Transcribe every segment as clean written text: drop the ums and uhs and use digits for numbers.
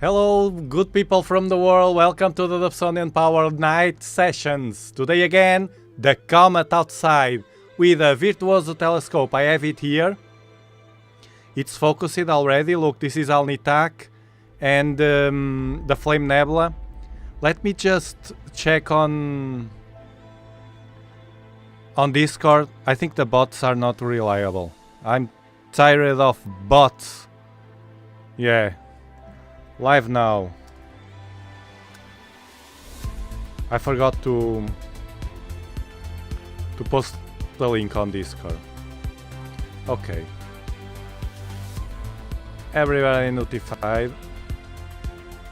Hello, good people from the world. Welcome to the Dobsonian Powered Night Sessions. Today again, the Comet outside with a Virtuoso telescope. I have it here. It's focused already. Look, this is Alnitak and the Flame Nebula. Let me just check on Discord. I think the bots are not reliable. I'm tired of bots. Yeah. Live now. I forgot to post the link on Discord. Okay. Everybody notified.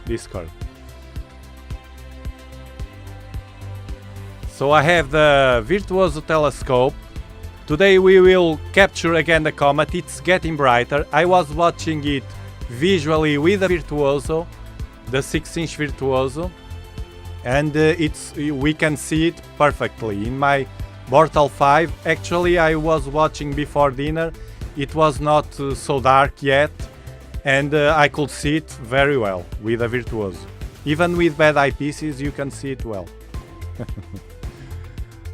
Discord. So I have the Virtuoso telescope. Today we will capture again the comet. It's getting brighter. I was watching it visually with the Virtuoso, the 6-inch Virtuoso, and we can see it perfectly in my Portal 5. Actually, I was watching before dinner. It was not so dark yet, and I could see it very well with the Virtuoso. Even with bad eyepieces, you can see it well.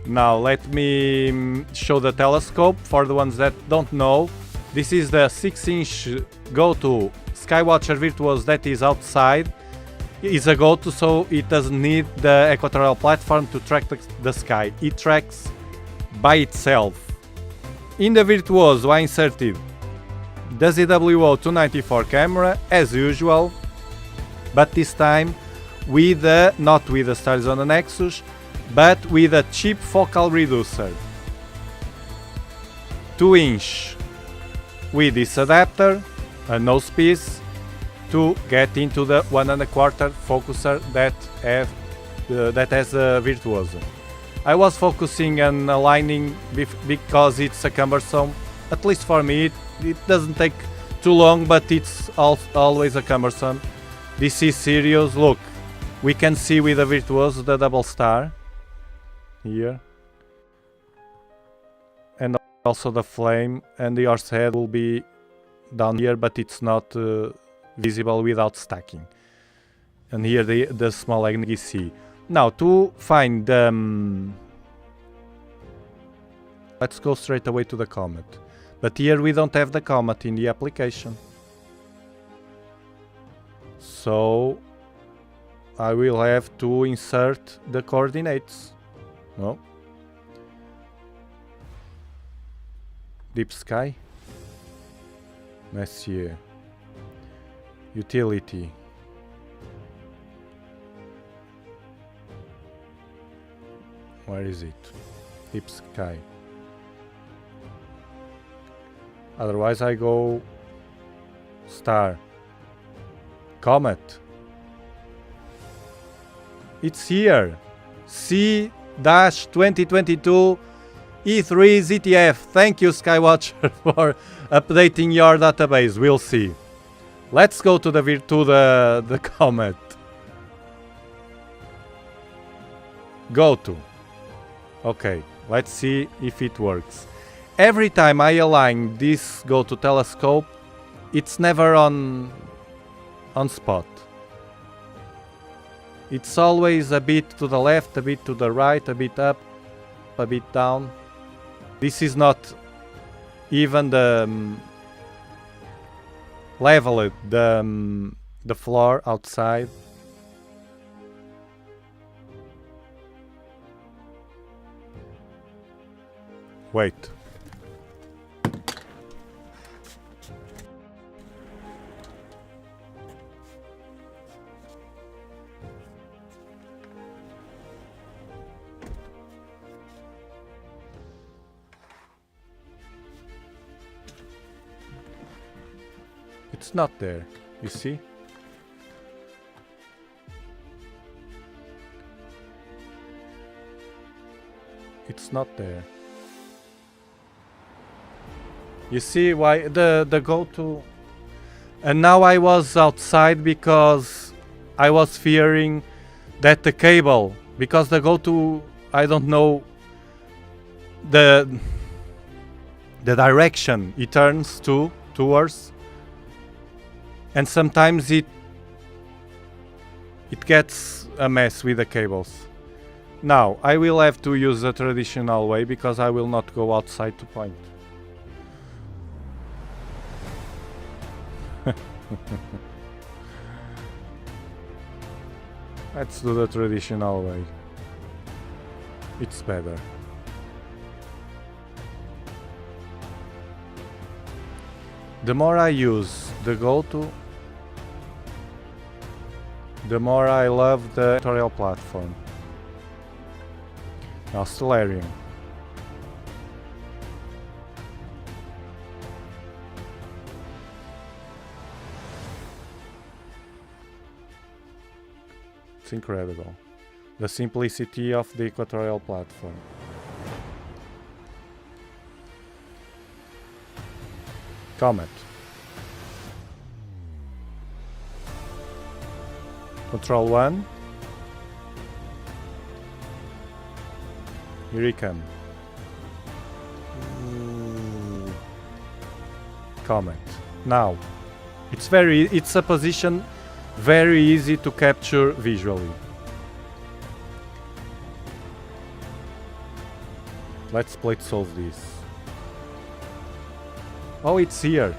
Now let me show the telescope for the ones that don't know. This is the 6-inch go-to Skywatcher Virtuoso that is outside. It's a go-to, so it doesn't need the equatorial platform to track the sky. It tracks by itself. In the Virtuoso I inserted the ZWO 294 camera as usual, but this time with not with the Starzona Nexus, but with a cheap focal reducer. 2-inch with this adapter, a nose piece, to get into the 1.25 focuser that has a Virtuoso. I was focusing and aligning because it's a cumbersome, at least for me. It doesn't take too long, but it's always a cumbersome. This is serious. Look, we can see with the Virtuoso the double star here, and also the flame, and the horse head will be down here, but it's not visible without stacking. And here the small NGC. Now to find the let's go straight away to the comet. But here we don't have the comet in the application, so I will have to insert the coordinates. No. Deep Sky. Messier. Utility. Where is it? Deep Sky. Otherwise I go star. Comet. It's here. C-2022 E3 ZTF. Thank you, Skywatcher, for updating your database. We'll see. Let's go to the comet. Go to. Okay, let's see if it works. Every time I align this go to telescope, it's never on spot. It's always a bit to the left, a bit to the right, a bit up, a bit down. This is not even the leveled, the floor outside. Wait. It's not there, you see? It's not there. You see why the go-to... And now I was outside because I was fearing that the cable, because the go-to, I don't know the direction it turns towards, and sometimes it it gets a mess with the cables. Now, I will have to use the traditional way because I will not go outside to point. Let's do the traditional way. It's better. The more I use the go-to, the more I love the tutorial platform. Now Stellarium. It's incredible. The simplicity of the equatorial platform. Comet. Control 1. Here he come. Ooh. Comet. Now, it's a position very easy to capture visually. Let's plate solve this. Oh, it's here.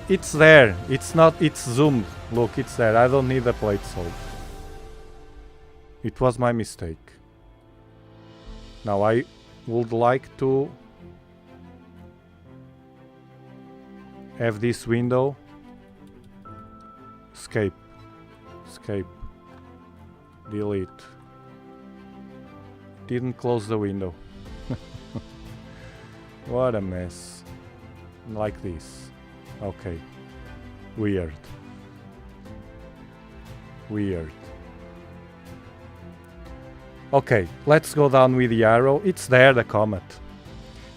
It's there. It's not, it's zoomed. Look, it's there. I don't need a plate solve. It was my mistake. Now I would like to have this window. Escape. Escape. Delete. Didn't close the window. What a mess. Like this. Okay. Weird. Weird. Okay, let's go down with the arrow. It's there, the comet.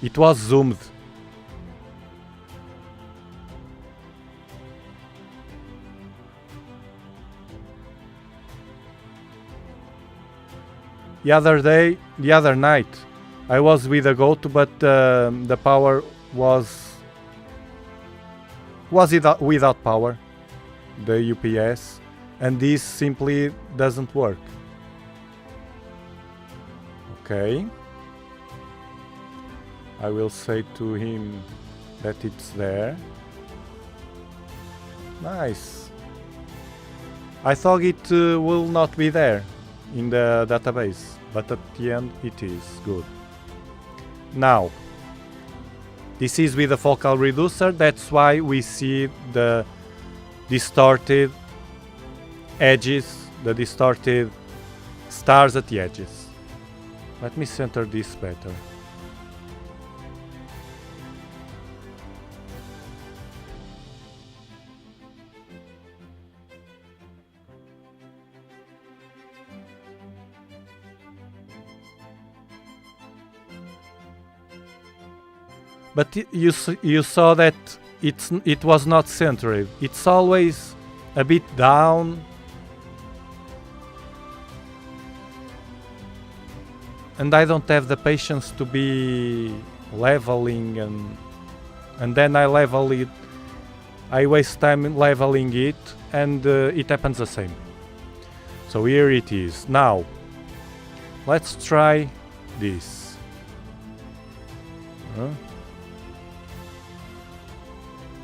It was zoomed. The other night, I was with a go-to, but the power was without power, the UPS, and this simply doesn't work. Okay. I will say to him that it's there. Nice. I thought it will not be there in the database, but at the end it is. Good. Now, this is with the focal reducer, that's why we see the distorted edges, the distorted stars at the edges. Let me center this better. But you saw that it was not centered. It's always a bit down. And I don't have the patience to be leveling and then I level it. I waste time leveling it and it happens the same. So here it is. Now, let's try this.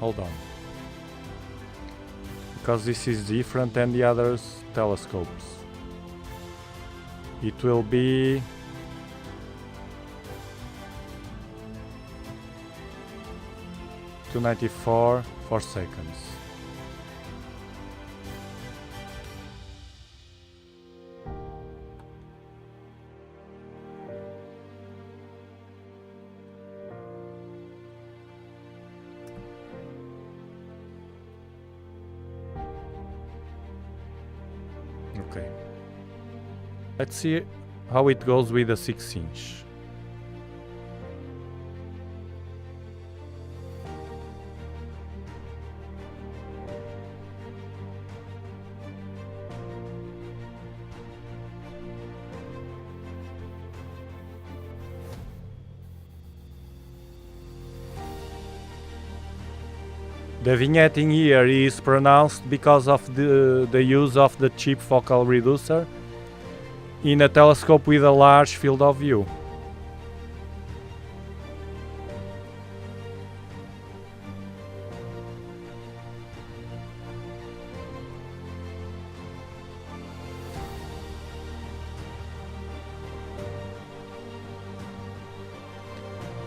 Hold on. Because this is different than the other telescopes. It will be 294 for seconds. Okay. Let's see how it goes with the 6-inch. The vignetting here is pronounced because of the use of the cheap focal reducer in a telescope with a large field of view.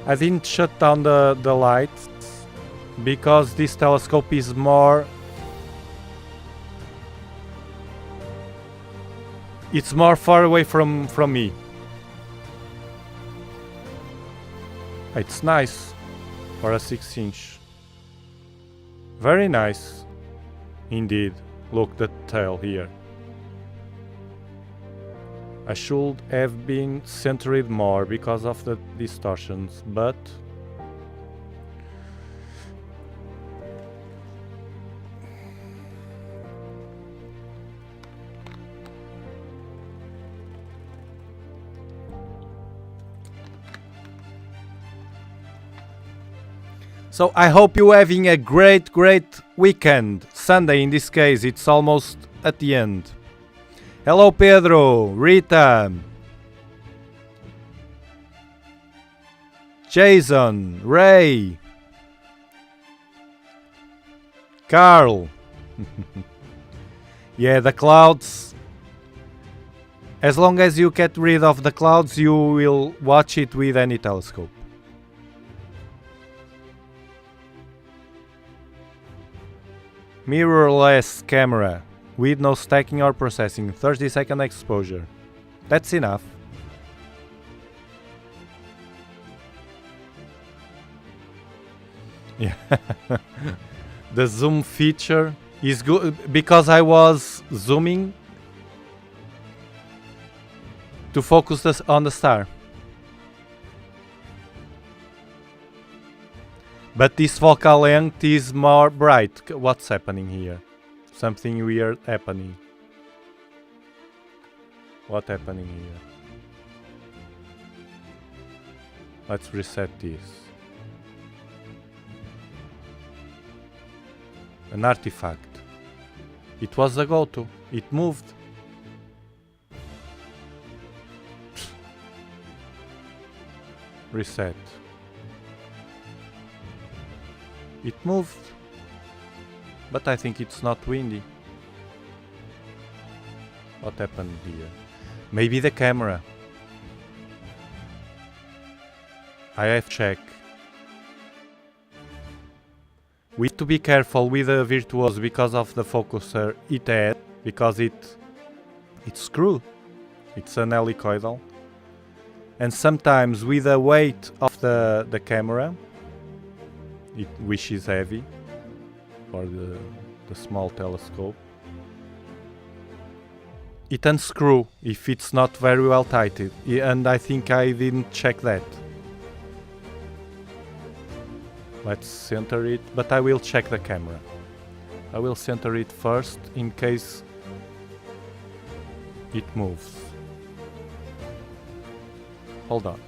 I didn't shut down the lights because this telescope is more... It's more far away from me. It's nice for a 6-inch. Very nice indeed. Look the tail here. I should have been centered more because of the distortions, but so I hope you're having a great weekend. Sunday in this case, it's almost at the end. Hello Pedro, Rita, Jason, Ray, Carl. Yeah, the clouds. As long as you get rid of the clouds, you will watch it with any telescope. Mirrorless camera. With no stacking or processing, 30-second exposure. That's enough. Yeah. The zoom feature is good because I was zooming to focus on the star. But this focal length is more bright. What's happening here? Something weird happening. What happening here? Let's reset this. An artifact. It was a go-to. It moved. Reset. It moved. But I think it's not windy. What happened here? Maybe the camera. I have to check. We need to be careful with the Virtuoso because of the focuser it had, because it's screwed. It's an helicoidal. And sometimes with the weight of the camera, which is heavy, for the small telescope, it unscrew if it's not very well tightened, and I think I didn't check that. Let's center it, but I will check the camera. I will center it first in case it moves. Hold on.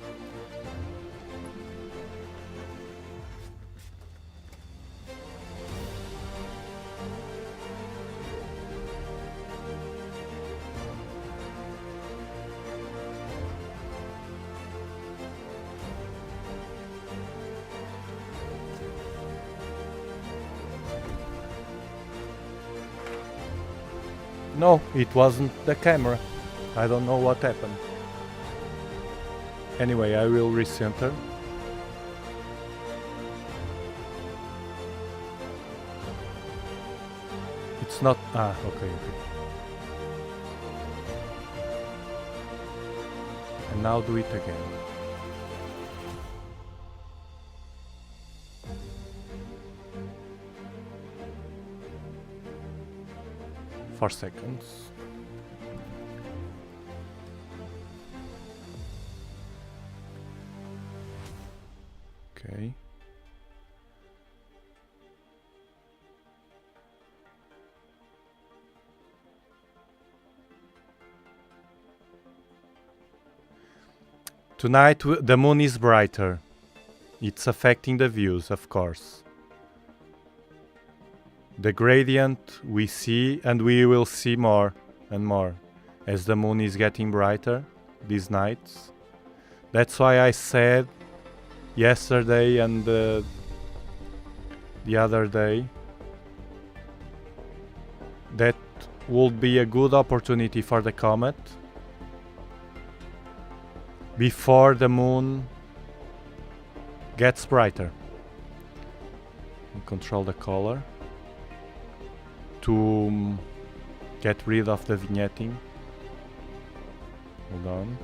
No, it wasn't the camera. I don't know what happened. Anyway, I will recenter. It's not... okay. And now do it again. For seconds. Okay. Tonight the moon is brighter. It's affecting the views, of course. The gradient we see, and we will see more and more as the moon is getting brighter these nights. That's why I said yesterday and the other day that would be a good opportunity for the comet before the moon gets brighter. Control the color to get rid of the vignetting. Hold on.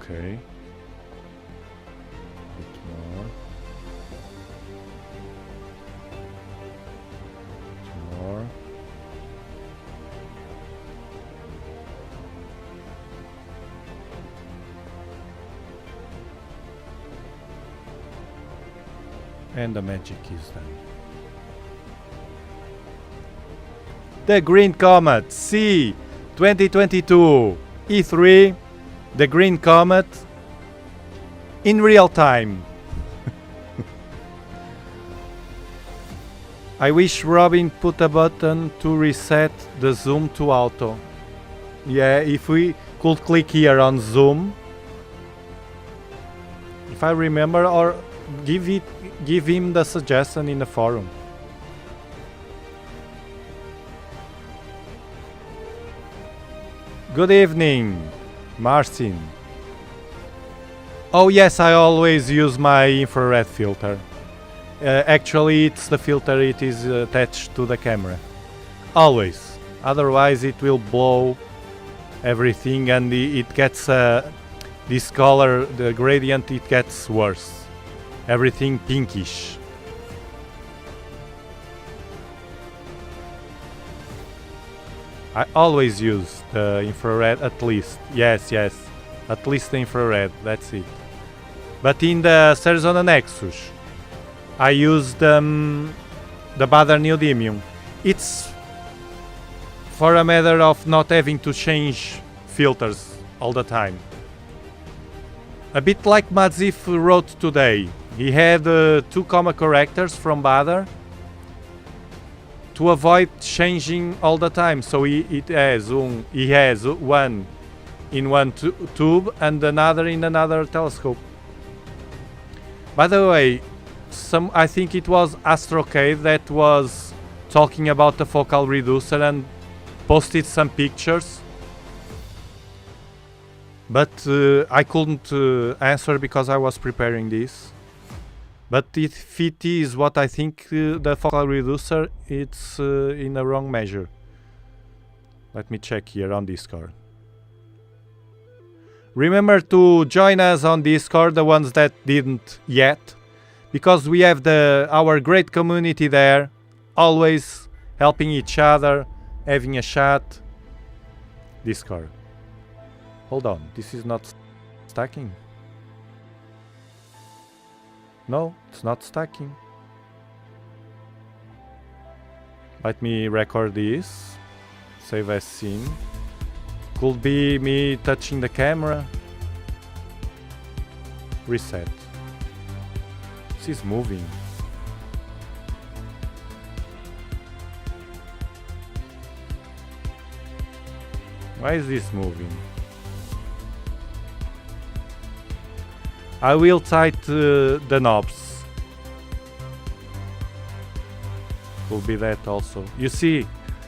Okay. A bit more. More. And the magic is done. The Green Comet C 2022 E3, the Green Comet in real time. I wish Robin put a button to reset the zoom to auto. Yeah, if we could click here on zoom, if I remember, or give him the suggestion in the forum. Good evening, Marcin. Oh yes, I always use my infrared filter. Actually, it's the filter it is attached to the camera. Always. Otherwise it will blow everything and it gets this color, the gradient, it gets worse. Everything pinkish. I always use the infrared at least. Yes, at least the infrared, that's it. But in the Arizona Nexus, I use the Baader Neodymium. It's for a matter of not having to change filters all the time. A bit like Madzif wrote today. He had 2 comma correctors from Baader to avoid changing all the time. So he has one in one tube and another in another telescope. By the way, I think it was Astrocade that was talking about the focal reducer and posted some pictures. But I couldn't answer because I was preparing this. But if it is what I think, the focal reducer, it's in a wrong measure. Let me check here on Discord. Remember to join us on Discord, the ones that didn't yet, because we have our great community there, always helping each other, having a chat. Discord. Hold on, this is not stacking. No, it's not stacking. Let me record this. Save as scene. Could be me touching the camera. Reset. This is moving. Why is this moving? I will tighten the knobs. Will be that also. You see,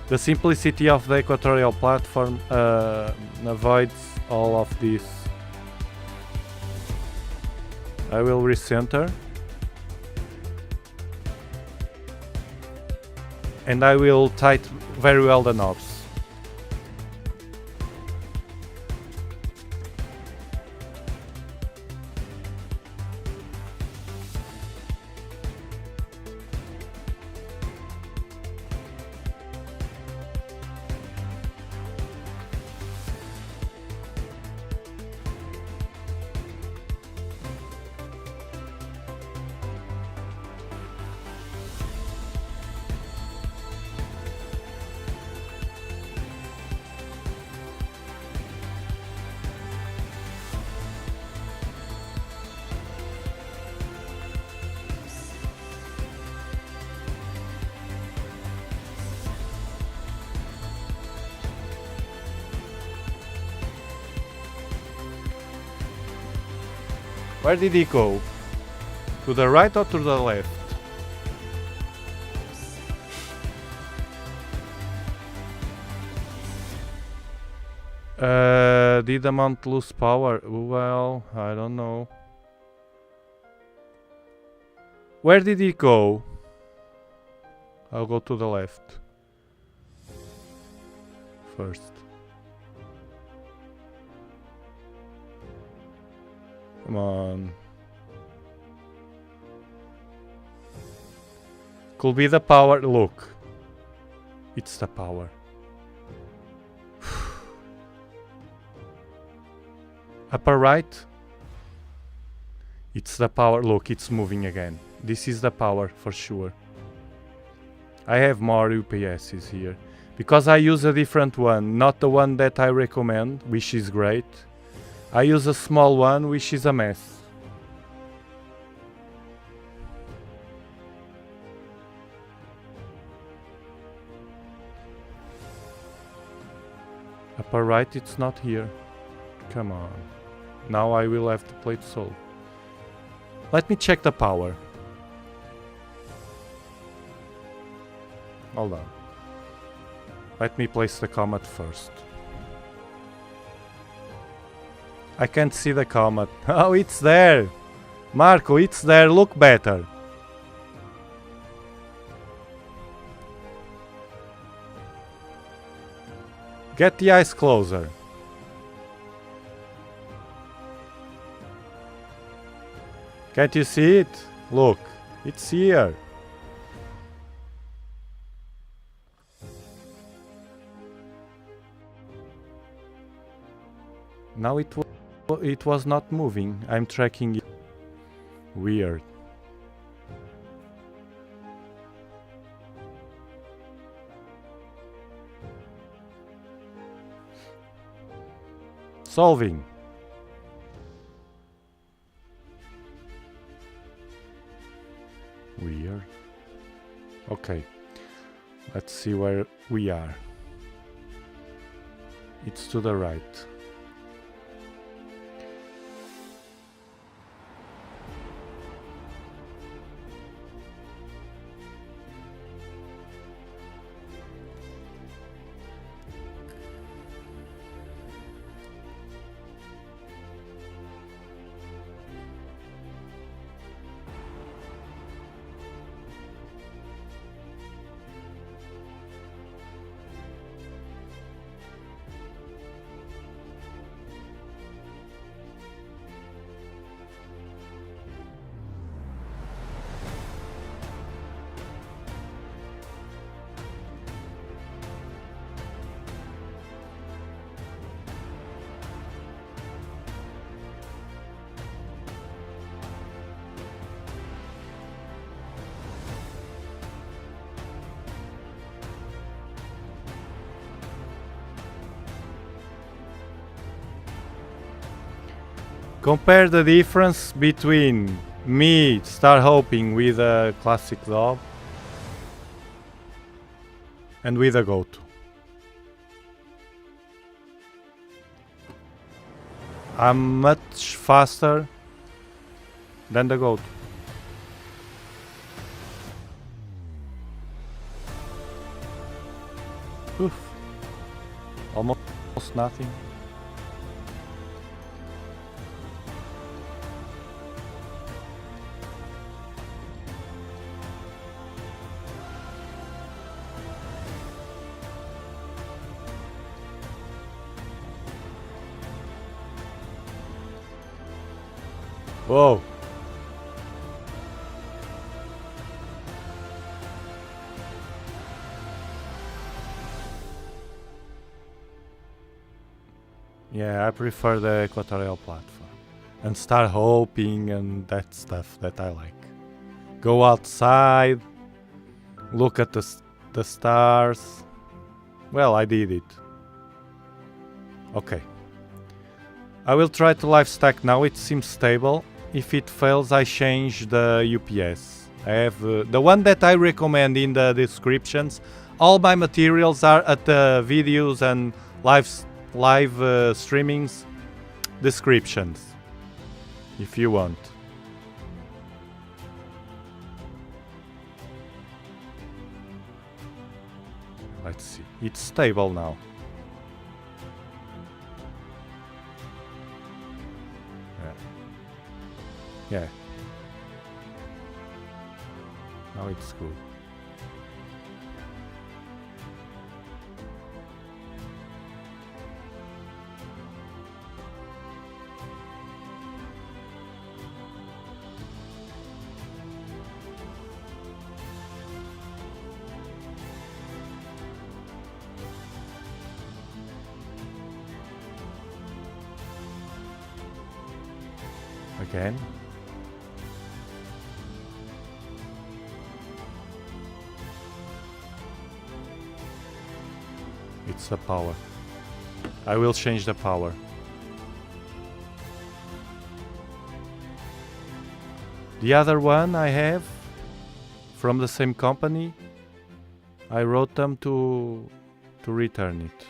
the simplicity of the equatorial platform avoids all of this. I will recenter. And I will tighten very well the knobs. Where did he go? To the right or to the left? Did the mount lose power? Well, I don't know. Where did he go? I'll go to the left first. Come on. Could be the power. Look. It's the power. Upper right. It's the power. Look, it's moving again. This is the power for sure. I have more UPSs here. Because I use a different one, not the one that I recommend, which is great. I use a small one, which is a mess. Upper right, it's not here. Come on. Now I will have to play it solve. Let me check the power. Hold on. Let me place the Comet first. I can't see the Comet. Oh, it's there! Marco, it's there. Look better. Get the eyes closer. Can't you see it? Look, it's here. Now it was not moving. I'm tracking it. Weird. Solving. Weird. Okay. Let's see where we are. It's to the right. Compare the difference between me start hoping with a classic dog and with a goat. I'm much faster than the goat. Oof. Almost nothing. Whoa. Yeah, I prefer the equatorial platform. And start hoping and that stuff that I like. Go outside. Look at the stars. Well, I did it. Okay. I will try to live stack now, it seems stable. If it fails, I change the UPS. I have the one that I recommend in the descriptions. All my materials are at the videos and live streamings descriptions. if you want. Let's see. It's stable now. Yeah. Now it's good. Again. It's the power. I will change the power. The other one I have from the same company, I wrote them to return it.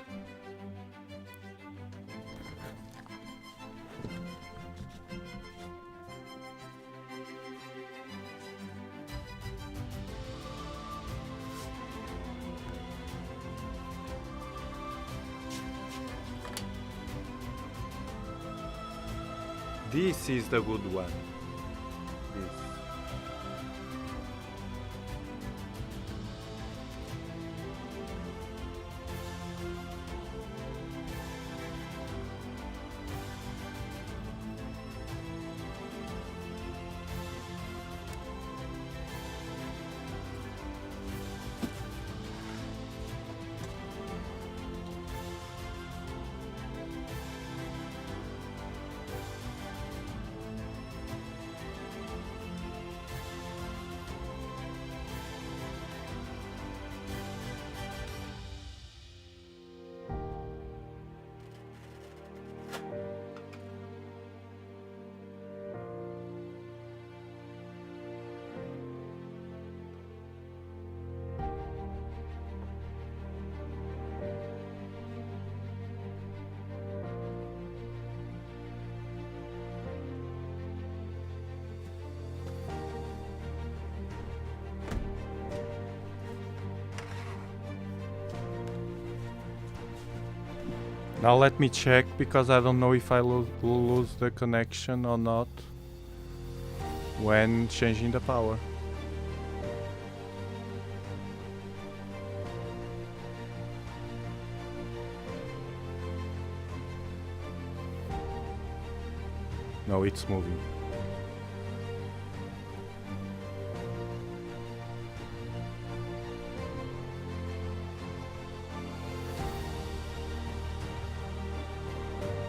This is the good one. This. Now let me check, because I don't know if I will lose the connection or not when changing the power. No, it's moving.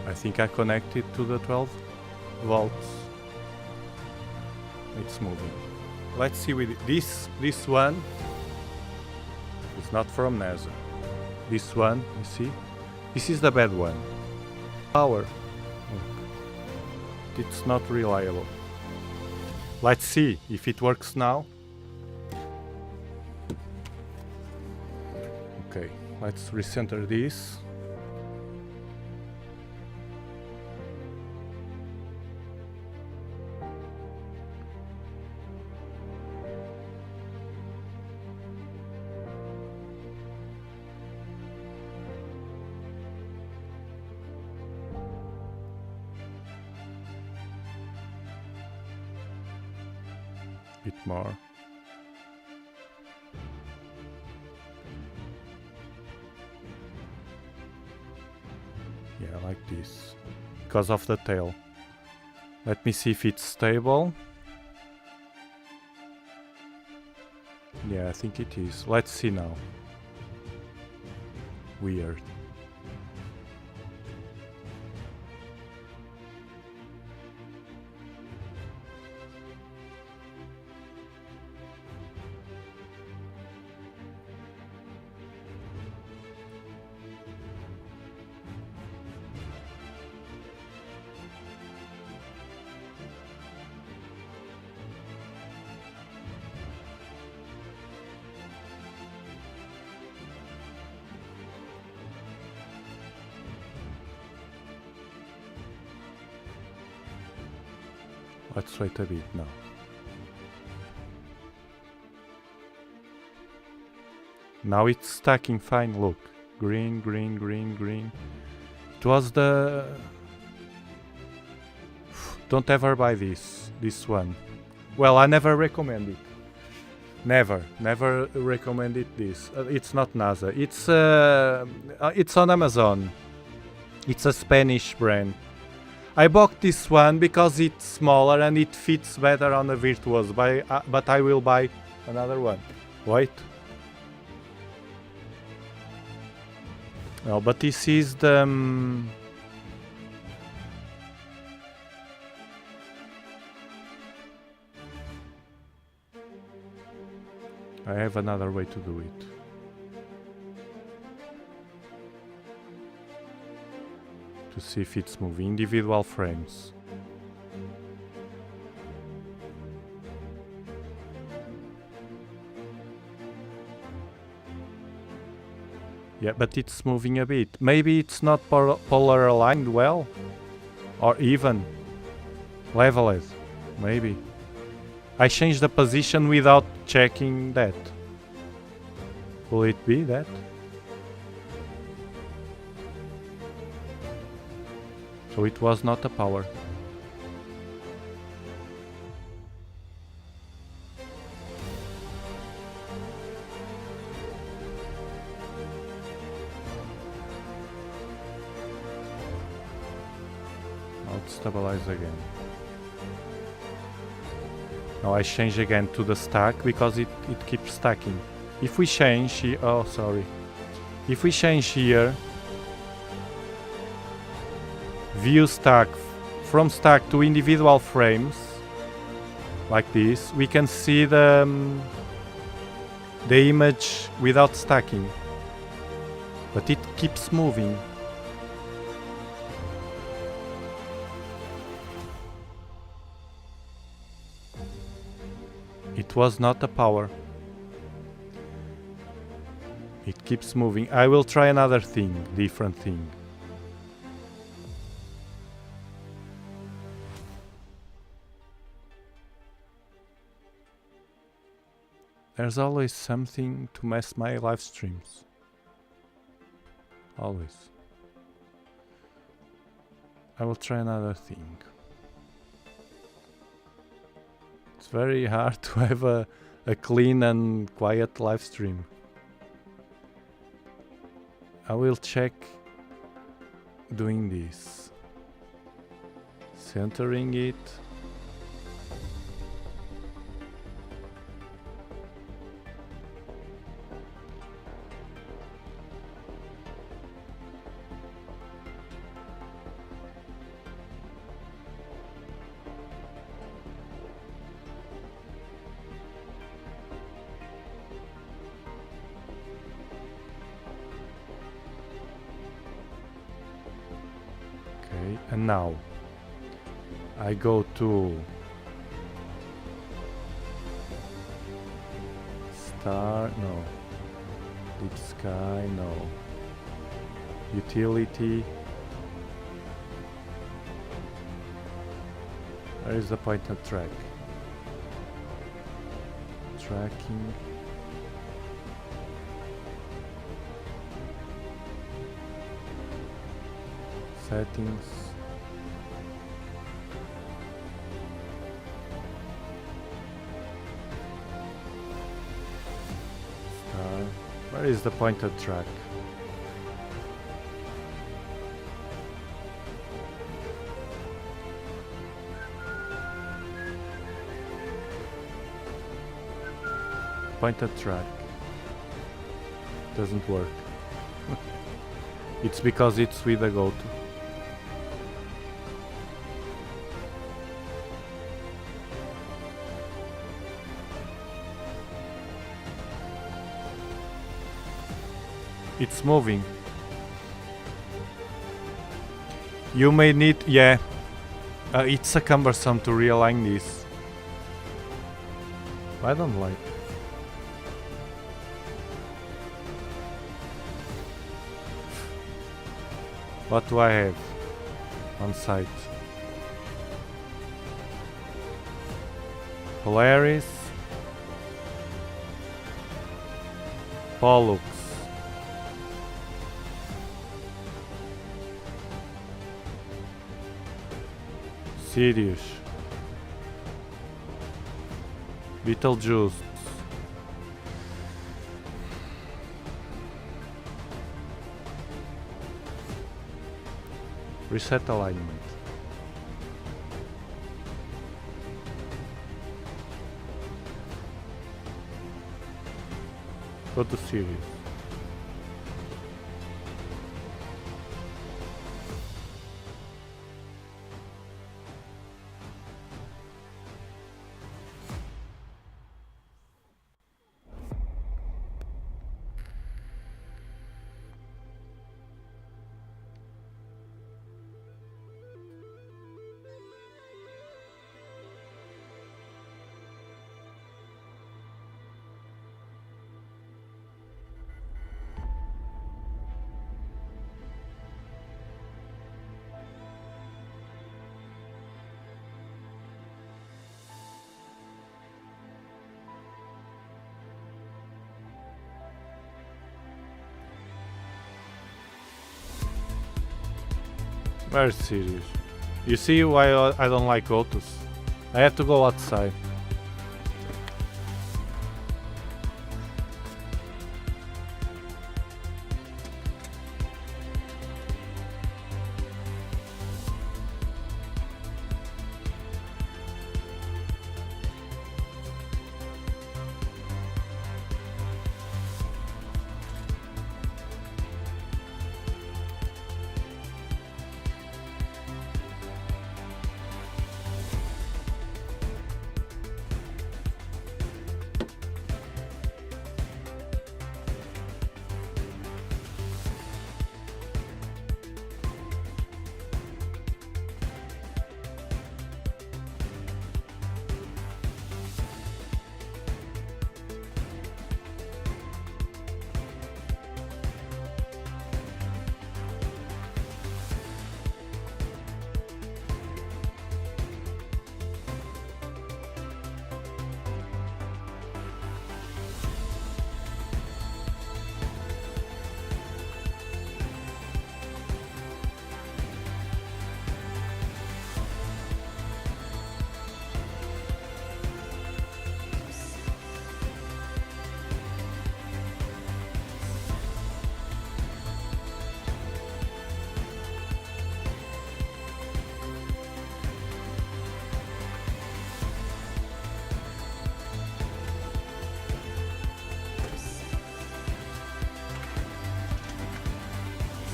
I think I connected to the 12 volts. It's moving. Let's see with this one. It's not from NASA. This one, you see? This is the bad one. Power. It's not reliable. Let's see if it works now. Okay, let's recenter this. Bit more. Yeah, like this. Because of the tail. Let me see if it's stable. Yeah, I think it is. Let's see now. Weird. Let's wait a bit now. Now it's stacking fine, look. Green, green, green, green. It was the... Don't ever buy this one. Well, I never recommend it. Never recommended this. It's not NASA. It's on Amazon. It's a Spanish brand. I bought this one because it's smaller and it fits better on the Virtuos, but I will buy another one. Wait. No, but this is the... I have another way to do it. To see if it's moving. Individual frames. Yeah, but it's moving a bit. Maybe it's not polar aligned well? Or even leveled. Maybe. I changed the position without checking that. Will it be that? So it was not a power. Now it's stabilized again. Now I change again to the stack because it keeps stacking. If we change here, oh sorry. If we change here, view stack, from stack to individual frames, like this, we can see the image without stacking. But it keeps moving. It was not a power. It keeps moving. I will try another thing, different thing. There's always something to mess my live streams. Always. I will try another thing. It's very hard to have a clean and quiet live stream. I will check doing this. Centering it. And now I go to star, no, deep sky, no, utility. Where is the pointer track? Tracking. Settings. Where is the pointer track? Pointer track doesn't work. It's because it's with a go-to. It's moving. You may need, yeah. It's a cumbersome to realign this. I don't like. What do I have on site? Polaris, Pollux, Sirius, Betelgeuse, reset alignment. Go to Sirius. Very serious. You see why I don't like autos? I have to go outside.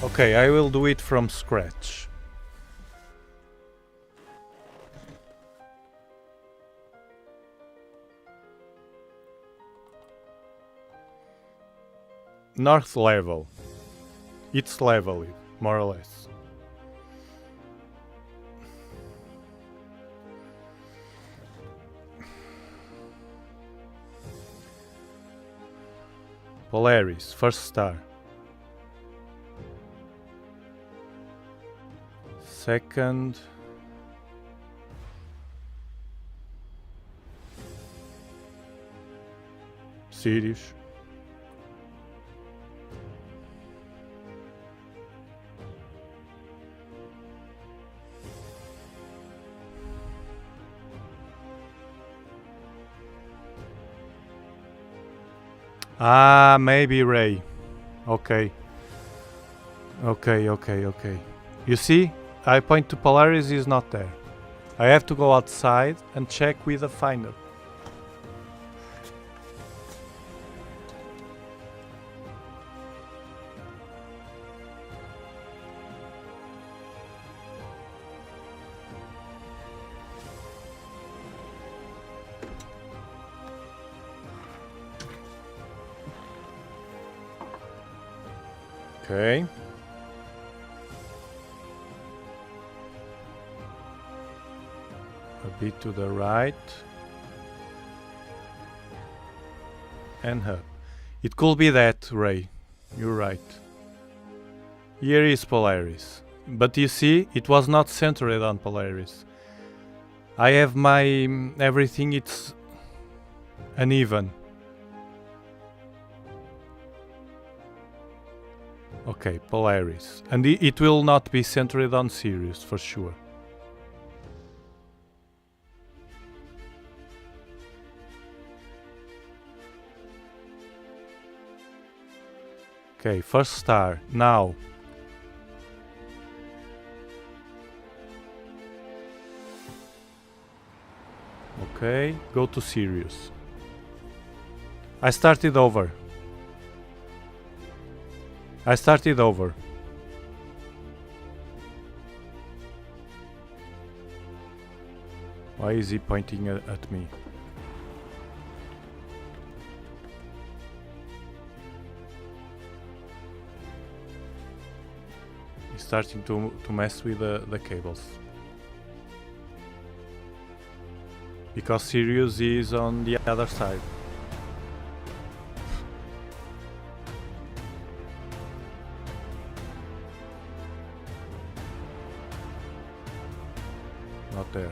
Okay, I will do it from scratch. North level. It's level, more or less. Polaris, first star. Second. Sirius. Ah, maybe Ray. Okay. Okay. You see? I point to Polaris is not there. I have to go outside and check with the finder. Okay. A bit to the right. And up. It could be that, Ray. You're right. Here is Polaris. But you see, it was not centered on Polaris. I have my everything, it's Uneven. Okay, Polaris. And it will not be centered on Sirius for sure. Okay, first star, now. Okay, go to Sirius. I started over. Why is he pointing at me? He's starting to mess with the cables. Because Sirius is on the other side. Not there.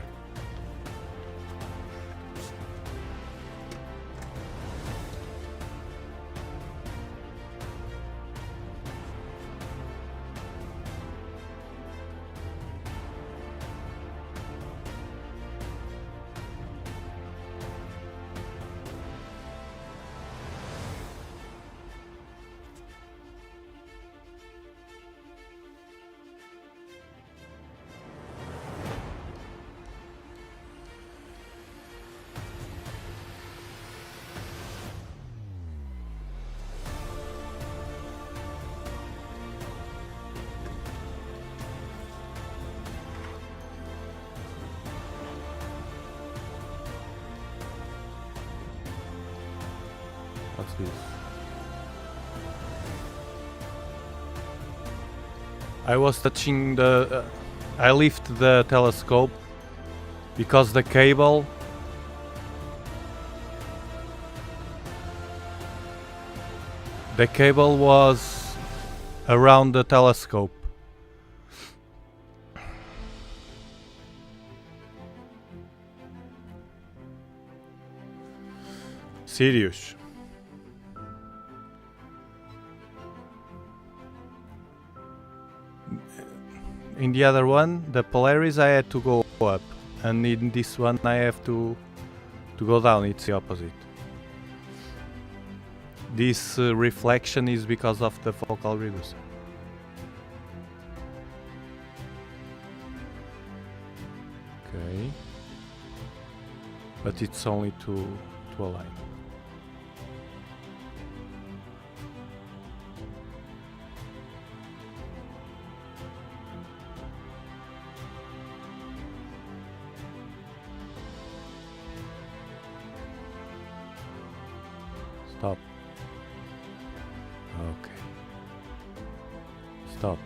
What's this? I was touching the... I lift the telescope because the cable... The cable was around the telescope. Sirius. In the other one, the Polaris, I had to go up, and in this one I have to go down. It's the opposite. This reflection is because of the focal reducer. Okay, but it's only to align. Stop. Okay. Stop.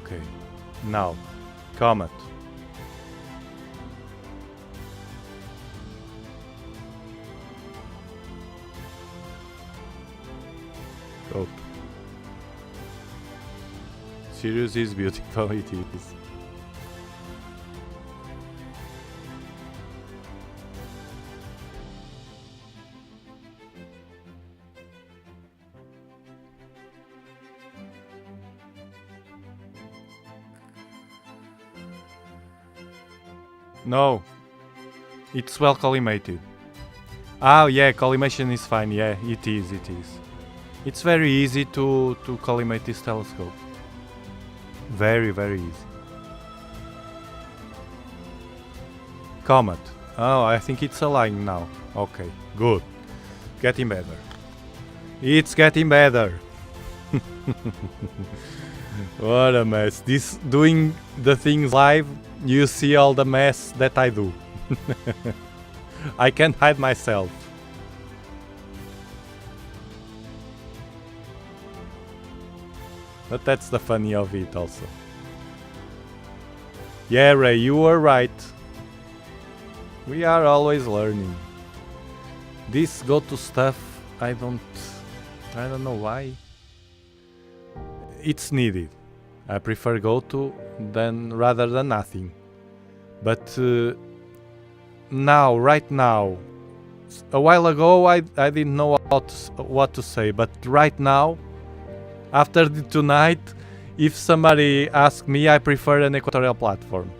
Okay. Now, Comet. Go. Sirius is beautiful, it is. No, it's well collimated. Oh yeah, collimation is fine, yeah, it is. It's very easy to collimate this telescope. Very, very easy. Comet. Oh, I think it's aligned now. Okay, good. Getting better. It's getting better. What a mess. This doing the things live, you see all the mess that I do. I can't hide myself. But that's the funny of it also. Yeah, Ray, you were right. We are always learning. This go-to stuff, I don't know why. It's needed. I prefer go-to rather than nothing. But now, right now, a while ago I didn't know what to say, but right now, after tonight, if somebody asks me, I prefer an equatorial platform.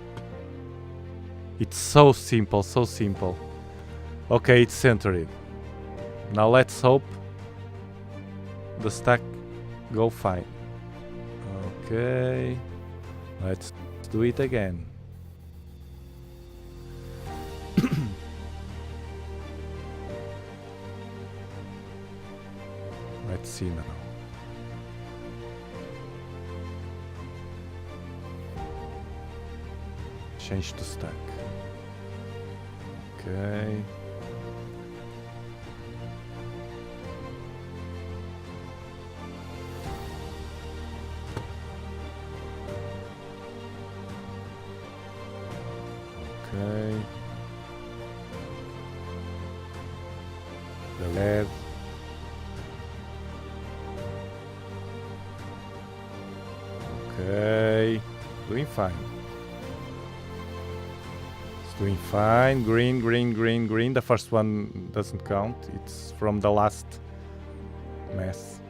It's so simple, so simple. Okay, it's centered. Now let's hope the stack go fine. Okay, let's do it again. Let's see now. Change to stack. Okay. Okay. The lead. Okay. Doing fine. It's doing fine. Green, green, green, green. The first one doesn't count. It's from the last mess.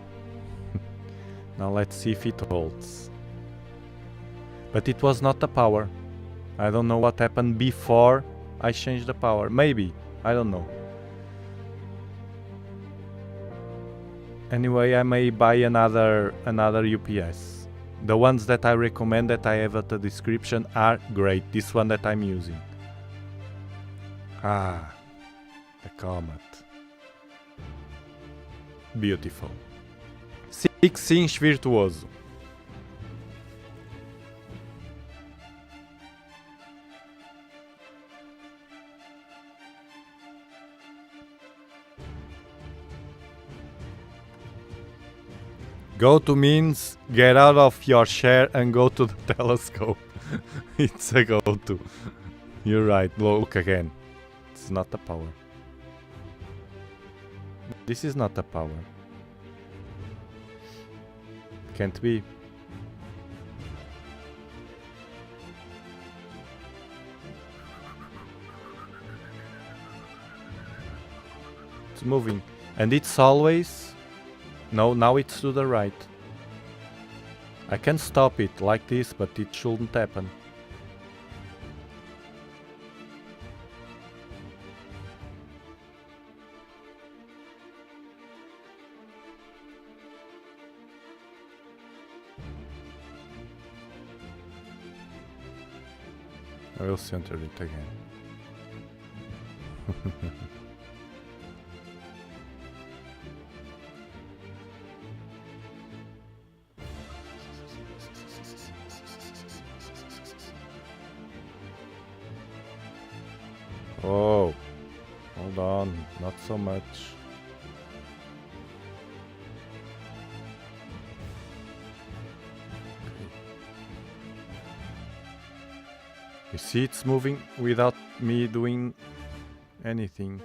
Now let's see if it holds. But it was not the power. I don't know what happened before I changed the power. Maybe. I don't know. Anyway, I may buy another UPS. The ones that I recommend that I have at the description are great. This one that I'm using. Ah, the Comet. Beautiful. 6-inch Virtuoso. Go to means get out of your chair and go to the telescope. It's a go-to. You're right, look again. It's not the power. This is not the power. Can't be. It's moving. And it's always... No, now it's to the right. I can stop it like this, but it shouldn't happen. I will center it again. Oh, hold on, not so much. You see, it's moving without me doing anything.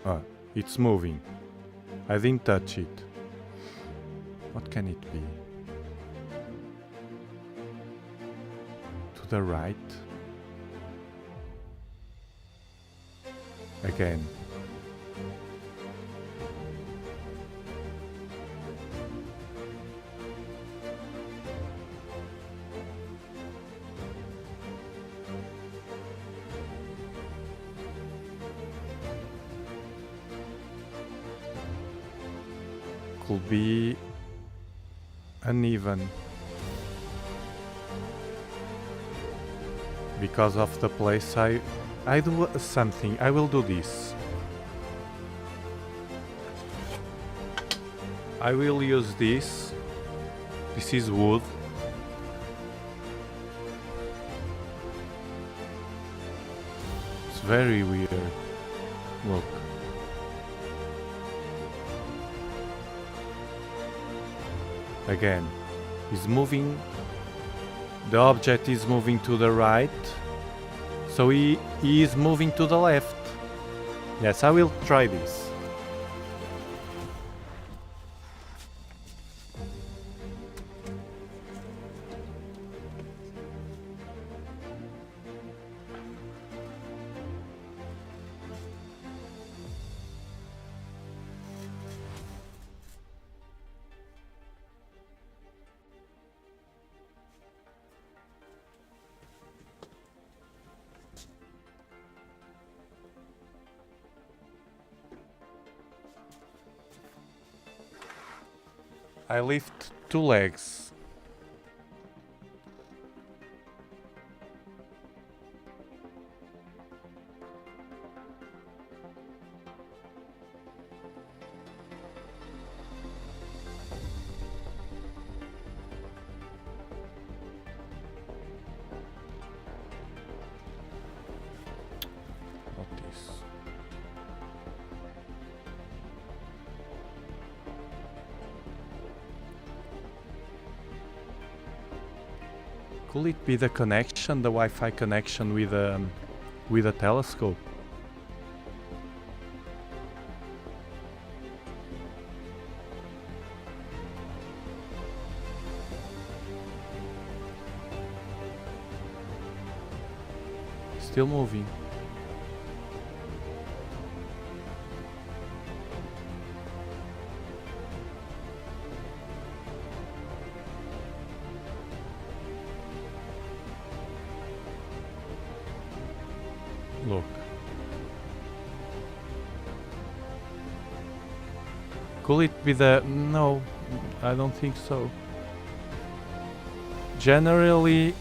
Ah, it's moving. I didn't touch it. What can it be? To the right? Again. Could be uneven because of the place I do something. I will do this. I will use this. This is wood. It's very weird. Look. Again, he's moving The object is moving to the right, so he is moving to the left. Yes, I will try this. I lift 2 legs. Not this. Could it be the connection, the Wi-Fi connection with a telescope? Still moving. Look. Could it be the... No, I don't think so. Generally,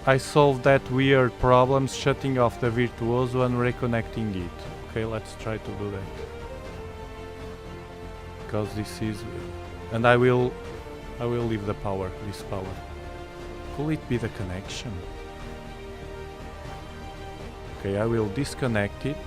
I solve that weird problem shutting off the virtuoso and reconnecting it. Okay, let's try to do that. Because this is... And I will leave the power, this power. Could it be the connection? Okay, I will disconnect it.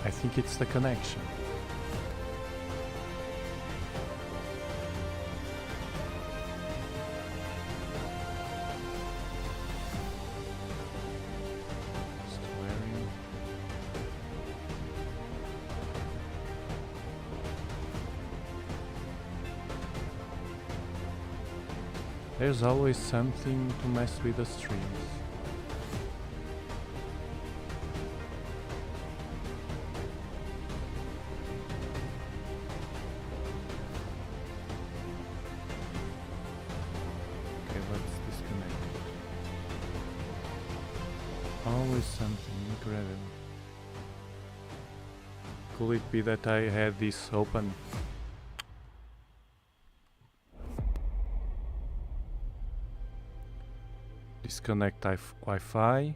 I think it's the connection. Squaring. There's always something to mess with the strings. Always something incredible. Could it be that I had this open? Disconnect Wi-Fi.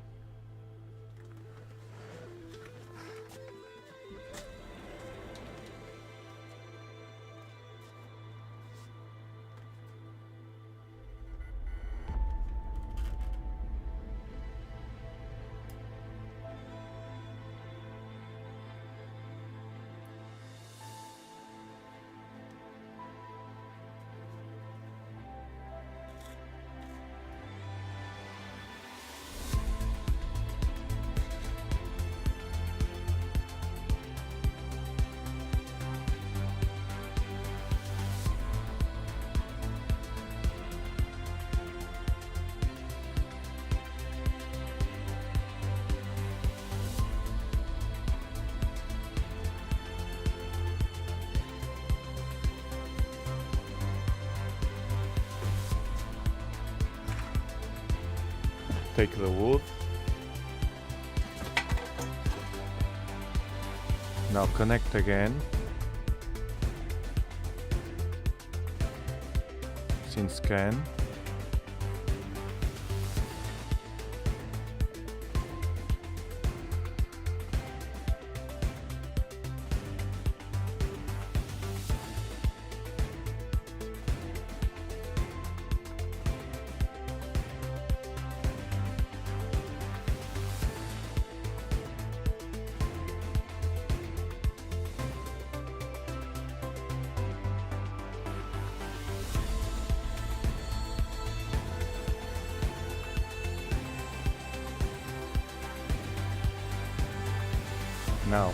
Take the wood. Now connect again. Scene scan. Now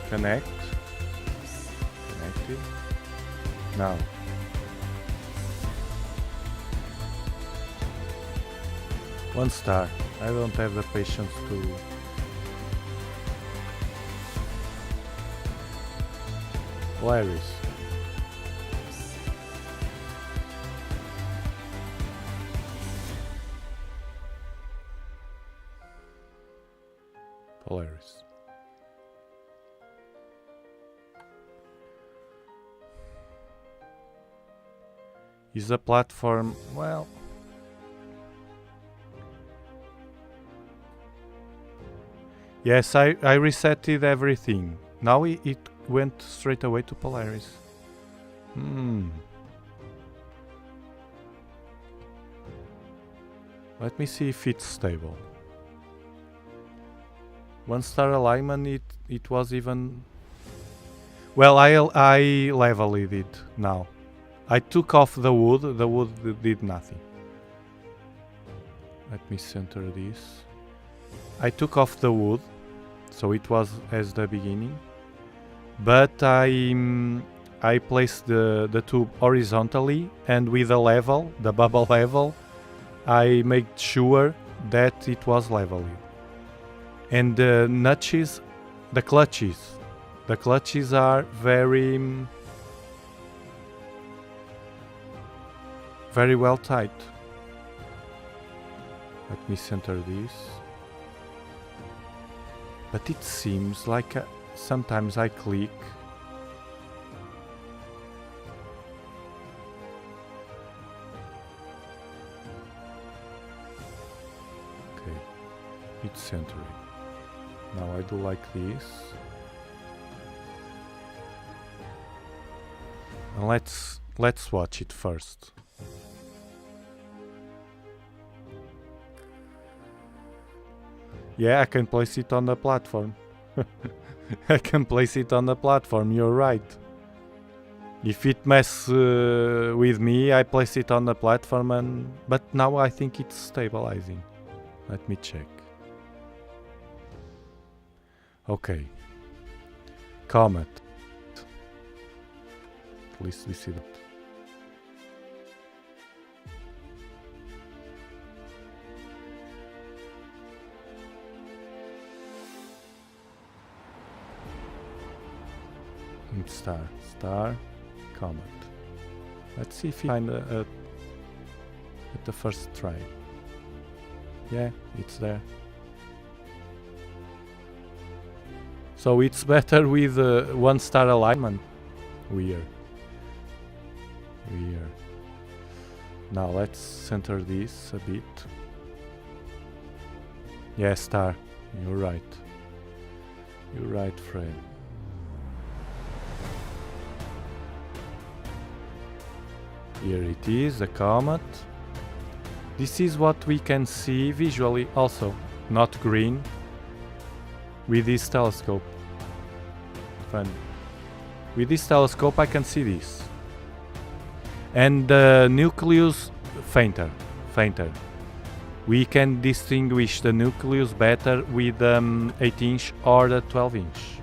connect. Connected. Now one star. I don't have the patience to Polaris. Polaris. Is the platform, well, yes, I resetted everything. Now it went straight away to Polaris. Let me see if it's stable. One star alignment, it was even... Well, I leveled it now. I took off the wood did nothing. Let me center this. I took off the wood, so it was as the beginning. But I placed the tube horizontally, and with the level, the bubble level, I made sure that it was leveled. And the notches, the clutches are very well tight. Let me center this. But it seems like sometimes I click. Okay, it's centered. Now I do like this. And let's watch it first. Yeah, I can place it on the platform. I can place it on the platform, you're right. If it messes with me, I place it on the platform, but now I think it's stabilizing. Let me check. Okay. Comet. At least we see that. Star, Comet. Let's see if we find at the first try. Yeah, it's there. So it's better with one star alignment. Weird. Now let's center this a bit. Yeah, star. You're right. You're right, Fred. Here it is, the comet. This is what we can see visually also, not green, with this telescope. Fun. With this telescope I can see this. And the nucleus fainter. We can distinguish the nucleus better with 8-inch or the 12-inch.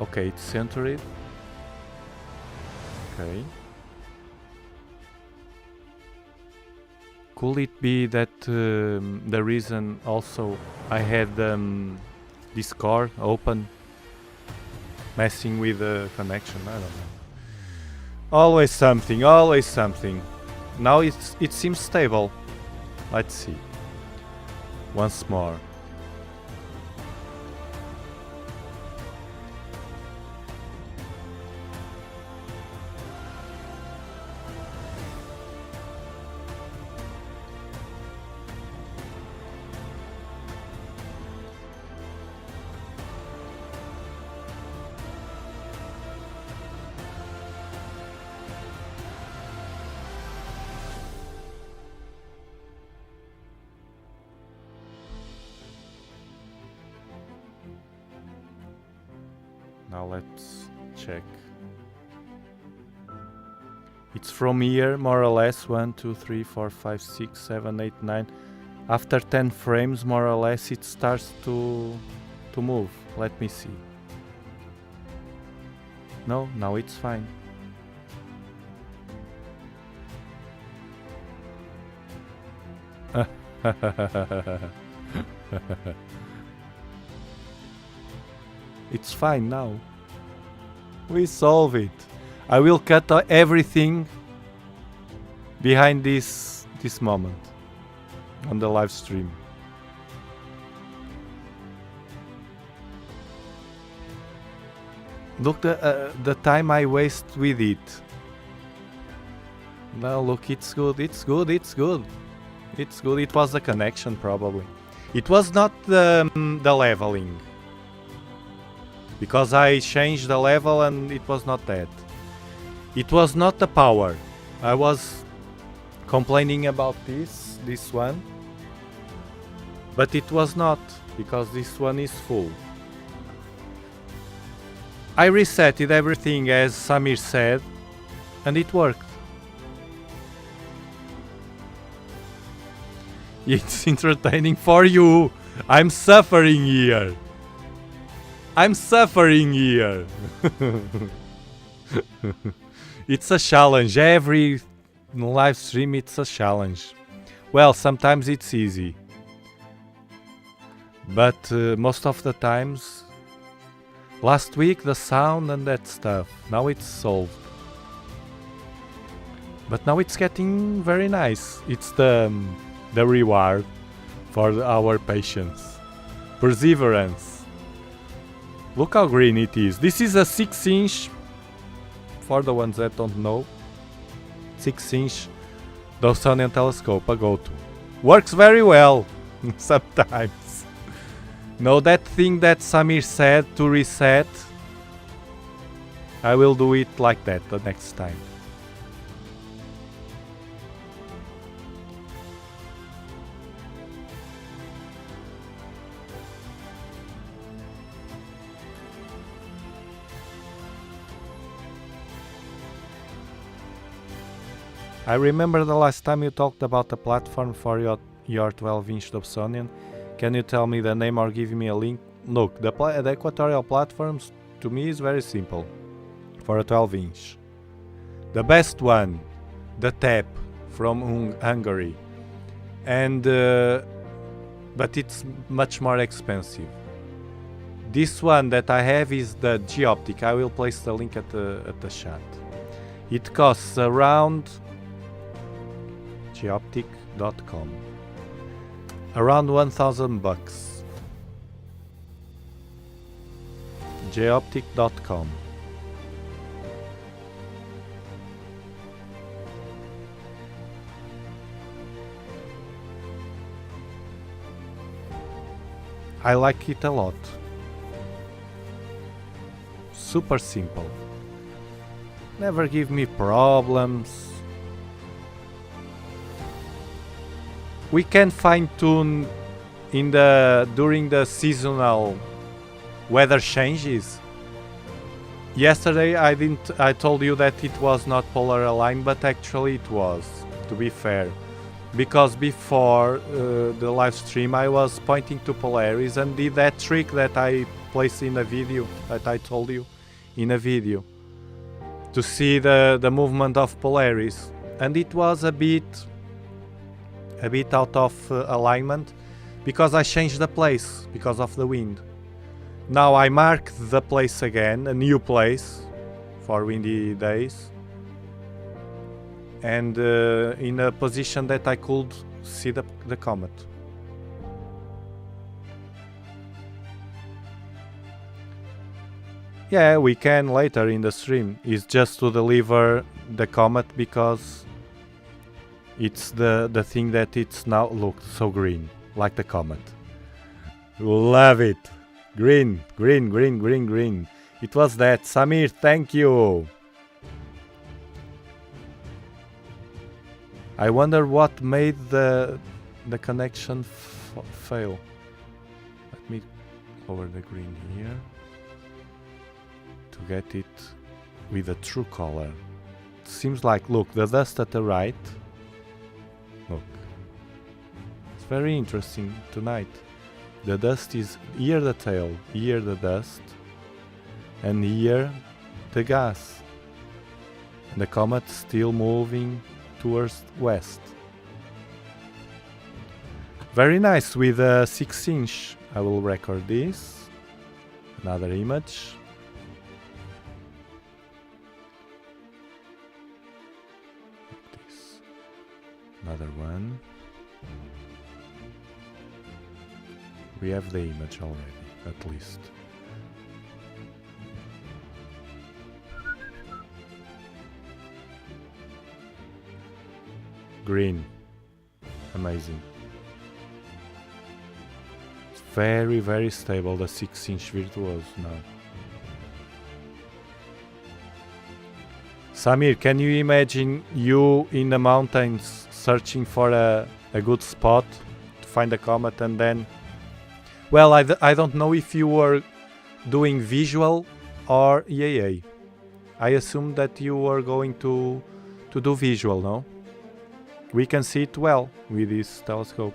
Okay, it's centered. Okay. Could it be that the reason also I had this core open, messing with the connection? I don't know. Always something. Now it seems stable. Let's see. Once more. Now let's check. It's from here, more or less. 1, 2, 3, 4, 5, 6, 7, 8, 9. After 10 frames, more or less, it starts to move. Let me see. No, now it's fine. It's fine now. We solve it. I will cut everything behind this moment on the live stream. Look the time I waste with it. Now look, it's good, it's good, it's good. It's good. It was the connection probably. It was not the leveling. Because I changed the level and it was not that. It was not the power. I was complaining about this one. But it was not, because this one is full. I resetted everything as Samir said, and it worked. It's entertaining for you. I'm suffering here. I'm suffering here. It's a challenge. Every live stream it's a challenge. Well, sometimes it's easy. But most of the times, last week the sound and that stuff, now it's solved. But now it's getting very nice. It's the reward for our patience, perseverance. Look how green it is. This is a 6-inch, for the ones that don't know, 6-inch Dobsonian telescope, a go-to. Works very well, sometimes. Now that thing that Samir said to reset, I will do it like that the next time. I remember the last time you talked about the platform for your 12-inch Dobsonian. Can you tell me the name or give me a link? Look, the equatorial platforms to me is very simple for a 12-inch. The best one, the TAP from Hungary, and but it's much more expensive. This one that I have is the Geoptic. I will place the link at the chat. It costs around geoptic.com. Around $1,000. Geoptic.com. I like it a lot. Super simple. Never give me problems. We can fine-tune during the seasonal weather changes. Yesterday I told you that it was not polar aligned, but actually it was, to be fair. Because before the live stream I was pointing to Polaris and did that trick that I placed in a video, that I told you in a video, to see the movement of Polaris. And it was a bit out of alignment because I changed the place because of the wind. Now I mark the place again, a new place for windy days, and in a position that I could see the comet. Yeah, we can later in the stream. It's just to deliver the comet because it's the thing that it's now look so green, like the comet. Love it. Green, green, green, green, green. It was that. Samir, thank you. I wonder what made the connection fail. Let me lower the green here. to get it with a true color. It seems like, look, the dust at the right. Look. It's very interesting tonight. The dust is here the tail, here the dust, and here the gas. And the comet still moving towards west. Very nice with a 6-inch. I will record this. Another image. Like this. Another one. We have the image already, at least. Green. Amazing. It's very, very stable, the 6-inch Virtuoso now. Samir, can you imagine you in the mountains searching for a good spot to find a comet and then... Well, I don't know if you were doing visual or EAA. I assume that you were going to do visual, no? We can see it well with this telescope.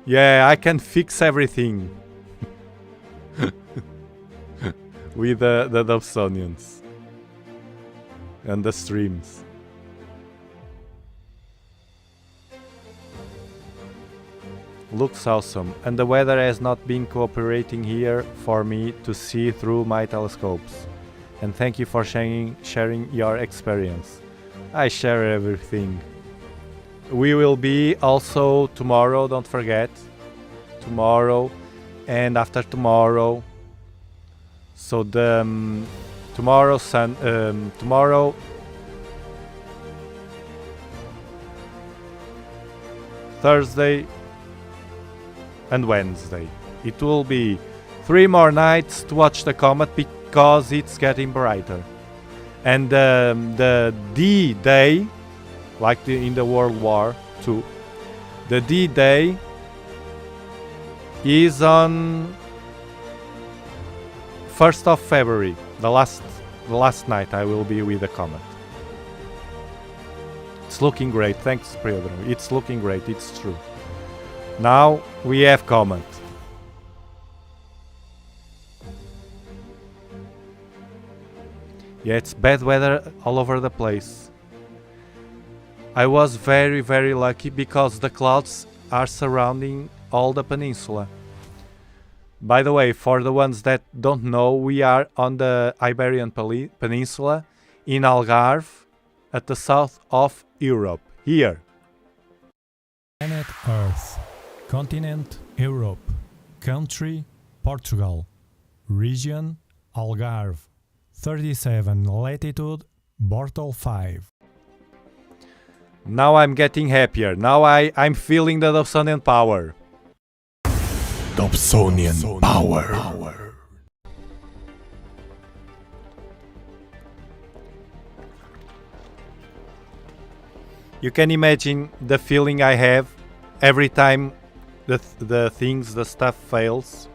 Yeah, I can fix everything with the Dobsonians and the streams. Looks awesome, and the weather has not been cooperating here for me to see through my telescopes. And thank you for sharing your experience. I share everything. We will be also tomorrow, don't forget. Tomorrow and after tomorrow. So the tomorrow Thursday and Wednesday. It will be 3 more nights to watch the comet because it's getting brighter. And the D-Day, like in the World War II, the D-Day is on 1st of February. The last night I will be with the comet. It's looking great. Thanks, Pedro. It's looking great. It's true. Now we have Comet. Yeah, it's bad weather all over the place. I was very, very lucky because the clouds are surrounding all the peninsula. By the way, for the ones that don't know, we are on the Iberian Peninsula in Algarve at the south of Europe. Here. Planet Earth. Continent Europe. Country Portugal. Region Algarve. 37 latitude Bortle 5. Now I'm getting happier. Now I'm feeling the Dobsonian power. Dobsonian power. You can imagine the feeling I have every time the stuff fails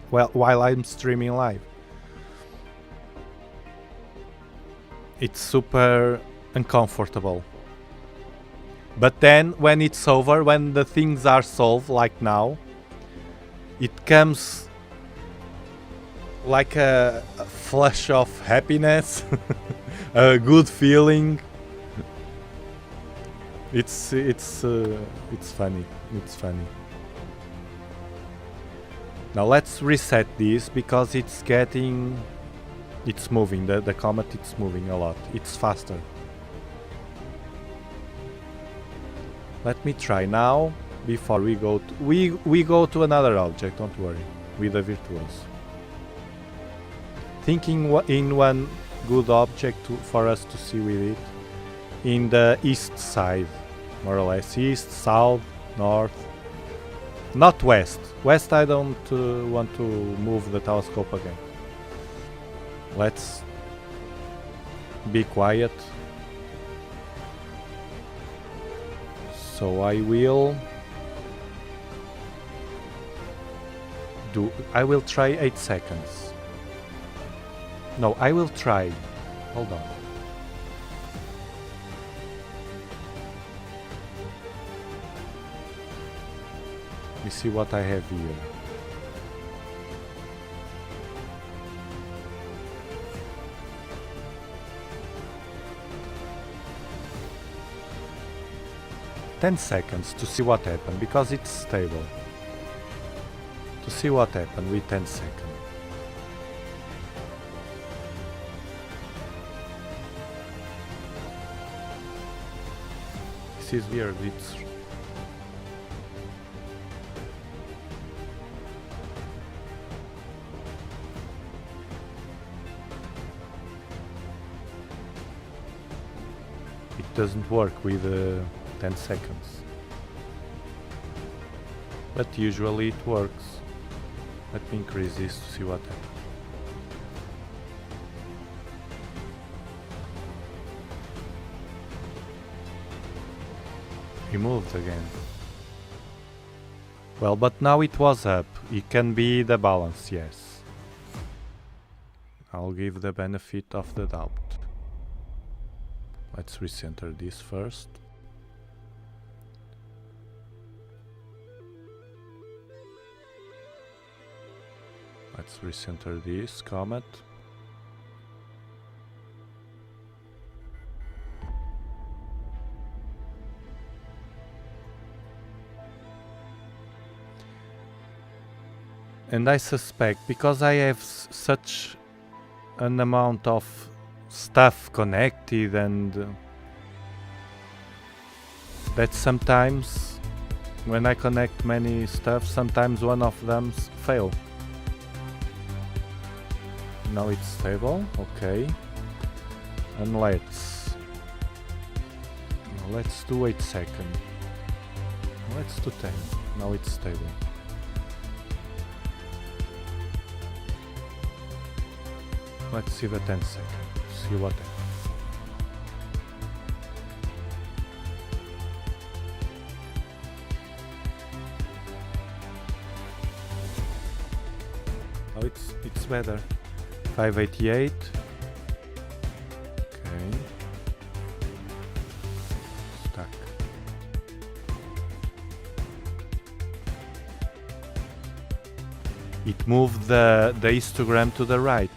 while I'm streaming live. It's super uncomfortable. But then when it's over, when the things are solved like now, it comes like a flash of happiness, a good feeling. It's funny. It's funny. Now let's reset this because it's moving. The comet, it's moving a lot. It's faster. Let me try now before we go we go to another object. Don't worry, with the Virtuoso. Thinking in one good object for us to see with it in the east side, more or less east, south, north, not west. West I don't want to move the telescope again. Let's be quiet. So I will try 8 seconds. No, I will try. Hold on. Let me see what I have here. $10 to see what happened, because it's stable. To see what happened with 10 seconds. This is weird. It doesn't work with 10 seconds. But usually it works. Let me increase this to see what happens. He moved again. Well, but now it was up. It can be the balance, yes. I'll give the benefit of the doubt. Let's recenter this first. Let's recenter this Comet. And I suspect, because I have such an amount of stuff connected, and that sometimes when I connect many stuff, sometimes one of them fail. Now it's stable, okay. And let's do 8 seconds. Let's do 10. Now it's stable. Let's see the 10 seconds. See what happens. Oh, it's better. 588. Okay. Stuck. It moved the histogram to the right.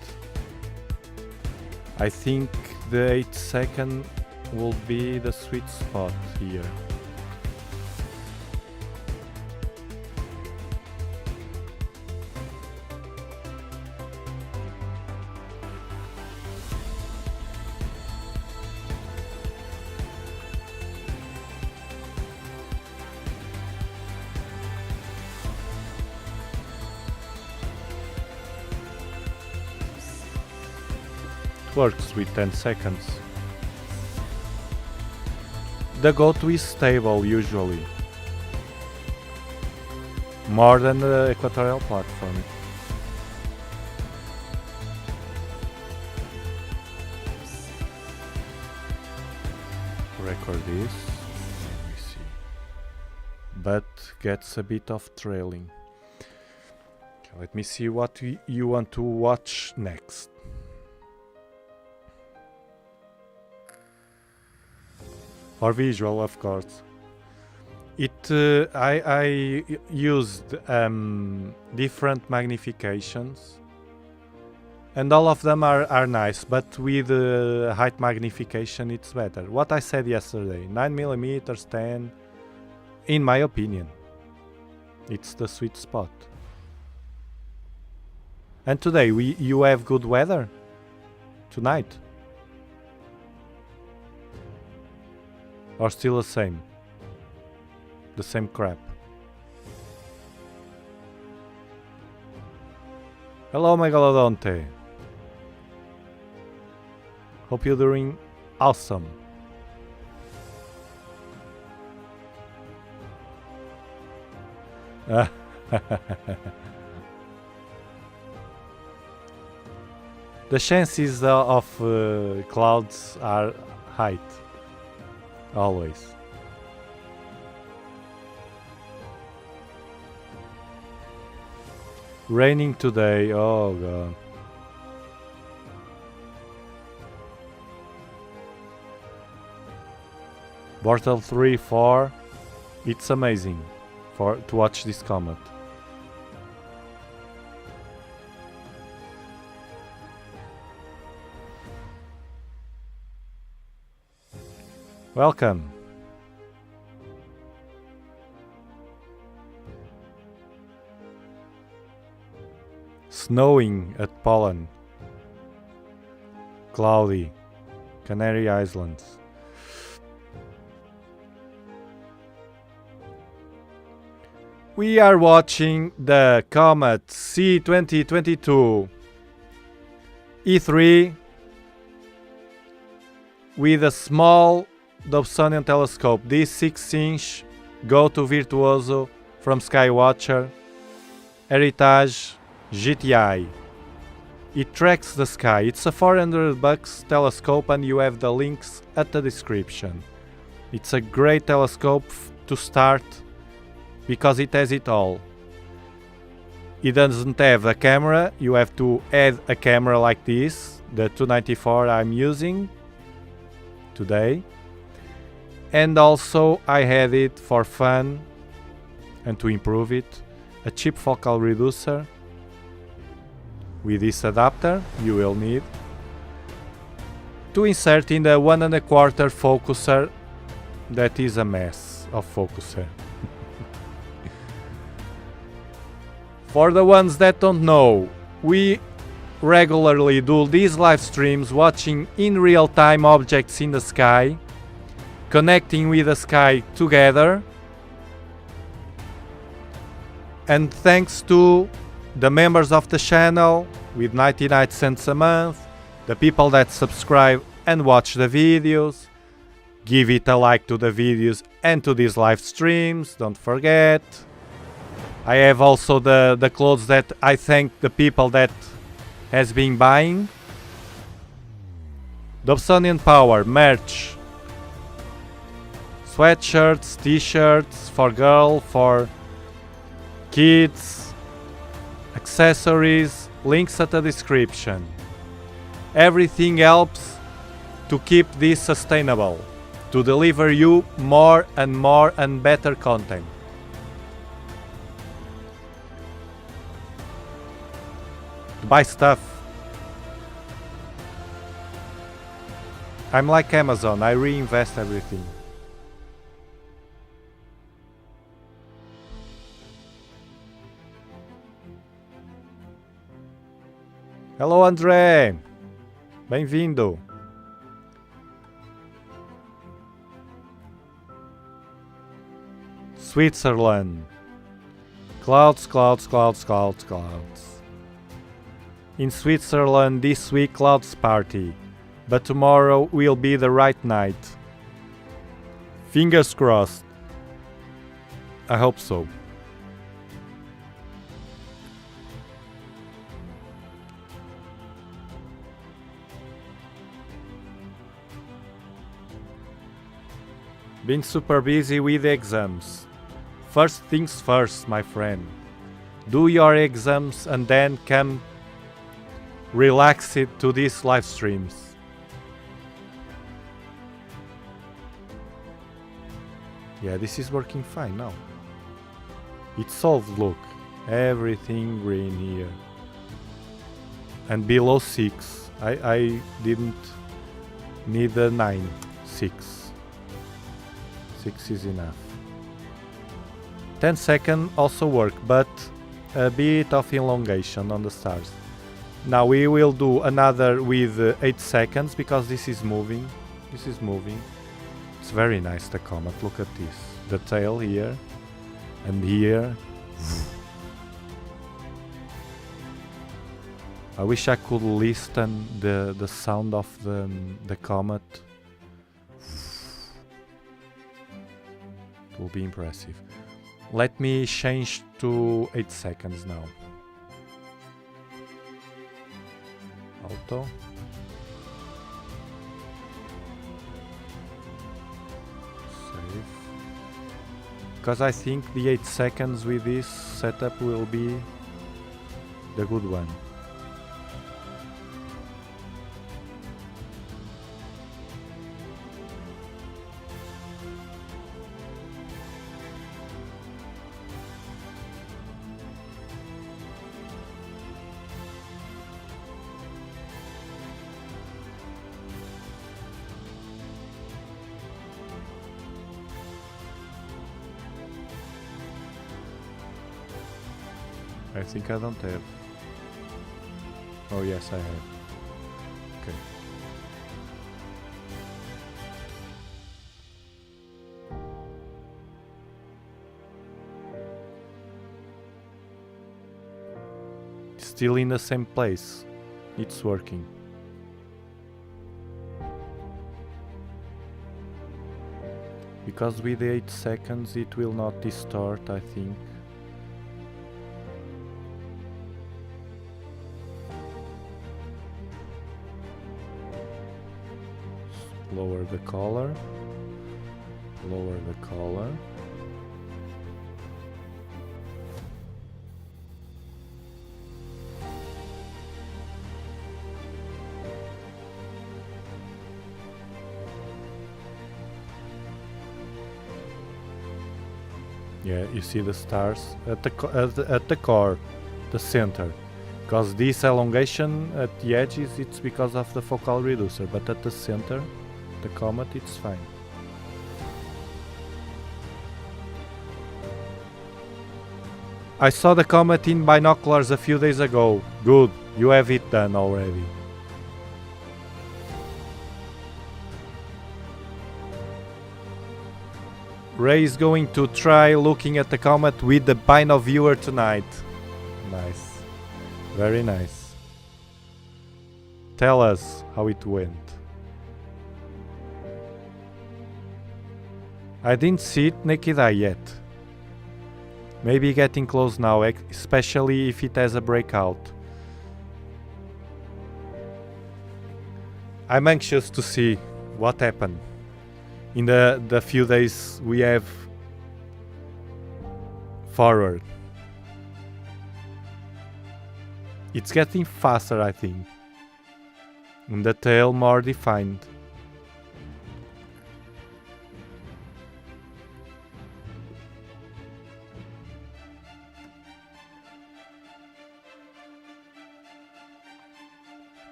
I think the 8 second will be the sweet spot here. Works with 10 seconds. The go-to is stable usually, more than the equatorial platform. Record this, let me see, but gets a bit of trailing. Okay, let me see what you want to watch next. Or visual, of course. I used different magnifications, and all of them are nice, but with height magnification it's better. What I said yesterday, 9mm, 10, in my opinion, it's the sweet spot. And today, you have good weather? Tonight? Or still the same? The same crap? Hello, Megalodonte. Hope you're doing awesome. The chances of clouds are height. Always. Raining today, oh god. Portal 3, 4. It's amazing to watch this comet. Welcome. Snowing at Poland. Cloudy. Canary Islands. We are watching the Comet C2022 E3 with a small Dobsonian telescope. This 6-inch go-to virtuoso from Skywatcher Heritage GTI. It tracks the sky. It's a $400 telescope and you have the links at the description. It's a great telescope to start because it has it all. It doesn't have a camera, you have to add a camera like this, the 294 I'm using today. And also I had it for fun and to improve it, a cheap focal reducer with this adapter you will need to insert in the 1 1/4 focuser that is a mess of focuser. For the ones that don't know, we regularly do these live streams watching in real time objects in the sky, connecting with the sky together, and thanks to the members of the channel with 99 cents a month, the people that subscribe and watch the videos, give it a like to the videos and to these live streams, don't forget. I have also the clothes that I thank the people that has been buying. Dobsonian Power merch, sweatshirts, t-shirts for girl, for kids, accessories, links at the description. Everything helps to keep this sustainable, to deliver you more and better content. To buy stuff. I'm like Amazon, I reinvest everything. Hello André, bem-vindo. Switzerland. Clouds, clouds, clouds, clouds, clouds. In Switzerland this week clouds party, but tomorrow will be the right night. Fingers crossed. I hope so. Been super busy with exams. First things first, my friend. Do your exams and then come relax it to these live streams. Yeah, this is working fine now. It's solved, look. Everything green here. And below 6. I didn't need a 9. 6. 6 is enough. 10 seconds also work, but a bit of elongation on the stars. Now we will do another with 8 seconds because this is moving. This is moving. It's very nice, the comet. Look at this. The tail here and here. I wish I could listen the sound of the comet. It will be impressive. Let me change to 8 seconds now. Auto. Save. Because I think the 8 seconds with this setup will be the good one. I think I don't have. Oh yes, I have. Okay. Still in the same place. It's working. Because with 8 seconds it will not distort, I think. Lower the color. Lower the color. Yeah, you see the stars at the core, the center. Because this elongation at the edges, it's because of the focal reducer, but at the center, the comet, it's fine. I saw the comet in binoculars a few days ago. Good, you have it done already. Ray is going to try looking at the comet with the binoviewer tonight. Nice. Very nice. Tell us how it went. I didn't see it naked eye yet. Maybe getting close now, especially if it has a breakout. I'm anxious to see what happened in the few days we have forward. It's getting faster, I think, and the tail more defined.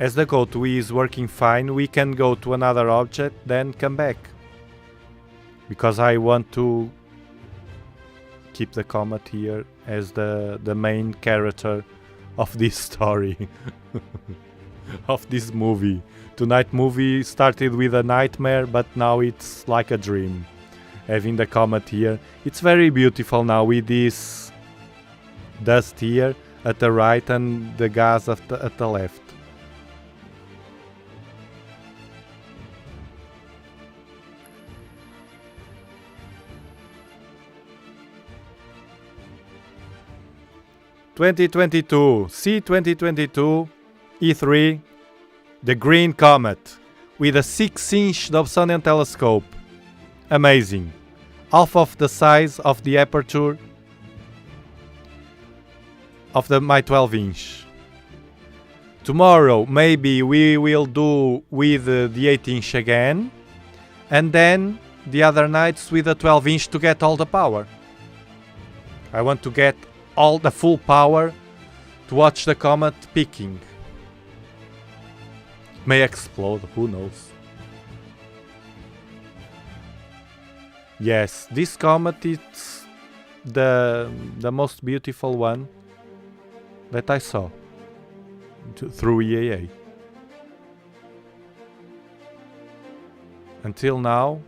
As the go-to is working fine, we can go to another object, then come back. Because I want to keep the comet here as the main character of this story. Of this movie. Tonight movie started with a nightmare, but now it's like a dream. Having the comet here. It's very beautiful now with this dust here at the right and the gas at the left. C2022 E3, the green comet with a 6-inch Dobsonian telescope. Amazing. Half of the size of the aperture of my 12-inch. Tomorrow maybe we will do with the 8-inch again, and then the other nights with the 12-inch to get all the power. I want to get all the full power to watch the comet peaking. It may explode, who knows. Yes, this comet is the most beautiful one that I saw through EAA. Until now.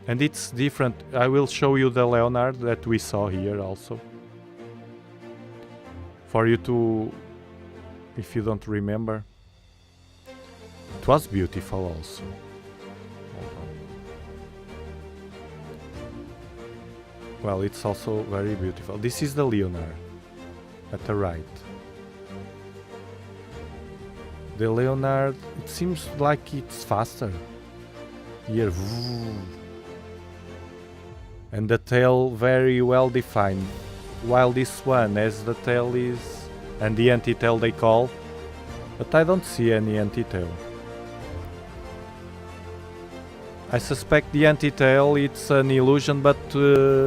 And it's different. I will show you the Leonard that we saw here also. For you to, if you don't remember. It was beautiful also. Hold on. Well, it's also very beautiful. This is the Leonard at the right. The Leonard, it seems like it's faster. Here. And the tail very well defined, while this one has the tail is, and the anti-tail they call, but I don't see any anti-tail. I suspect the anti-tail it's an illusion, but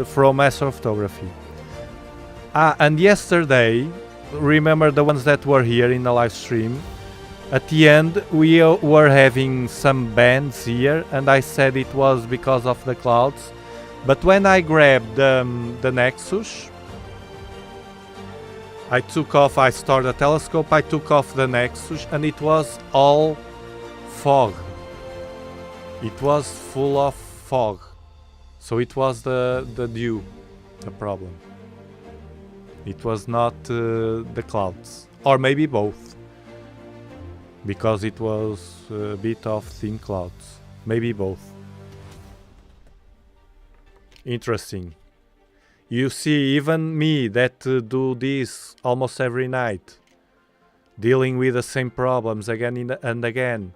from astrophotography. And yesterday, remember the ones that were here in the live stream, At the end, we were having some bands here, and I said it was because of the clouds. But when I grabbed the Nexus, I stored the telescope, I took off the Nexus, and it was all fog. It was full of fog. So it was the dew, the problem. It was not the clouds, or maybe both, because it was a bit of thin clouds. Maybe both. Interesting. You see, even me that do this almost every night, dealing with the same problems again and again,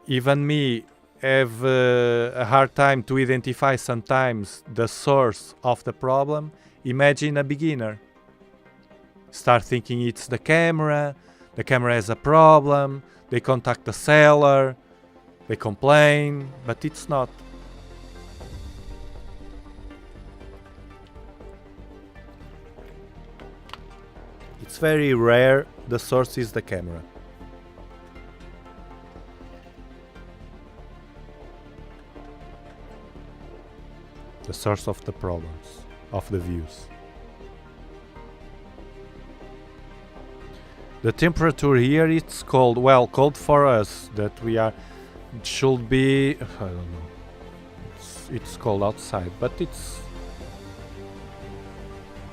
even me have a hard time to identify sometimes the source of the problem. Imagine a beginner. Start thinking it's the camera has a problem, they contact the seller, they complain, but it's not. It's very rare the source is the camera. The source of the problems, of the views. The temperature here, it's cold. Well, cold for us that we are. It should be. I don't know. It's cold outside, but it's.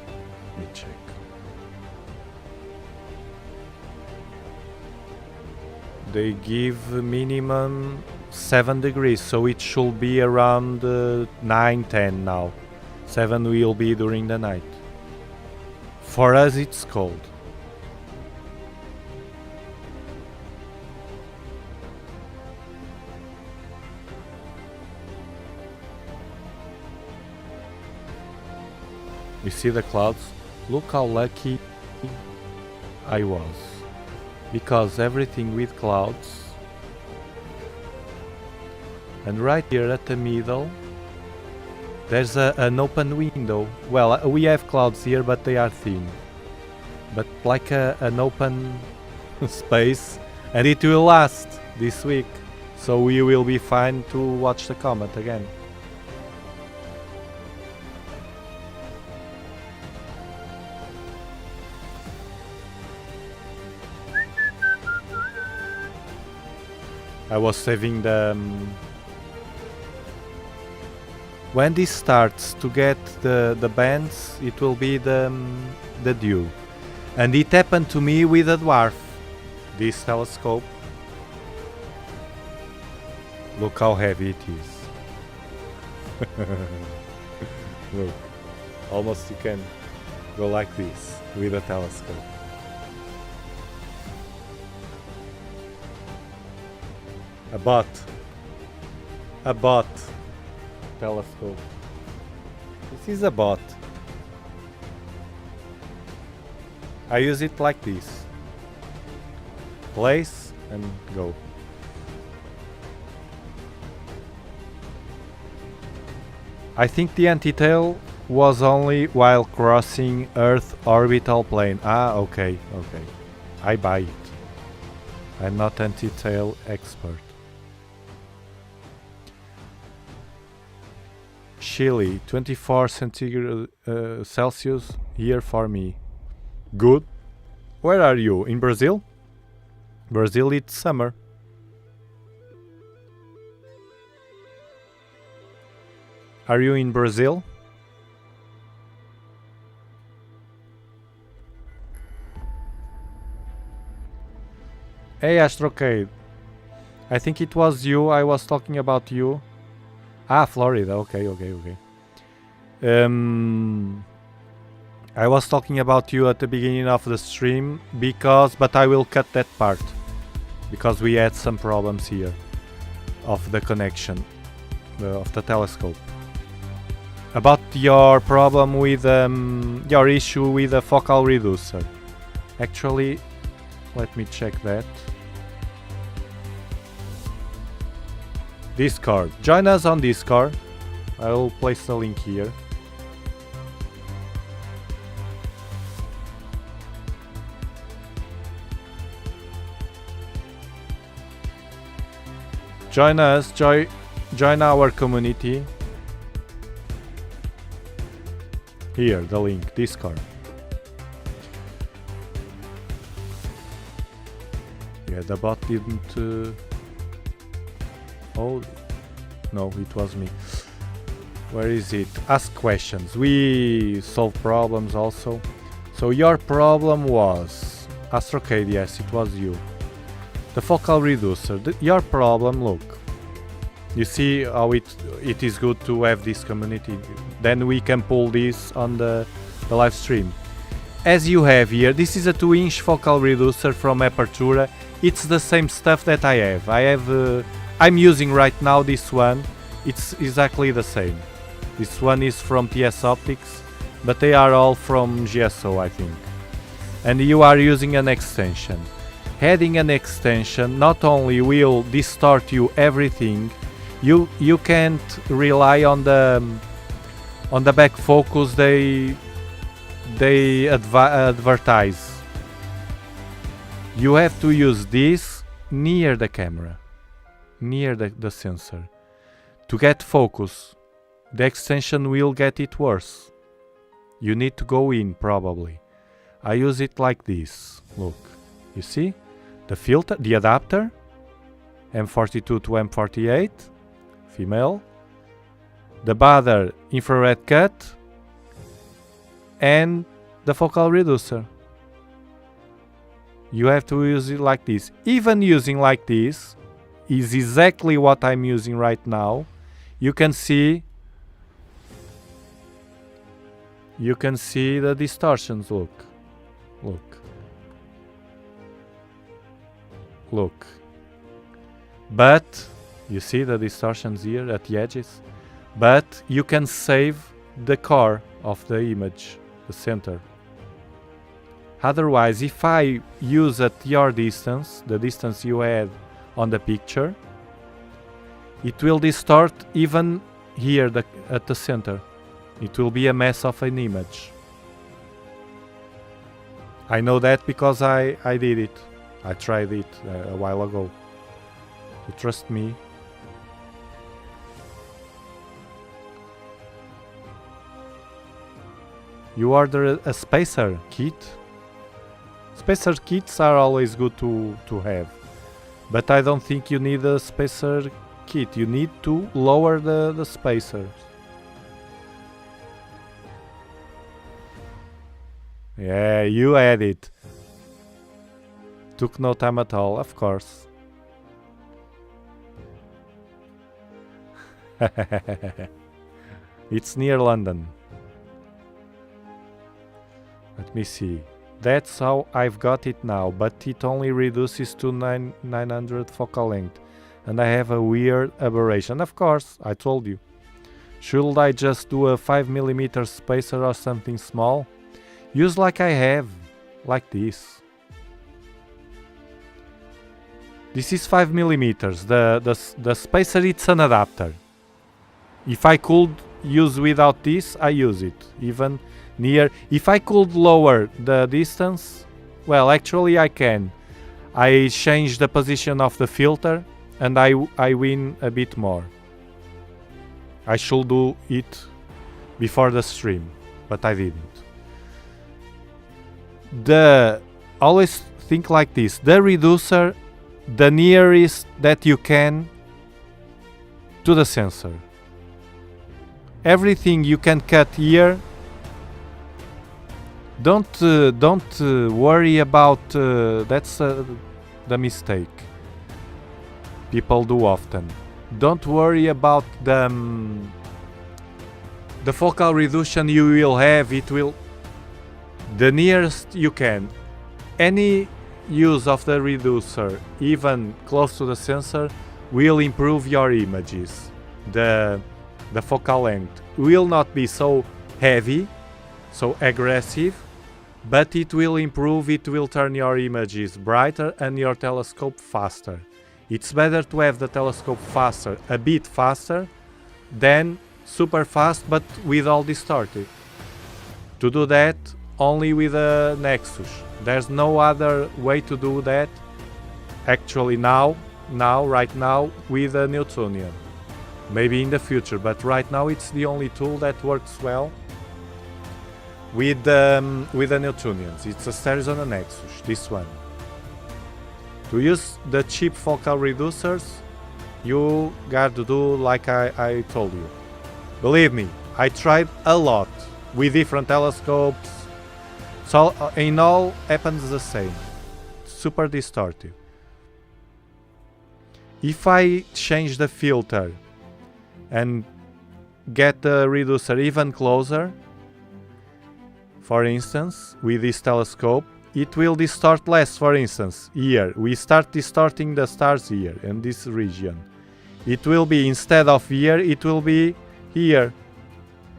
Let me check. They give minimum 7 degrees, so it should be around 9, 10 now. 7 will be during the night. For us, it's cold. You see the clouds? Look how lucky I was. Because everything with clouds. And right here at the middle, there's an open window. Well, we have clouds here, but they are thin. But like an open space, and it will last this week. So we will be fine to watch the comet again. I was saving the... when this starts to get the bands, it will be the dew. And it happened to me with a dwarf. This telescope. Look how heavy it is. Look, almost you can go like this with a telescope. A bot telescope. This is a bot. I use it like this. Place and go. I think the anti-tail was only while crossing Earth orbital plane. Ah, okay. I buy it. I'm not anti-tail expert. Chile, 24 centigrade Celsius here for me. Good. Where are you? In Brazil? Brazil, it's summer. Are you in Brazil? Hey Astrocade. I think it was you. I was talking about you. Ah, Florida. Okay. I was talking about you at the beginning of the stream but I will cut that part because we had some problems here of the connection of the telescope. About your problem with your issue with the focal reducer. Actually, let me check that. Discord. Join us on Discord. I will place the link here. Join us, join our community. Here, the link, Discord. Yeah, the bot didn't... Oh, no, it was me. Where is it? Ask questions. We solve problems also. So your problem was... Astrocade, yes, it was you. The focal reducer. Your problem, look. You see how it is good to have this community. Then we can pull this on the live stream. As you have here, this is a 2-inch focal reducer from Apertura. It's the same stuff that I have. I'm using right now this one. It's exactly the same. This one is from TS Optics, but they are all from GSO, I think. And you are using an extension. Adding an extension not only will distort you everything, you can't rely on the back focus they advertise. You have to use this near the camera, near the sensor, to get focus. The extension will get it worse. You need to go in, probably. I use it like this. Look, you see? The filter, the adapter, M42 to M48, female. The bother infrared cut, and the focal reducer. You have to use it like this. Even using like this is exactly what I'm using right now. You can see the distortions. Look. But you see the distortions here at the edges. But you can save the core of the image, the center. Otherwise, if I use at your distance, the distance you had on the picture, it will distort even here at the center. It will be a mess of an image. I know that because I did it. I tried it a while ago. So trust me. You order a spacer kit? Spacer kits are always good to have. But I don't think you need a spacer kit. You need to lower the spacers. Yeah, you had it. Took no time at all, of course. It's near London. Let me see. That's how I've got it now, but it only reduces to 900 focal length. And I have a weird aberration. Of course, I told you. Should I just do a 5mm spacer or something small? Use like I have, like this. This is 5mm. The spacer, it's an adapter. If I could use without this, I use it. Even near. If I could lower the distance, well, actually I can. I change the position of the filter and I win a bit more. I should do it before the stream, but I didn't. Always think like this. The reducer, the nearest that you can to the sensor. Everything you can cut here. Don't worry about that's the mistake people do often. Don't worry about the focal reduction you will have. It will the nearest you can. Any use of the reducer, even close to the sensor, will improve your images. The focal length will not be so heavy, so aggressive, but it will improve, it will turn your images brighter and your telescope faster. It's better to have the telescope faster, a bit faster, than super fast but with all distorted. To do that, only with a Nexus. There's no other way to do that. Actually now, now, right now, with a Newtonian. Maybe in the future, but right now it's the only tool that works well with the Newtonians. It's a series on a Nexus, this one. To use the cheap focal reducers, you got to do like I told you. Believe me, I tried a lot with different telescopes. So in all happens the same. Super distortive. If I change the filter and get the reducer even closer, for instance, with this telescope, it will distort less. For instance, here, we start distorting the stars here, in this region. It will be, instead of here, it will be here,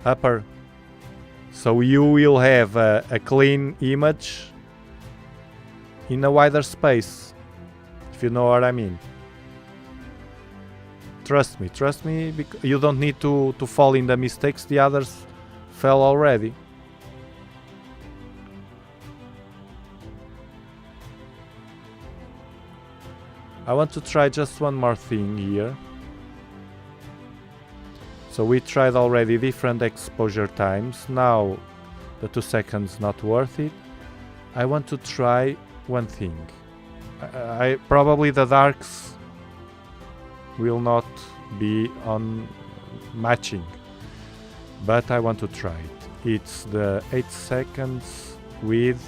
upper. So you will have a clean image in a wider space, if you know what I mean. Trust me, you don't need to fall in the mistakes the others fell already. I want to try just one more thing here. So we tried already different exposure times. Now the 2 seconds not worth it. I want to try one thing. I probably the darks will not be on matching, but I want to try it. It's the 8 seconds with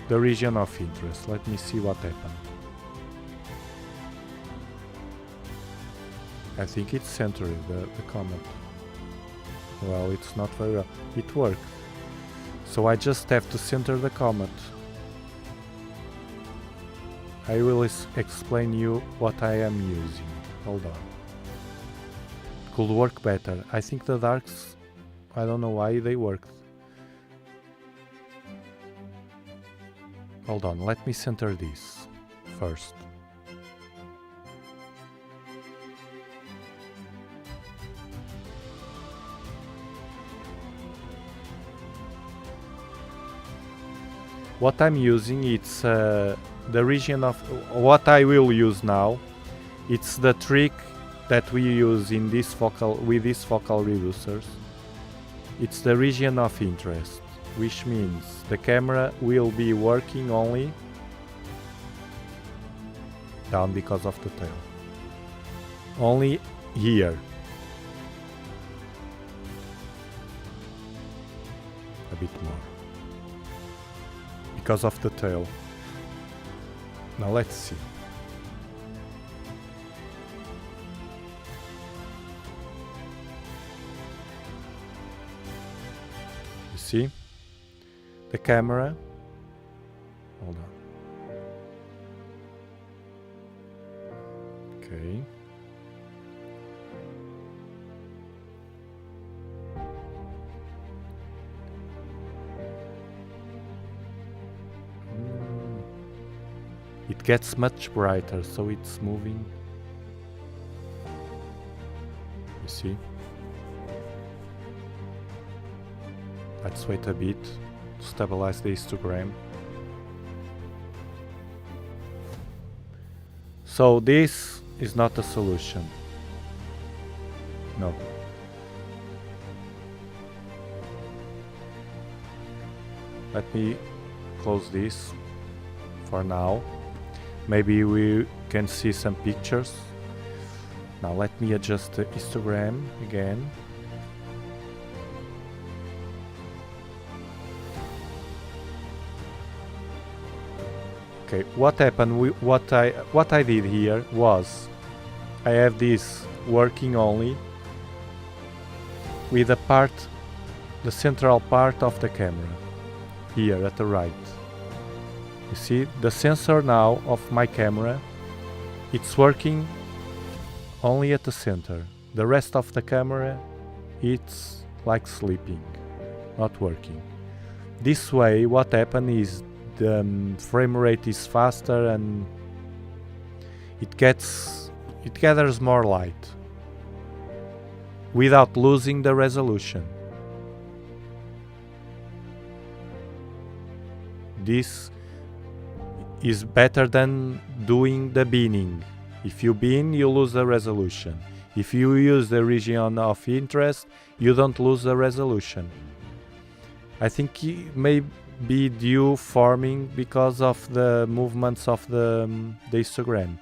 the region of interest. Let me see what happened. I think it's centered, the comet. Well, it's not very well. It worked. So I just have to center the comet. I will explain you what I am using. Hold on. Could work better. I think the darks, I don't know why they worked. Hold on, let me center this first. What I'm using, it's the region of what I will use now. It's the trick that we use in this focal with these focal reducers. It's the region of interest, which means the camera will be working only down because of the tail. Only here. A bit more. Because of the tail. Now let's see. You see? The camera. Hold on. Okay. It gets much brighter, so it's moving. You see? Let's wait a bit to stabilize the histogram. So this is not a solution. No. Let me close this for now. Maybe we can see some pictures. Now let me adjust the histogram again. Okay, what happened? What I did here was I have this working only with the central part of the camera here at the right. You see, the sensor now of my camera, it's working only at the center. The rest of the camera, it's like sleeping, not working. This way, what happens is the frame rate is faster and it gathers more light without losing the resolution. is better than doing the binning. If you bin, you lose the resolution. If you use the region of interest, you don't lose the resolution. I think it may be due forming because of the movements of the histogram.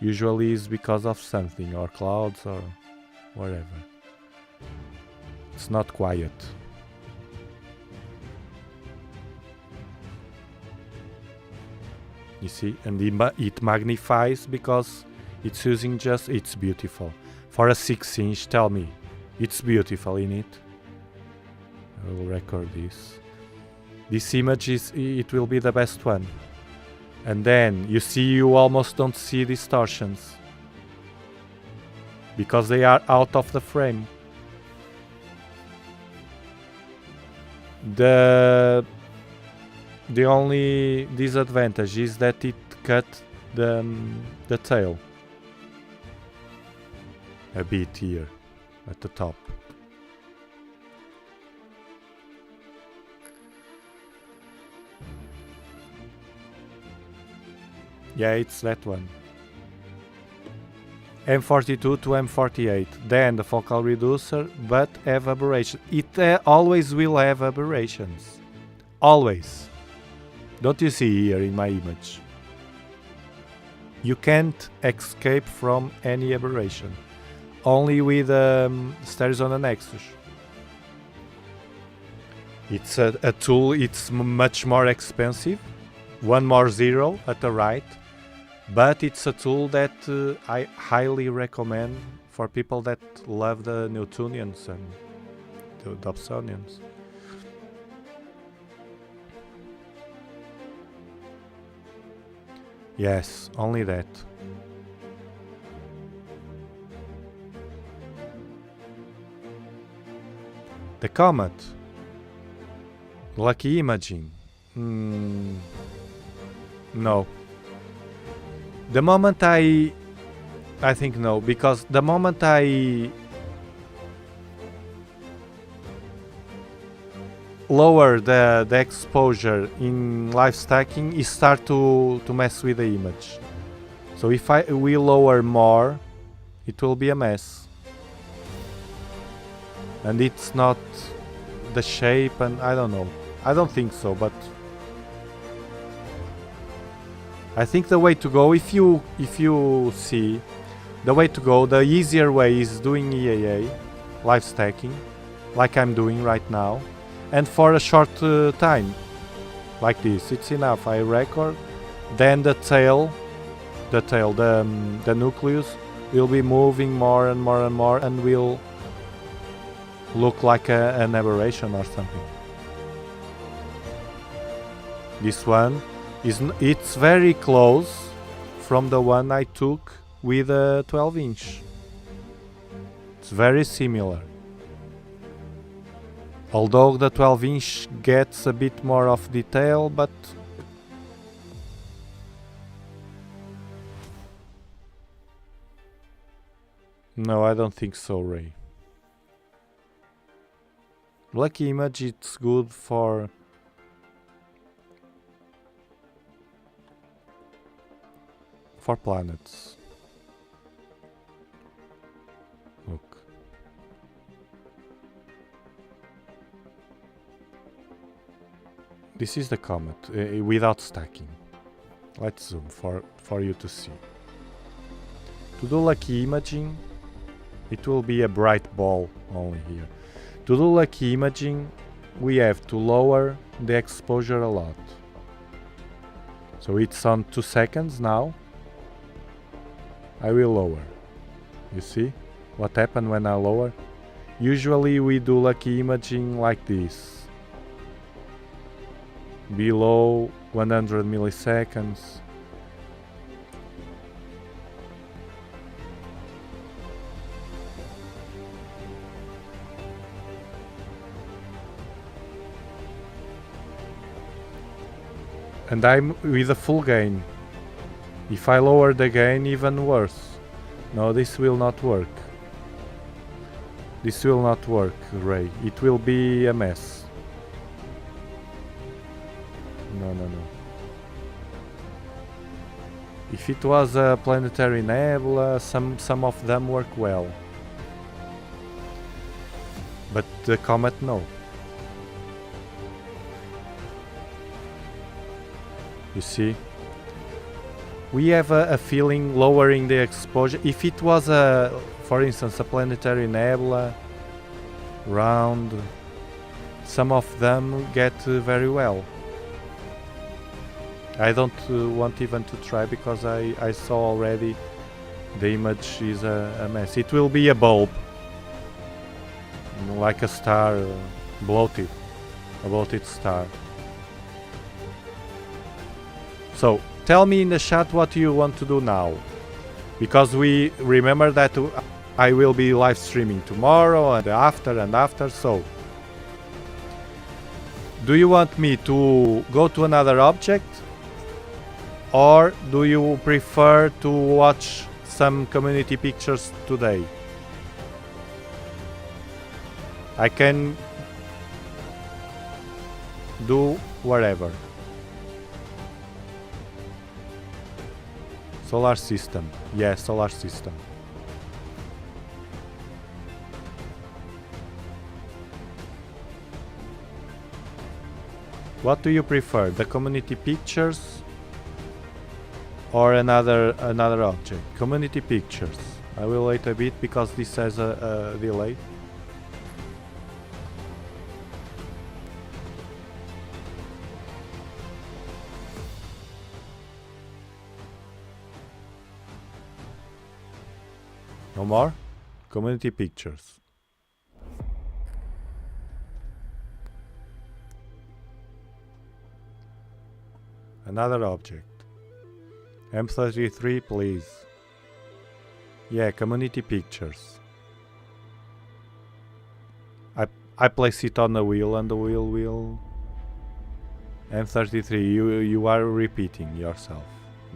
Usually is because of something, or clouds, or whatever. It's not quiet. You see, and it magnifies because it's using just, it's beautiful. For a 6-inch, tell me, it's beautiful in it. I will record this. This image it will be the best one. And then you see, you almost don't see distortions because they are out of the frame. The only disadvantage is that it cut the tail a bit here at the top. Yeah, it's that one. M42 to M48. Then the focal reducer, but have aberration. It always will have aberrations. Always. Don't you see here in my image? You can't escape from any aberration. Only with stairs on a Nexus. It's a tool, it's much more expensive. One more zero at the right. But it's a tool that I highly recommend for people that love the Newtonians and the Dobsonians. Yes, only that. The Comet. Lucky imaging. No. The moment I think no, because the moment I lower the exposure in live stacking, it start to mess with the image. So if we lower more, it will be a mess. And it's not the shape, and I don't know. I don't think so, but I think the way to go, if you see, the way to go, the easier way is doing EAA, live stacking, like I'm doing right now, and for a short time, like this. It's enough. I record, then the nucleus will be moving more and more and more, and will look like an aberration or something. This one it's very close from the one I took with a 12-inch. It's very similar. Although the 12-inch gets a bit more of detail, but no, I don't think so, Ray. Lucky image, it's good for planets. Look. This is the Comet without stacking. Let's zoom for you to see. To do lucky imaging, it will be a bright ball only here. To do lucky imaging, we have to lower the exposure a lot. So it's on 2 seconds now. I will lower. You see what happened when I lower? Usually we do lucky imaging like this. Below 100 milliseconds. And I'm with a full gain. If I lower the gain, even worse. No, this will not work. This will not work, Ray. It will be a mess. No. If it was a planetary nebula, some of them work well. But the comet, no. You see? We have a feeling lowering the exposure. If it was for instance, a planetary nebula, round, some of them get very well. I don't want even to try because I saw already the image is a mess. It will be a bulb, like a star, a bloated star. So tell me in the chat what you want to do now, because we remember that I will be live streaming tomorrow and after. So do you want me to go to another object, or do you prefer to watch some community pictures today? I can do whatever. Solar system. Yeah, solar system. What do you prefer? The community pictures or another object? Community pictures. I will wait a bit because this has a delay. No more? Community pictures. Another object. M33, please. Yeah, community pictures. I place it on the wheel and the wheel will... M33, you are repeating yourself.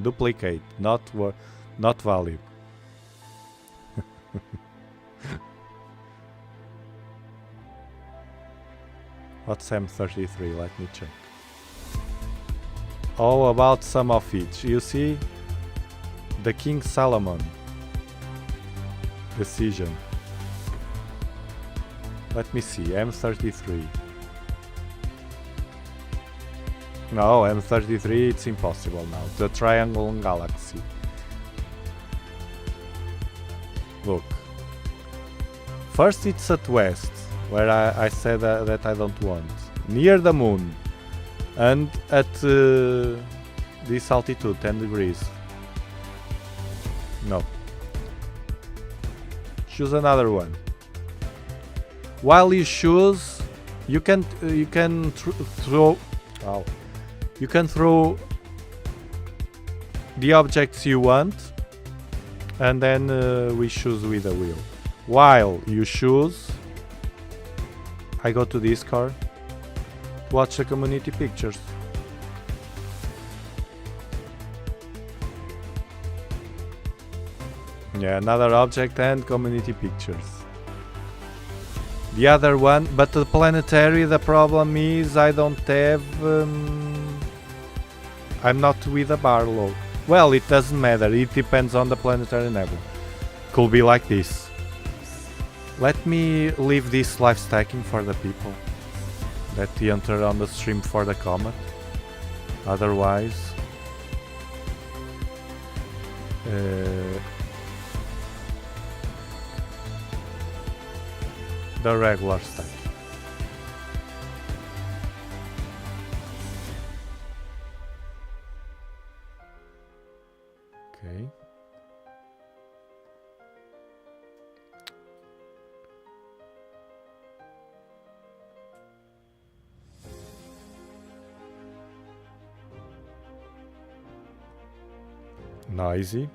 Duplicate, not value. What's M33? Let me check. Oh, about some of each. You see? The King Solomon decision. Let me see. M33. No, M33 it's impossible now. The Triangle Galaxy. Look. First it's at west, where I said that I don't want. Near the moon. And at this altitude, 10 degrees. No. Choose another one. While you choose, you can throw the objects you want, and then we choose with the wheel. While you choose, I go to Discord. Watch the community pictures. Yeah, another object and community pictures. The other one, but the planetary, the problem is I don't have... I'm not with a Barlow. Well, it doesn't matter, it depends on the planetary nebula. Could be like this. Let me leave this live stacking for the people that enter on the stream for the Comet. Otherwise, the regular stack. Okay. Noisy.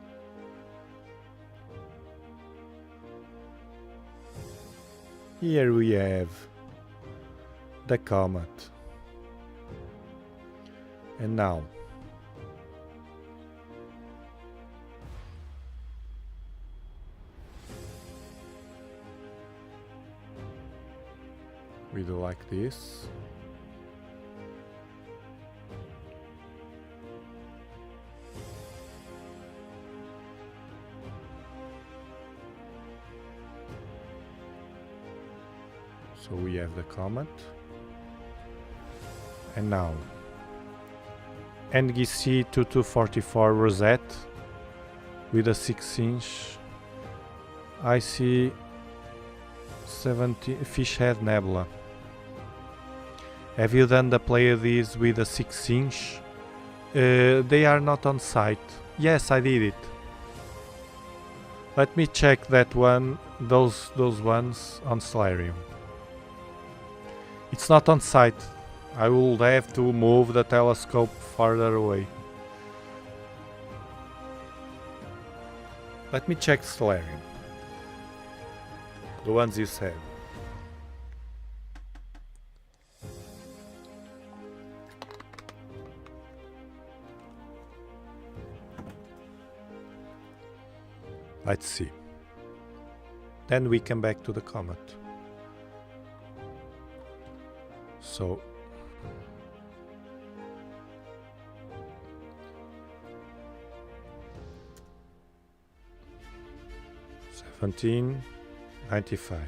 Here we have the Comet. And now we do like this. So we have the Comet. And now NGC 2244 Rosette with a 6-inch IC 70 Fishhead Nebula. Have you done the Pleiades with a 6-inch? They are not on site. Yes, I did it. Let me check that one, those ones on Stellarium. It's not on site. I will have to move the telescope farther away. Let me check Stellarium. The ones you said. Let's see. Then we come back to the Comet. So $17.95.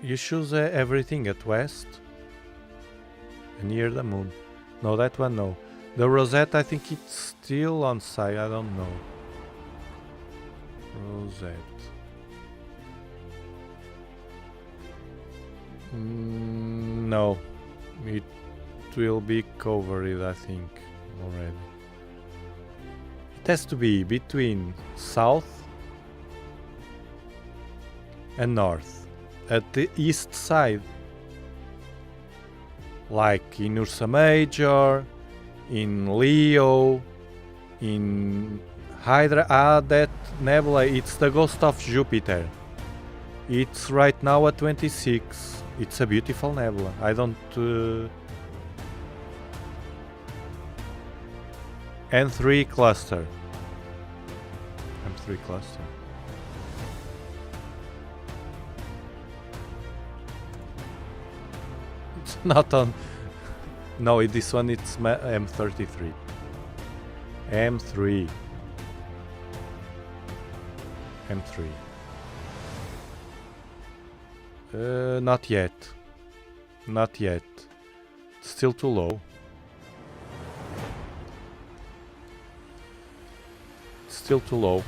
You choose everything at west and near the moon. No, that one no. The Rosette, I think it's still on site. I don't know. Rosette. No, it will be covered, I think, already. It has to be between south and north. At the east side, like in Ursa Major, in Leo, in Hydra. That nebula, it's the ghost of Jupiter. It's right now at 26. It's a beautiful nebula. I don't... N3 cluster. M3 cluster. It's not on... No, this one it's M33. M3. M3. Not yet. Not yet. Still too low. Still too low.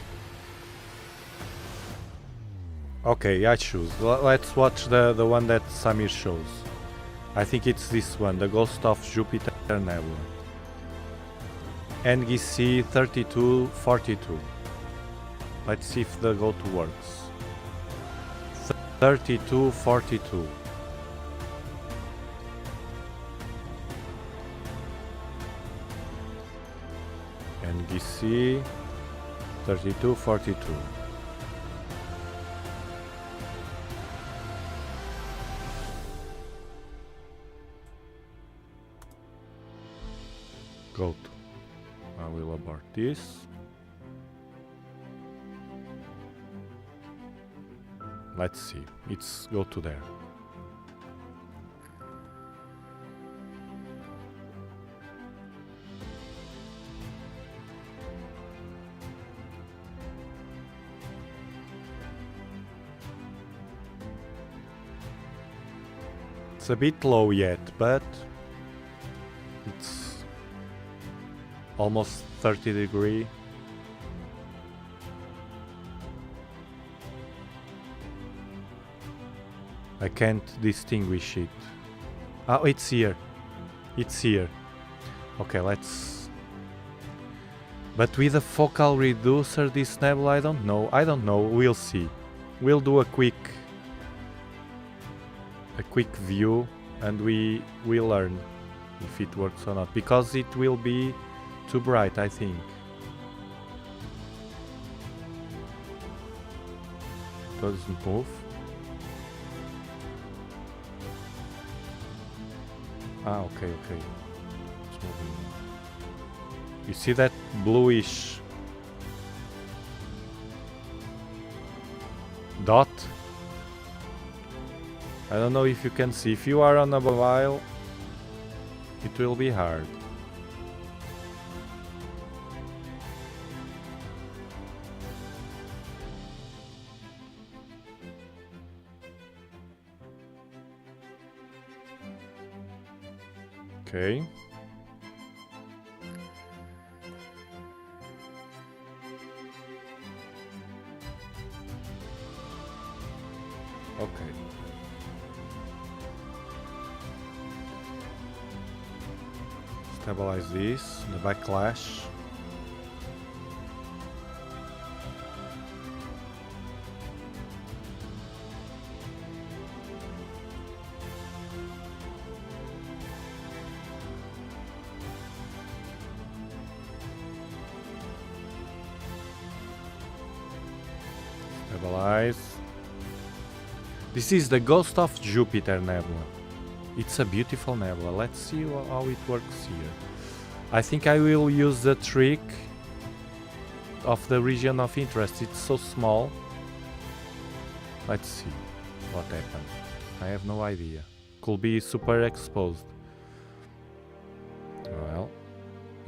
Okay, I choose. Let's watch the one that Samir shows. I think it's this one, the Ghost of Jupiter Nebula. NGC 3242. Let's see if the go-to works. 3242. NGC 3242. Go to. I will abort this. Let's see. It's go to there. It's a bit low yet, but it's almost 30 degrees. I can't distinguish it. Oh, it's here. It's here. Okay, let's... But with a focal reducer, this nebula, I don't know. I don't know. We'll see. We'll do a quick view and we will learn if it works or not, because it will be too bright, I think. Doesn't move. Ah, okay, okay. It's moving. You see that bluish dot? I don't know if you can see. If you are on a mobile, it will be hard. Okay. Okay. Stabilize this, the backlash. Stabilize. This is the Ghost of Jupiter nebula. It's a beautiful nebula. Let's see how it works here. I think I will use the trick of the region of interest. It's so small. Let's see what happened. I have no idea. Could be super exposed. Well,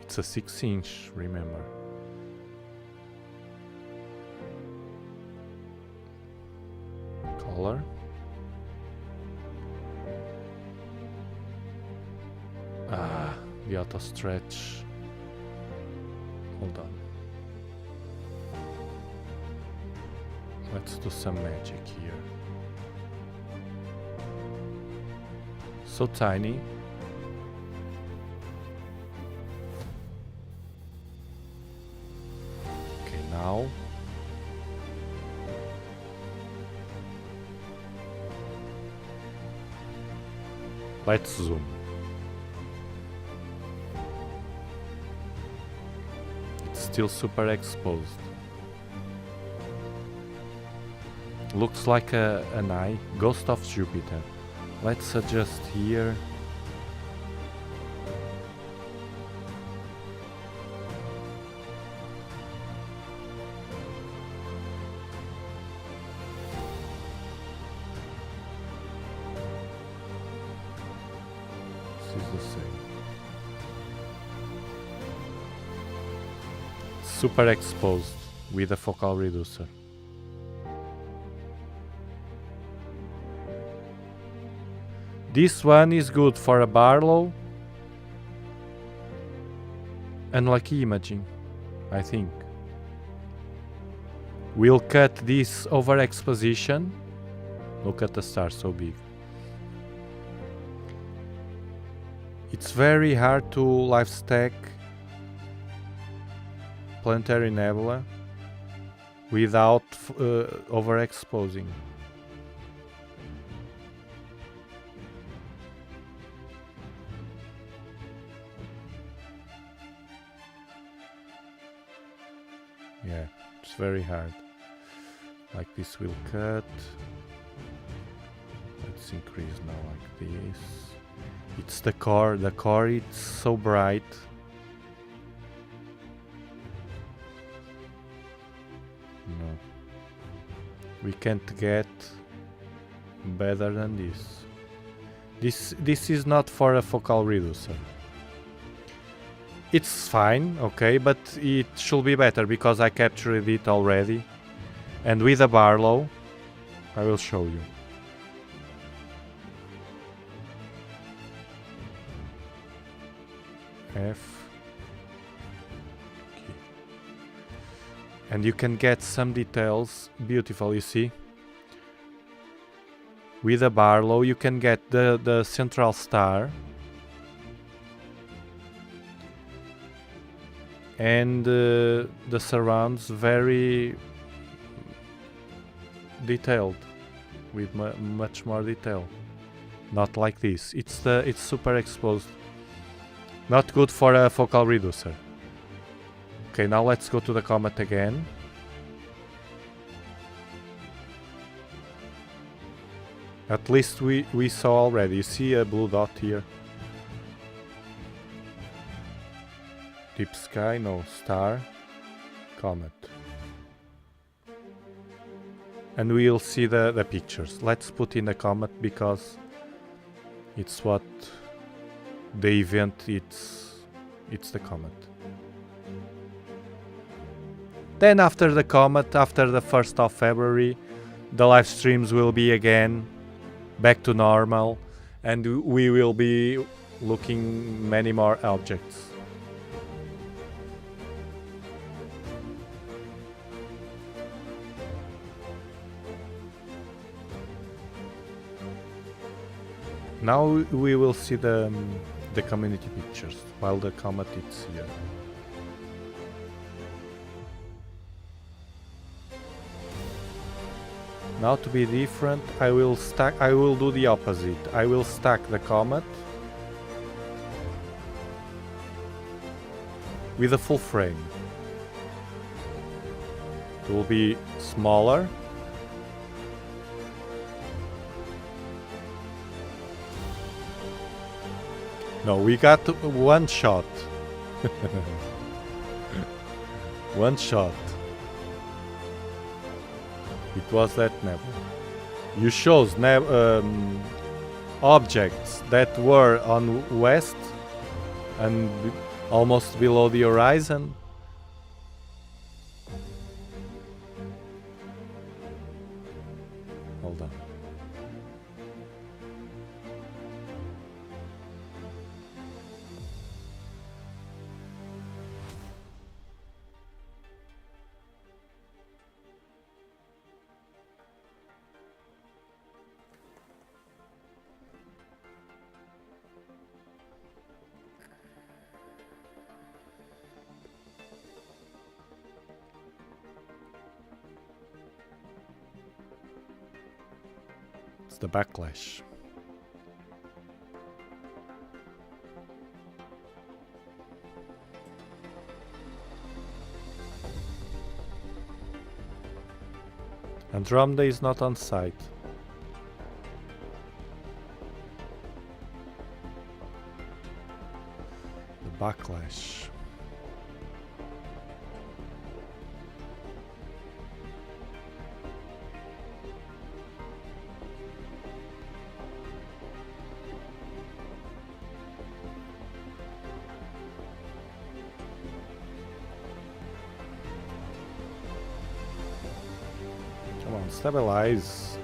it's a 6-inch, remember. Color. The auto stretch. Hold on. Let's do some magic here. So tiny. Okay, now. Let's zoom. Still super exposed. Looks like an eye. Ghost of Jupiter. Let's adjust here. This is the same. Super exposed with a focal reducer. This one is good for a Barlow and lucky imaging, I think. We'll cut this overexposition. Look at the star, so big. It's very hard to live stack planetary nebula without overexposing. Yeah, it's very hard. Like this will cut. Let's increase now like this. It's the core. The core, it's so bright. No. We can't get better than this. This is not for a focal reducer. It's fine, okay, but it should be better because I captured it already. And with a Barlow, I will show you. F. Okay. And you can get some details. Beautiful, you see? With a Barlow, you can get the central star. And the surrounds very detailed, with much more detail. Not like this. It's super exposed. Not good for a focal reducer. Okay, now let's go to the Comet again. At least we saw already. You see a blue dot here. Deep sky, no, star, comet. And we'll see the pictures. Let's put in the comet because it's what the event, it's the comet. Then after the comet, after the 1st of February, the live streams will be again back to normal, and we will be looking many more objects. Now we will see the community pictures while the comet is here. Now to be different, I will do the opposite. I will stack the comet with a full frame. It will be smaller. No, we got one shot. One shot. It was that never. You chose objects that were on west and almost below the horizon. Hold on. It's the backlash. Andromeda is not on site. The backlash. Come on, stabilize.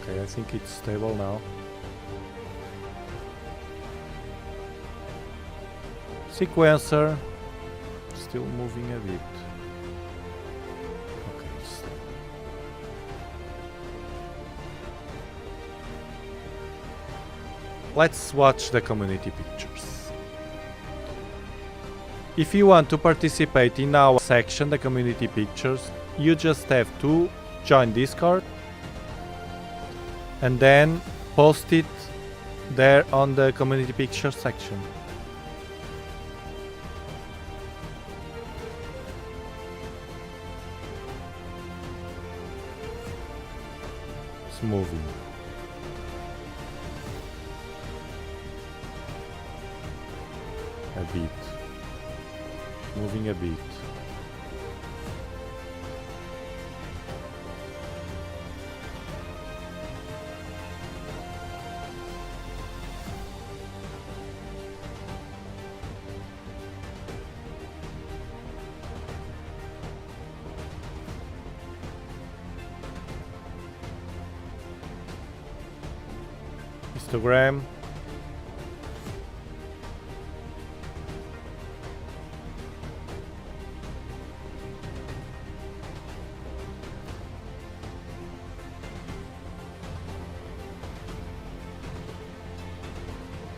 Okay, I think it's stable now. Sequencer still moving a bit. Okay. Let's watch the community pictures. If you want to participate in our section, the community pictures, you just have to join Discord and then post it there on the community picture section. It's moving. A bit. Moving a bit. Histogram.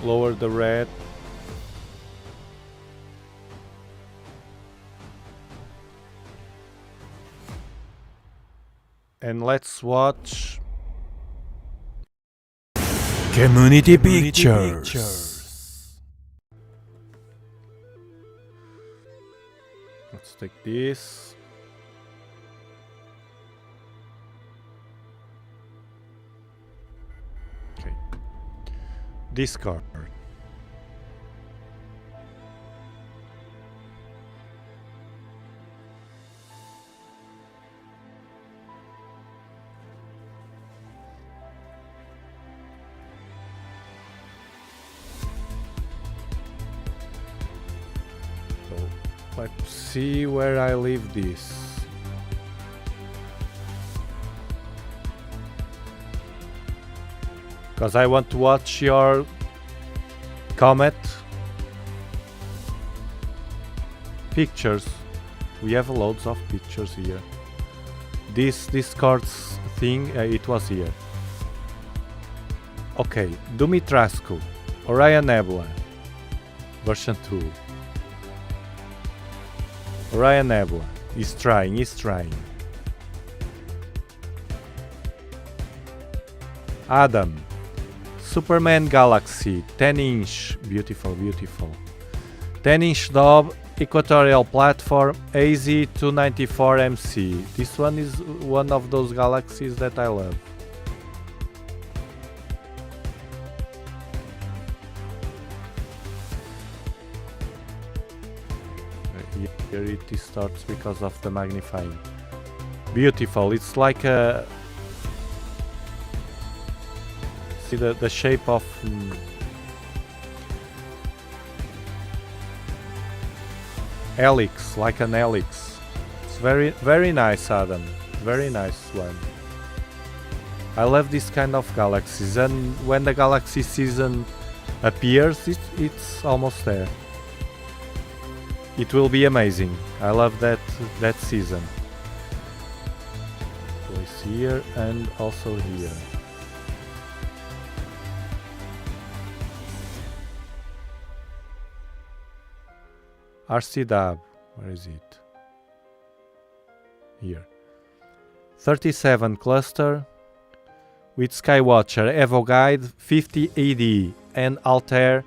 Lower the red. And let's watch community pictures. Let's take this. Okay. Discard. Let's see where I leave this. Because I want to watch your Comet pictures. We have loads of pictures here. This Discord's thing, it was here. Okay, Dumitrascu, Orion Nebula, version 2. Orion Nebula, he's trying. Adam, Superman Galaxy, 10-inch, beautiful. 10-inch Dob, Equatorial Platform, AZ294MC. This one is one of those galaxies that I love. Here it distorts because of the magnifying. Beautiful, it's like a... See the shape of... helix, like an helix. It's very nice, Adam. Very nice one. I love this kind of galaxies, and when the galaxy season appears, it's almost there. It will be amazing. I love that season. Place here and also here. RCDAB, where is it? Here. 37 cluster with Skywatcher, Evo Guide 50 AD and Altair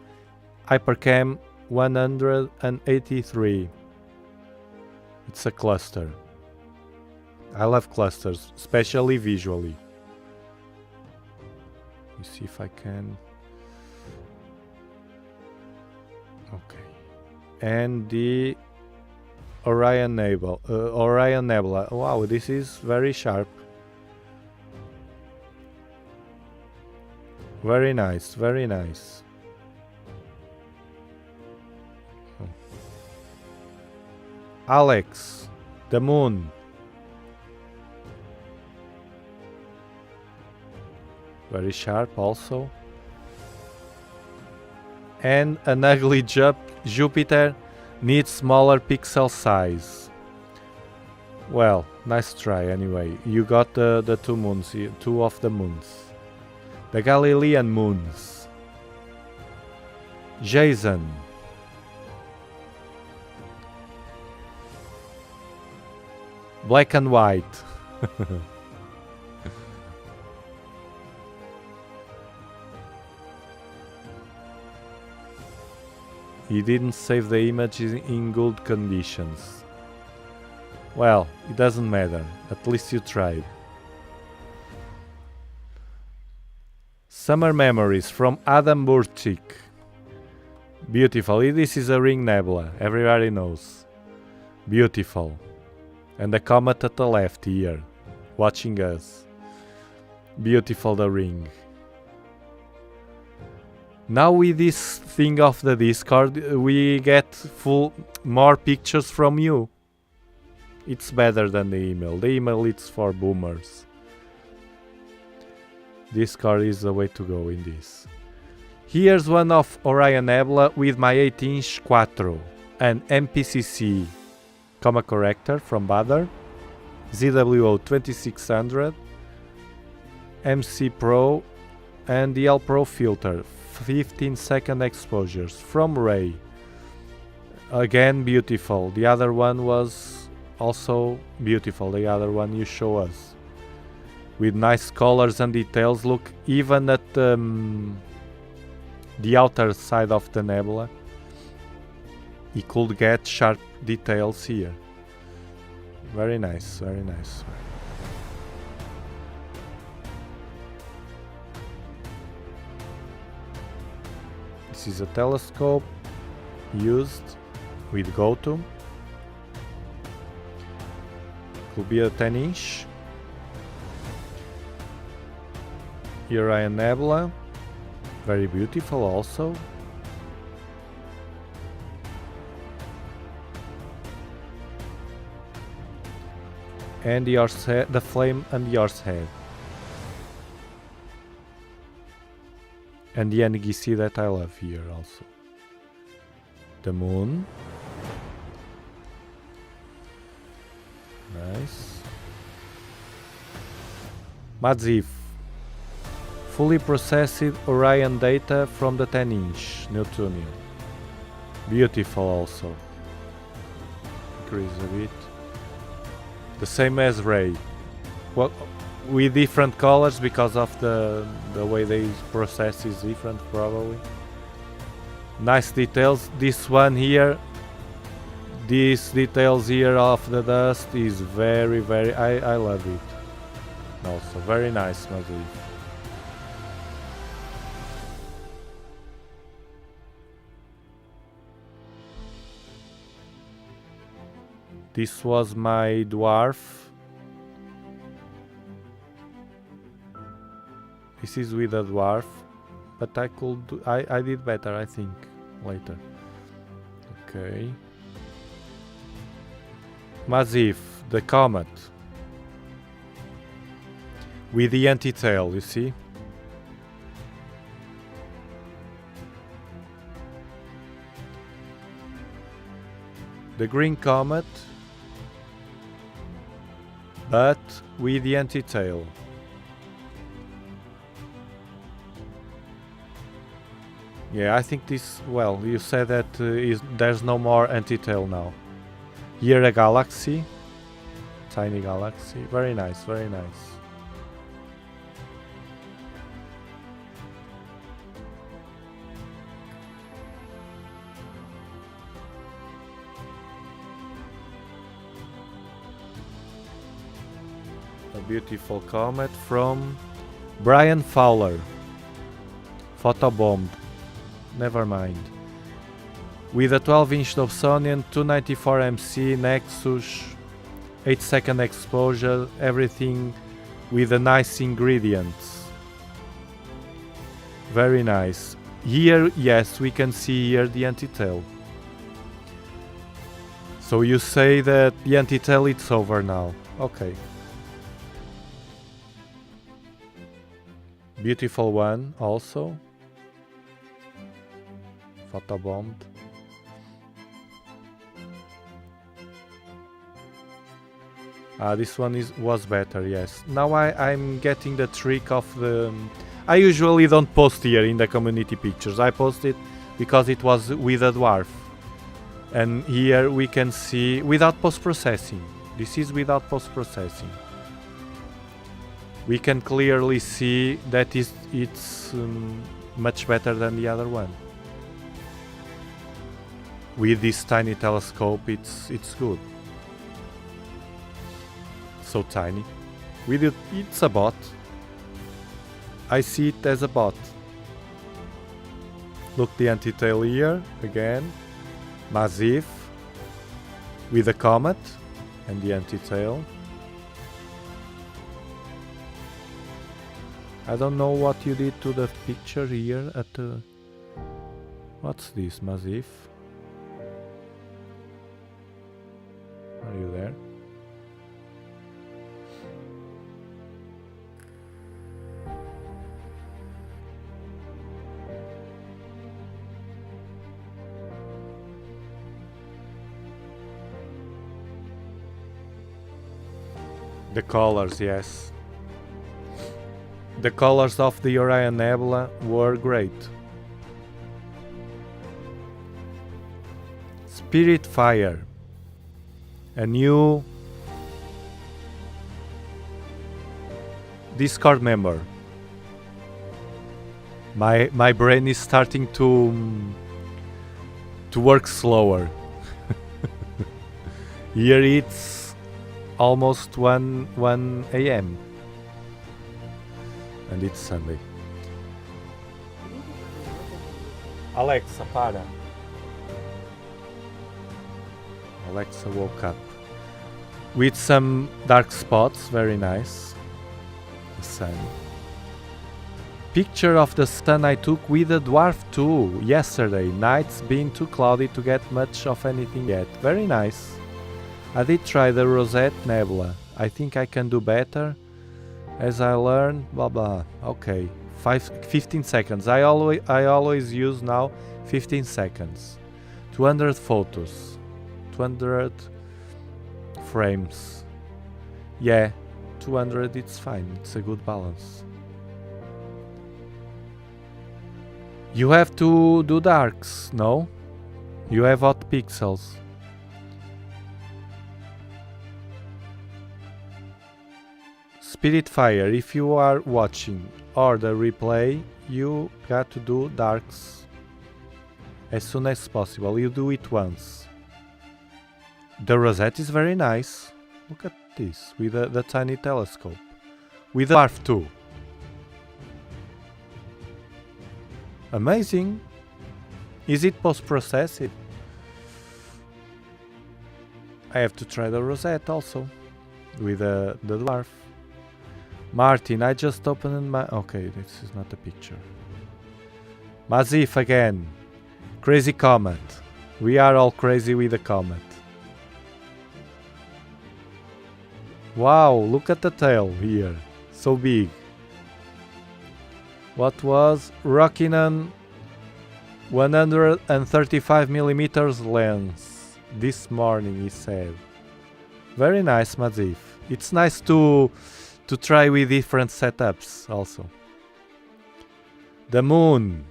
Hypercam 183. It's a cluster. I love clusters, especially visually. Let me see if I can. Okay. And the Orion Nebula. Wow, this is very sharp. Very nice. Oh. Alex, the moon. Very sharp also. And an ugly Jupiter needs smaller pixel size. Well, nice try anyway. You got the two moons, two of the moons. The Galilean moons. Jason. Black and white. He didn't save the image in good conditions. Well, it doesn't matter. At least you tried. Summer Memories from Adam Burchik. Beautiful. This is a ring nebula. Everybody knows. Beautiful. And the comet at the left here, watching us. Beautiful, the ring. Now with this thing of the Discord, we get more pictures from you. It's better than the email. The email is for boomers. Discord is the way to go in this. Here's one of Orion Nebula with my 8-inch Quattro, an MPCC comma corrector from Bader, ZWO 2600, MC Pro, and the L Pro filter, 15-second exposures from Ray. Again, beautiful. The other one was also beautiful. The other one you show us. With nice colors and details. Look, even at the outer side of the nebula, you could get sharp details here. Very nice, very nice. This is a telescope used with GoTo. Could be a 10-inch. Orion Nebula, very beautiful also. and the flame and yours head. And the NGC that I love here also. The moon. Nice. Maziv. Fully processed Orion data from the 10-inch Newtonian. Beautiful also. Increase a bit. The same as Ray. Well, with different colors because of the way they process is different probably. Nice details. This one here, these details here of the dust is very I love it. Also very nice Maziv. This was my dwarf. This is with a dwarf, but I did better, I think, later. Okay. Maziv, the Comet. With the anti-tail, you see? The green Comet, but with the anti-tail. Yeah, I think this, well, you said that there's no more anti-tail now. Here a galaxy, tiny galaxy, very nice, very nice. A beautiful comet from Brian Fowler, photobombed. Never mind. With a 12-inch Dobsonian, 294 MC, Nexus, 8-second exposure, everything with the nice ingredients. Very nice. Here, yes, we can see here the anti-tail. So you say that the anti-tail it's over now. Okay. Beautiful one also. Photobombed. This one was better, yes. Now I'm getting the trick of the... I usually don't post here in the community pictures. I post it because it was with a dwarf. And here we can see without post-processing. This is without post-processing. We can clearly see that it's much better than the other one. With this tiny telescope, it's good. So tiny. With it, it's a bot. I see it as a bot. Look, the anti-tail here again. Maziv with a comet and the anti-tail. I don't know what you did to the picture here at the... What's this, Maziv? Are you there? The colors, yes. The colors of the Orion Nebula were great. Spirit Fire. A new Discord member. My brain is starting to work slower. Here it's almost 1 a.m. and it's Sunday. Alexa, para. Alexa woke up. With some dark spots, very nice. The sun. Picture of the sun I took with a dwarf too yesterday. Night's been too cloudy to get much of anything yet. Very nice. I did try the Rosette Nebula. I think I can do better as I learn. Blah blah. Okay, 15 seconds. I always use now 15 seconds. 200 photos, 200 frames. Yeah, 200. It's fine. It's a good balance. You have to do darks, no? You have hot pixels. Spiritfire, if you are watching or the replay, you got to do darks as soon as possible. You do it once. The rosette is very nice. Look at this, with the tiny telescope. With the dwarf too. Amazing. Is it post-processed? I have to try the rosette also. With the dwarf. Martin, I just opened my... Okay, this is not a picture. Mazif again. Crazy Comet. We are all crazy with the Comet. Wow, look at the tail here. So big. What was Rockinan 135mm lens this morning, he said. Very nice, Mazif. It's nice to try with different setups also. The moon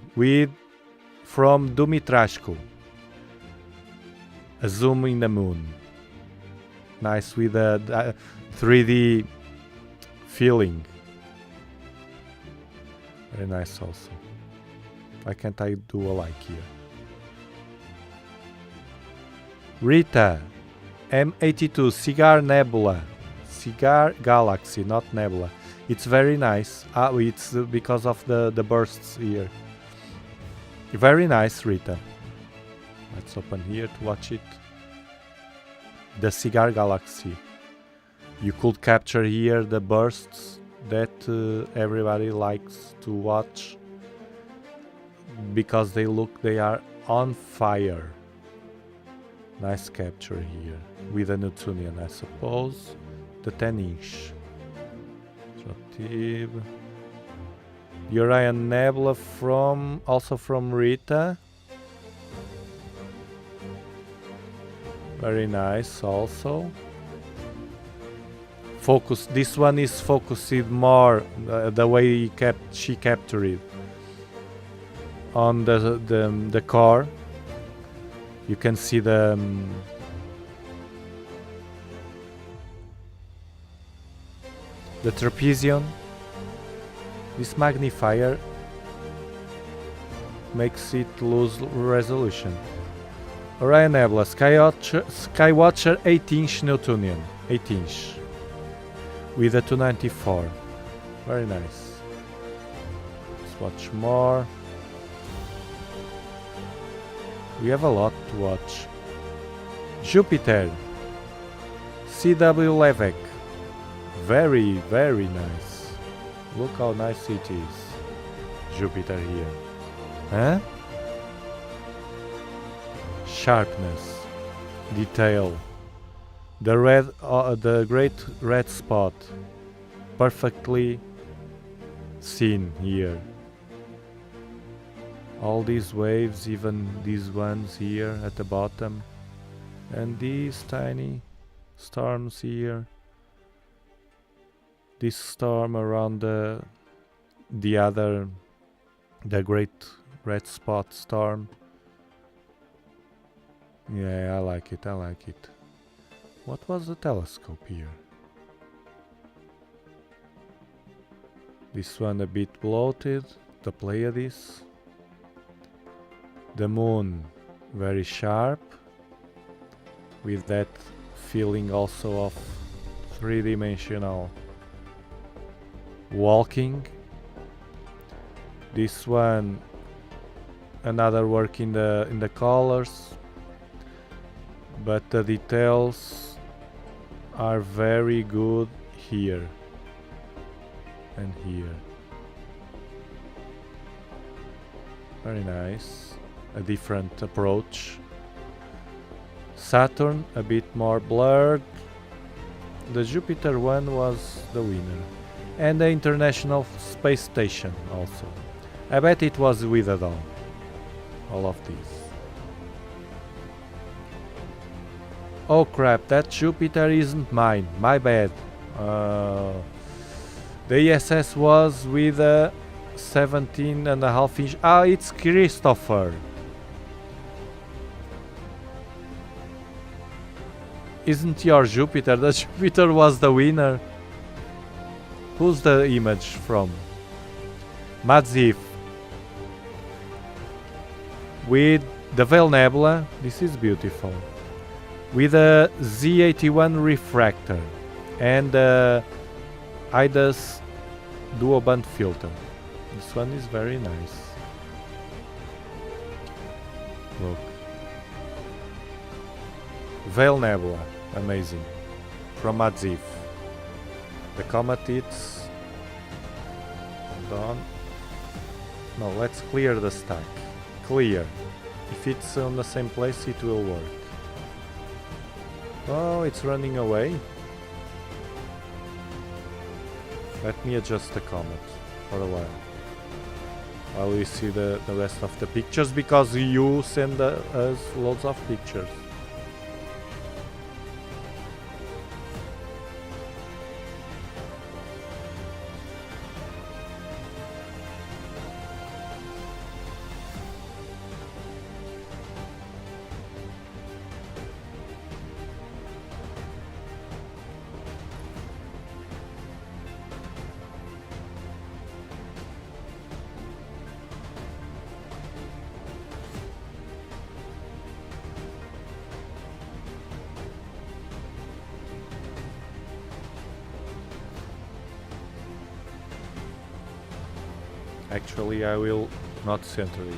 from Dumitrashku. A zoom in the moon. Nice with a 3D feeling. Very nice also. Why can't I do a like here? Rita, M82 Cigar Nebula. Cigar Galaxy, not Nebula. It's very nice. It's because of the bursts here. Very nice, Rita. Let's open here to watch it. The Cigar Galaxy. You could capture here the bursts that everybody likes to watch because they are on fire. Nice capture here with a Neptunian, I suppose. The 10-inch. The Orion Nebula also from Rita. Very nice also. Focus. This one is focused more the way she captured it on the core. You can see the trapezium. This magnifier makes it lose resolution. Orion Nebula, Skywatcher 8-inch Newtonian, 8-inch with a 294. Very nice. Let's watch more. We have a lot to watch. Jupiter, CW Levesque. Very, very nice. Look how nice it is. Jupiter here. Huh? Sharpness. Detail. The great red spot. Perfectly seen here. All these waves, even these ones here at the bottom. And these tiny storms here. This storm around the great red spot storm. Yeah, I like it. What was the telescope here? This one a bit bloated, the Pleiades. The moon very sharp, with that feeling also of three-dimensional walking. This one another work in the colors, but the details are very good here and here. Very nice. A different approach. Saturn a bit more blurred. The Jupiter one was the winner. And the International Space Station also. I bet it was with a doll. All of these. Oh crap, that Jupiter isn't mine. My bad. The ESS was with a 17.5 inch. Ah, it's Christopher. Isn't your Jupiter? The Jupiter was the winner. Who's the image from? Madzif. With the Veil Nebula. This is beautiful. With a Z81 refractor and IDAS dual-band filter. This one is very nice. Look. Veil Nebula, amazing. From Madzif. The Comet it's... Hold on. No, let's clear the stack. Clear. If it's on the same place, it will work. Oh, it's running away. Let me adjust the Comet for a while we see the rest of the pictures, because you send us loads of pictures. Actually, I will not center it.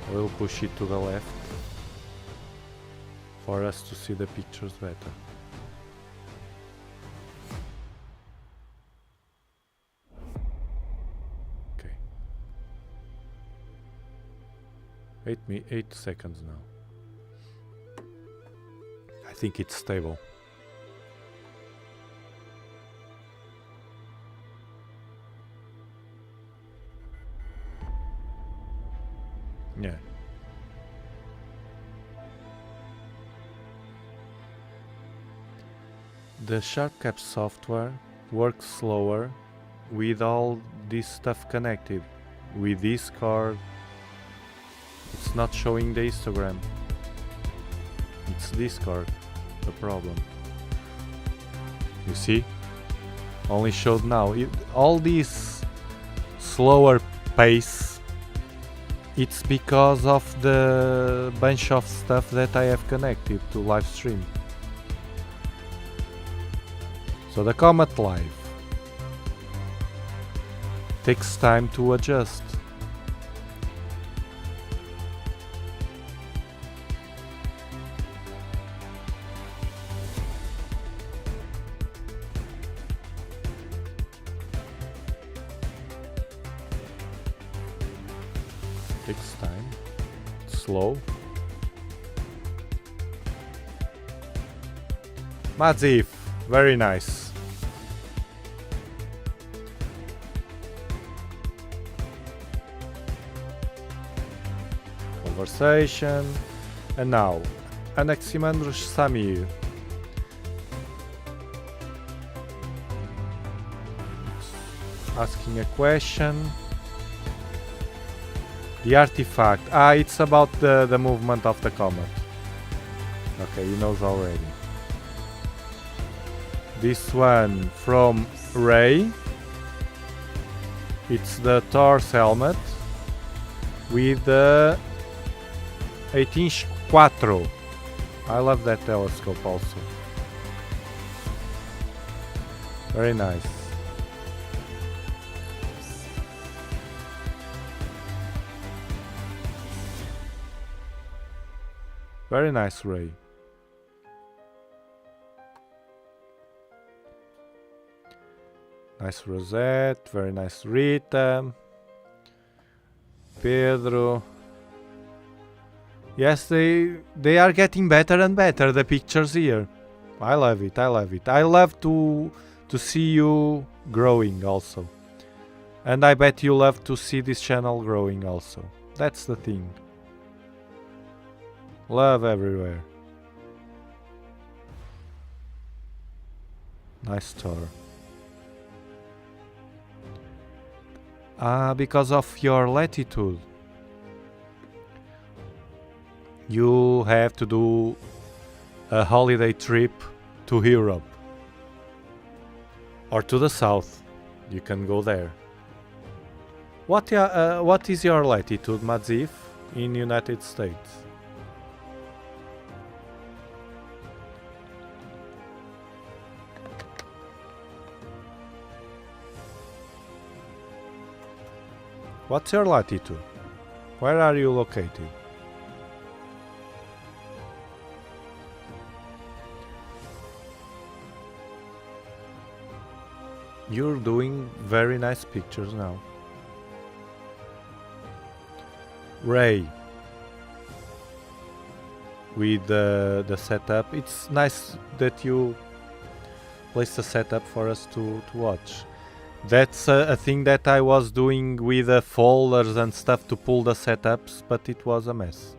I will push it to the left for us to see the pictures better. Okay. 8 seconds now. I think it's stable. Yeah. The SharpCap software works slower with all this stuff connected. With Discord, it's not showing the histogram. It's Discord, the problem. You see? Only showed now. All this slower pace, it's because of the bunch of stuff that I have connected to live stream. So the Comet Live takes time to adjust. Takes time. Slow. Madzif, very nice. Conversation. And now, Anaximandros Samir. Asking a question. The artifact. Ah, it's about the movement of the comet. Okay, he knows already. This one from Ray. It's the Thor's helmet with the 8-inch Quattro. I love that telescope also. Very nice. Very nice, Ray. Nice Rosette, very nice Rita. Pedro. Yes, they are getting better and better, the pictures here. I love it. I love it. I love to see you growing also. And I bet you love to see this channel growing also. That's the thing. Love everywhere. Nice store. Because of your latitude. You have to do a holiday trip to Europe. Or to the south. You can go there. What is your latitude, Madzif, in United States? What's your latitude? Where are you located? You're doing very nice pictures now. Ray. With the setup. It's nice that you place the setup for us to watch. That's a thing that I was doing with the folders and stuff to pull the setups, but it was a mess.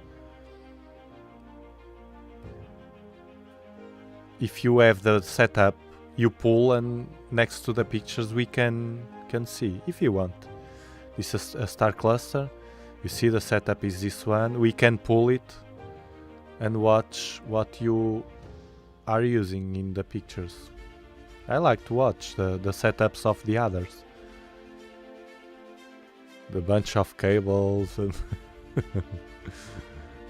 If you have the setup, you pull and next to the pictures we can see if you want. This is a star cluster. You see the setup is this one. We can pull it and watch what you are using in the pictures. I like to watch the setups of the others. The bunch of cables and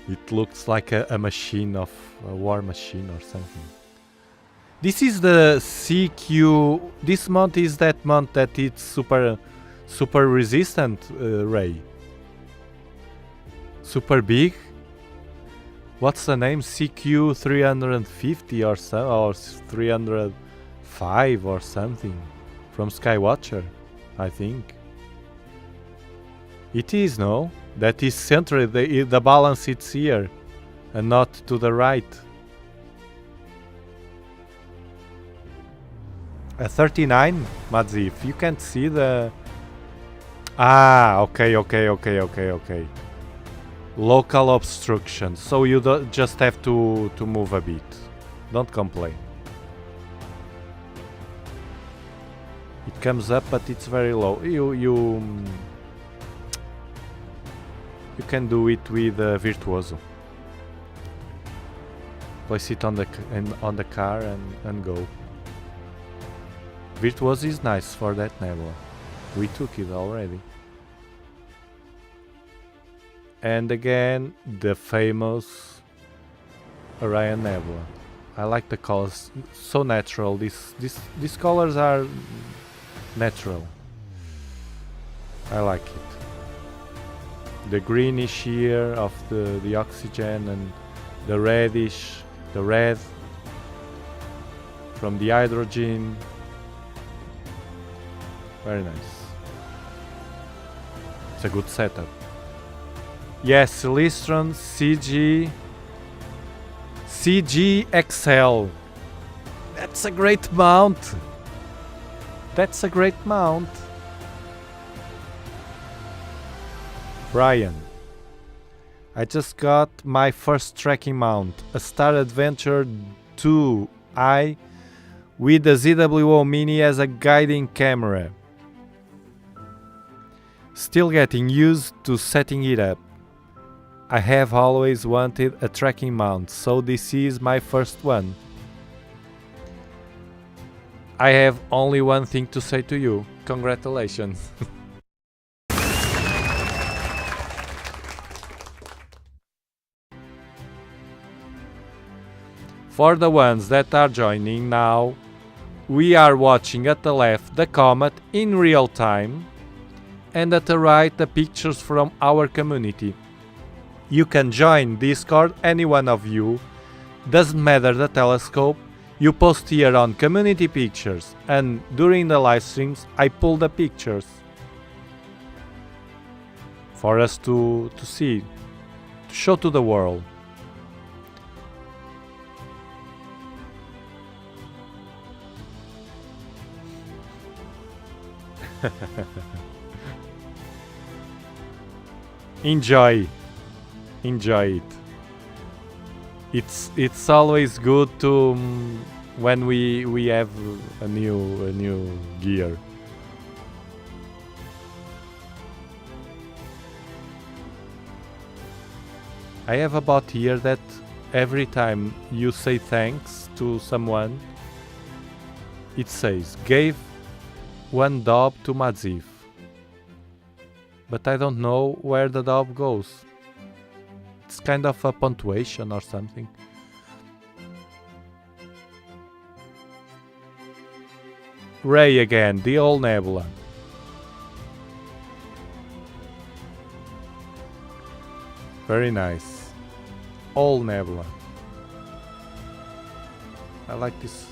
it looks like a machine of a war machine or something. This is the CQ. This mount is that mount that it's super resistant, Ray. Super big. What's the name? CQ 350 or so, or 305 or something from Skywatcher, I think. It is, no? That is centered. The balance it's here and not to the right. A 39, Madzi, if you can't see the... Okay. Local obstruction, so you just have to move a bit. Don't complain. It comes up, but it's very low. You can do it with Virtuoso. Place it on the car and go. Virtuoso is nice for that nebula. We took it already. And again, the famous Orion Nebula. I like the colors, so natural. These colors are natural. I like it. The greenish here of the oxygen and the reddish, the red from the hydrogen. Very nice. It's a good setup. Yes, Lystron CGXL. That's a great mount. That's a great mount. Brian. I just got my first tracking mount, a Star Adventure 2i with the ZWO Mini as a guiding camera. Still getting used to setting it up. I have always wanted a tracking mount, so this is my first one. I have only one thing to say to you. Congratulations. For the ones that are joining now, we are watching at the left the Comet in real time and at the right the pictures from our community. You can join Discord, any one of you, doesn't matter the telescope, you post here on community pictures and during the live streams I pull the pictures for us to see, to show to the world. Enjoy it. It's always good to when we have a new gear. I have a bot here that every time you say thanks to someone, it says gave 1 dob to Madziv. But I don't know where the dob goes. It's kind of a punctuation or something. Ray again, the old nebula. Very nice. Old nebula. I like this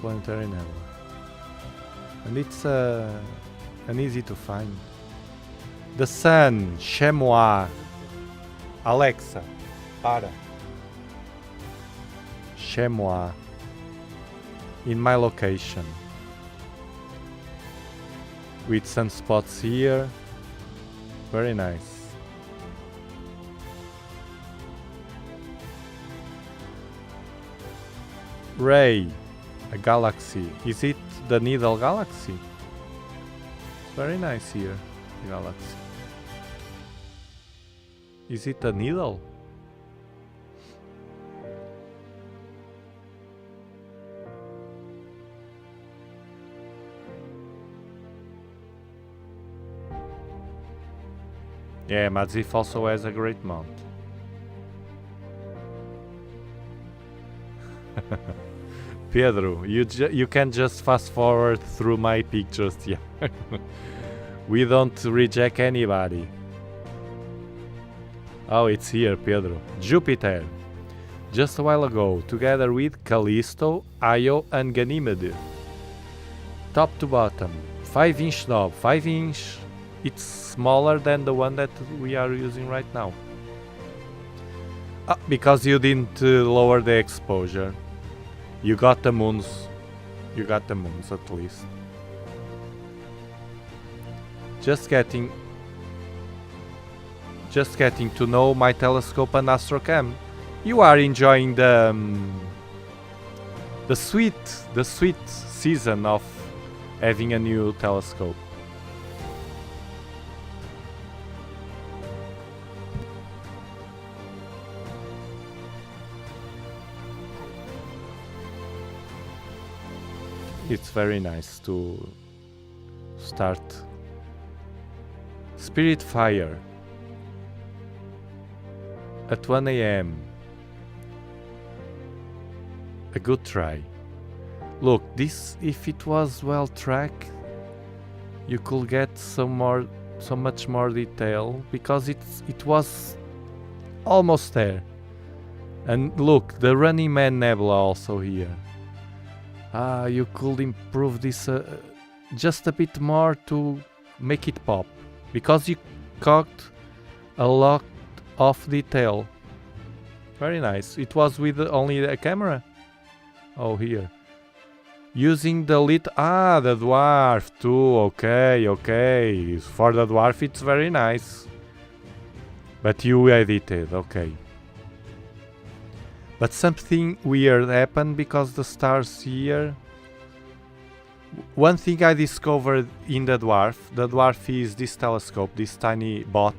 planetary nebula. And it's an easy to find. The sun, Chemois. Alexa, para. Chemois. In my location. With sunspots here. Very nice. Ray, a galaxy. Is it the Needle Galaxy? It's very nice here, the galaxy. Is it a needle? Yeah, Madziv also has a great mount. Pedro, you can just fast forward through my pictures, yeah. We don't reject anybody. Oh, it's here, Pedro. Jupiter. Just a while ago, together with Callisto, Io and Ganymede. Top to bottom. 5-inch knob. 5-inch. It's smaller than the one that we are using right now. Because you didn't lower the exposure. You got the moons. You got the moons at least. Just getting to know my telescope and Astrocam. You are enjoying the sweet season of having a new telescope. It's very nice to start. Spirit Fire at 1 AM. A good try. Look, this, if it was well tracked, you could get so much more detail, because it was almost there. And look, the Running Man Nebula also here. You could improve this just a bit more to make it pop, because you caught a lot of detail. Very nice. It was with only a camera. Oh, here. Using the lit. The dwarf too. Okay. For the dwarf, it's very nice. But you edited, okay. But something weird happened because the stars here. One thing I discovered in the dwarf is this telescope, this tiny bot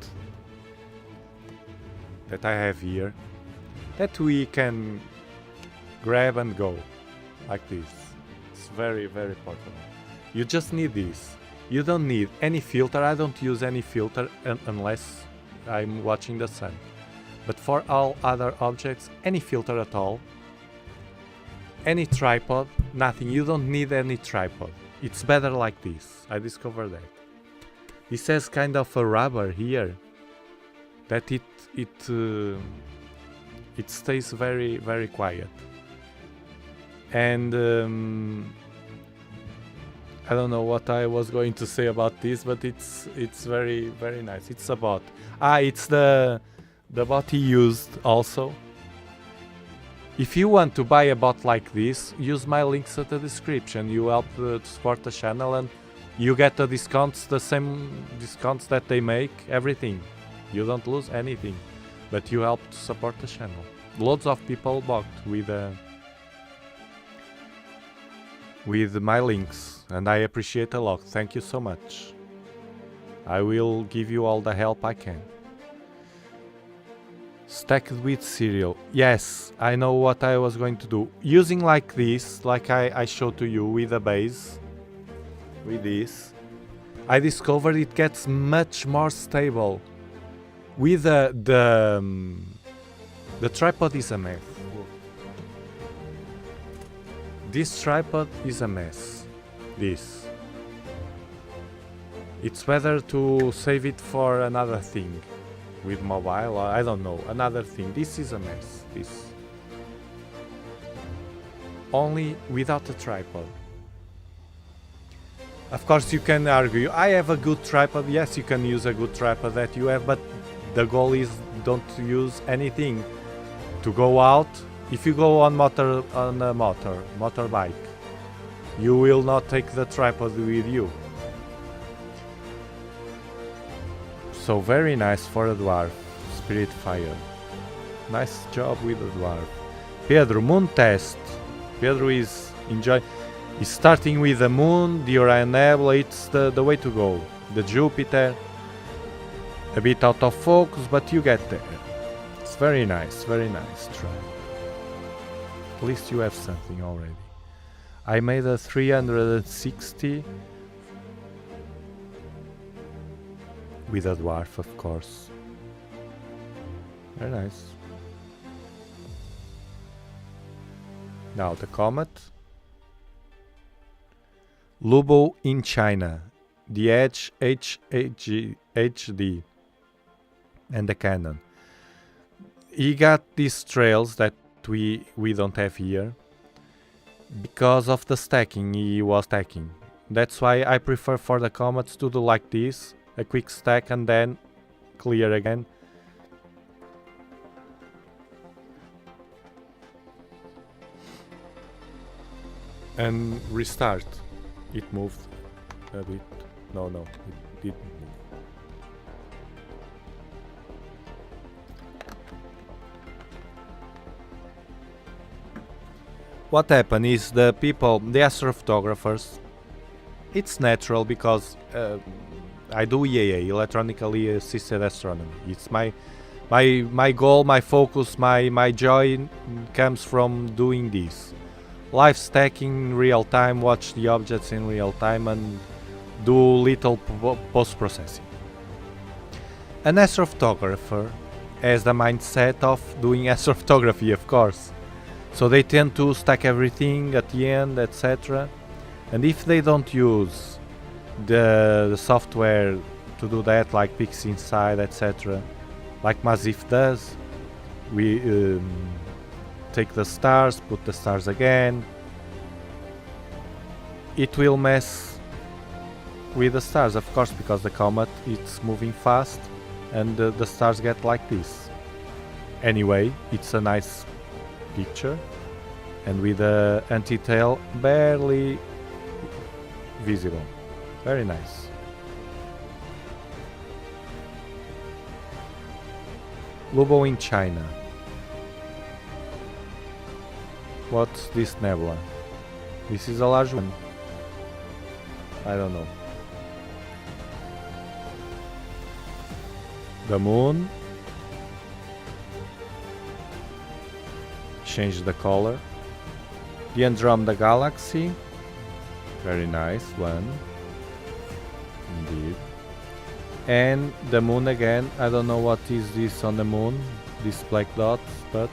that I have here, that we can grab and go like this. It's very, very portable. You just need this. You don't need any filter. I don't use any filter unless I'm watching the sun. But for all other objects, any filter at all, any tripod, nothing. You don't need any tripod. It's better like this. I discovered that. This has kind of a rubber here that it stays very, very quiet. And I don't know what I was going to say about this, but it's very, very nice. It's a bot. It's the bot he used also. If you want to buy a bot like this, use my links at the description. You help to support the channel, and you get the discounts, the same discounts that they make, everything. You don't lose anything, but you help to support the channel. Loads of people bought with my links, and I appreciate a lot. Thank you so much. I will give you all the help I can. Stacked with cereal. Yes, I know what I was going to do. Using like this, like I showed to you with a base, with this, I discovered it gets much more stable. With the tripod is a mess. This tripod is a mess. This. It's better to save it for another thing. With mobile, or I don't know, another thing. This is a mess. This. Only without a tripod. Of course you can argue, I have a good tripod. Yes, you can use a good tripod that you have, but the goal is don't use anything. To go out, if you go on a motorbike, you will not take the tripod with you. So very nice for a dwarf, Spirit Fire. Nice job with the dwarf. Pedro, moon test. Pedro is He's starting with the moon, the Orion Nebula. It's the way to go. The Jupiter. A bit out of focus, but you get there. It's very nice try. At least you have something already. I made a 360 with a dwarf, of course. Very nice. Now the Comet. Lubo in China. The Edge HD and the Canon. He got these trails that we don't have here because of the stacking he was stacking. That's why I prefer for the Comets to do like this, a quick stack and then clear again. And restart. It moved a bit. No, it didn't move. What happened is the astrophotographers, it's natural because I do EAA, electronically assisted astronomy. It's my goal, my focus, my joy comes from doing this. Live stacking in real time, watch the objects in real time and do little post-processing. An astrophotographer has the mindset of doing astrophotography, of course. So they tend to stack everything at the end, etc. And if they don't use the software to do that, like PixInsight, etc., like Mazif does, we take the stars, put the stars again. It will mess with the stars, of course, because the comet it's moving fast and the stars get like this. Anyway, it's a nice picture and with the anti-tail barely visible. Very nice. Lubo in China. What's this nebula? This is a large one. I don't know. The moon. Change the color. The Andromeda Galaxy. Very nice one. Indeed. And the moon again. I don't know what is this on the moon. These black dots, but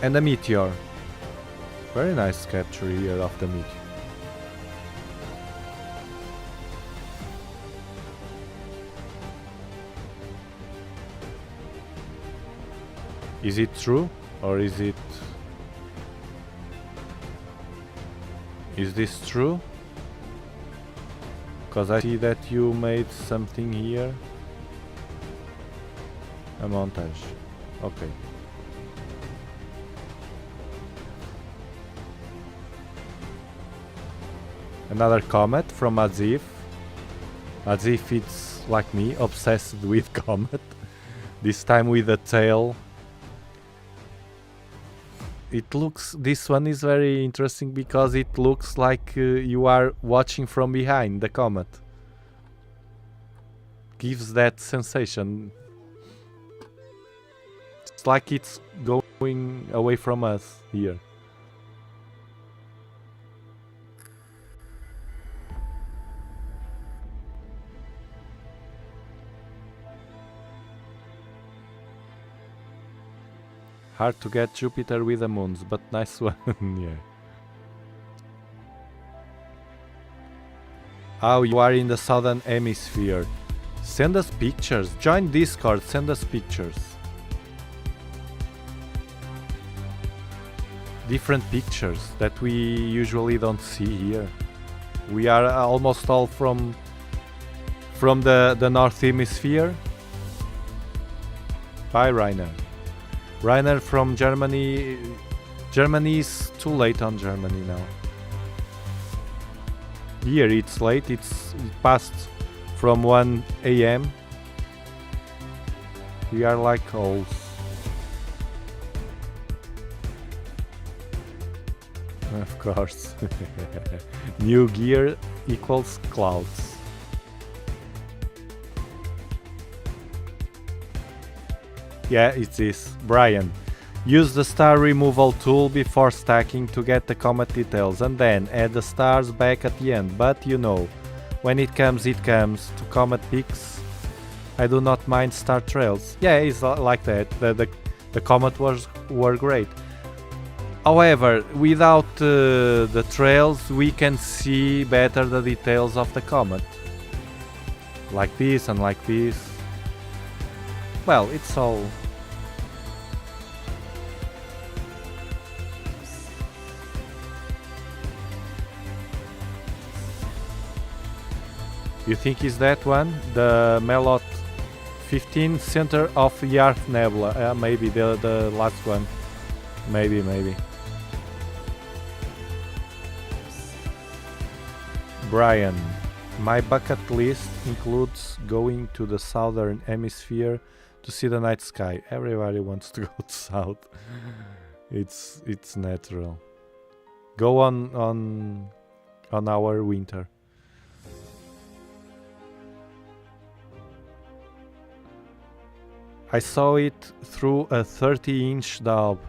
and a meteor. Very nice capture here of the meteor. Is it true or is it... Is this true? Because I see that you made something here. A montage. Okay. Another comet from Azif. Azif it's like me, obsessed with comet. This time with a tail. This one is very interesting because it looks like you are watching from behind the comet. Gives that sensation. It's like it's going away from us here. Hard to get Jupiter with the moons, but nice one, yeah. Oh, you are in the southern hemisphere. Send us pictures. Join Discord, send us pictures. Different pictures that we usually don't see here. We are almost all from the North Hemisphere. Bye, Rainer. Rainer from Germany. Germany is too late on Germany now. Here it's late, it passed from 1 AM. We are like owls. Of course. New gear equals clouds. Yeah, it is. Brian. Use the star removal tool before stacking to get the comet details and then add the stars back at the end. But you know, when it comes, to comet peaks. I do not mind star trails. Yeah, it's like that. The comet were great. However, without the trails, we can see better the details of the comet. Like this and like this. Well, it's all... You think is that one? The Melot 15 center of the Earth Nebula. Maybe the last one. Maybe. Brian. My bucket list includes going to the southern hemisphere to see the night sky. Everybody wants to go to south. It's natural. Go on our winter. I saw it through a 30-inch Dob.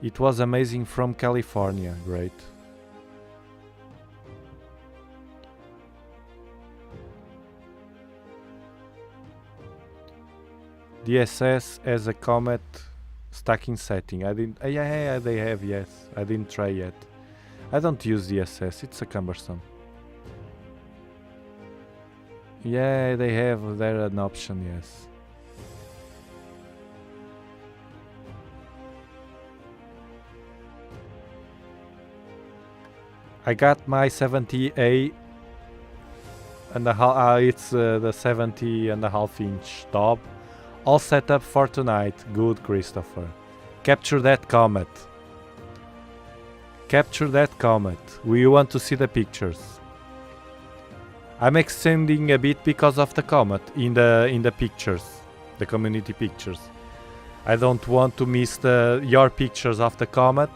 It was amazing from California. Great. DSS as a Comet stacking setting. I didn't. Yeah, they have. Yes, I didn't try yet. I don't use DSS. It's a cumbersome. Yeah, they have there an option. Yes. I got my 70A and a half. It's the 70.5-inch Dob. All set up for tonight. Good, Christopher. Capture that comet. Capture that comet. We want to see the pictures. I'm extending a bit because of the comet in the pictures, the community pictures. I don't want to miss your pictures of the comet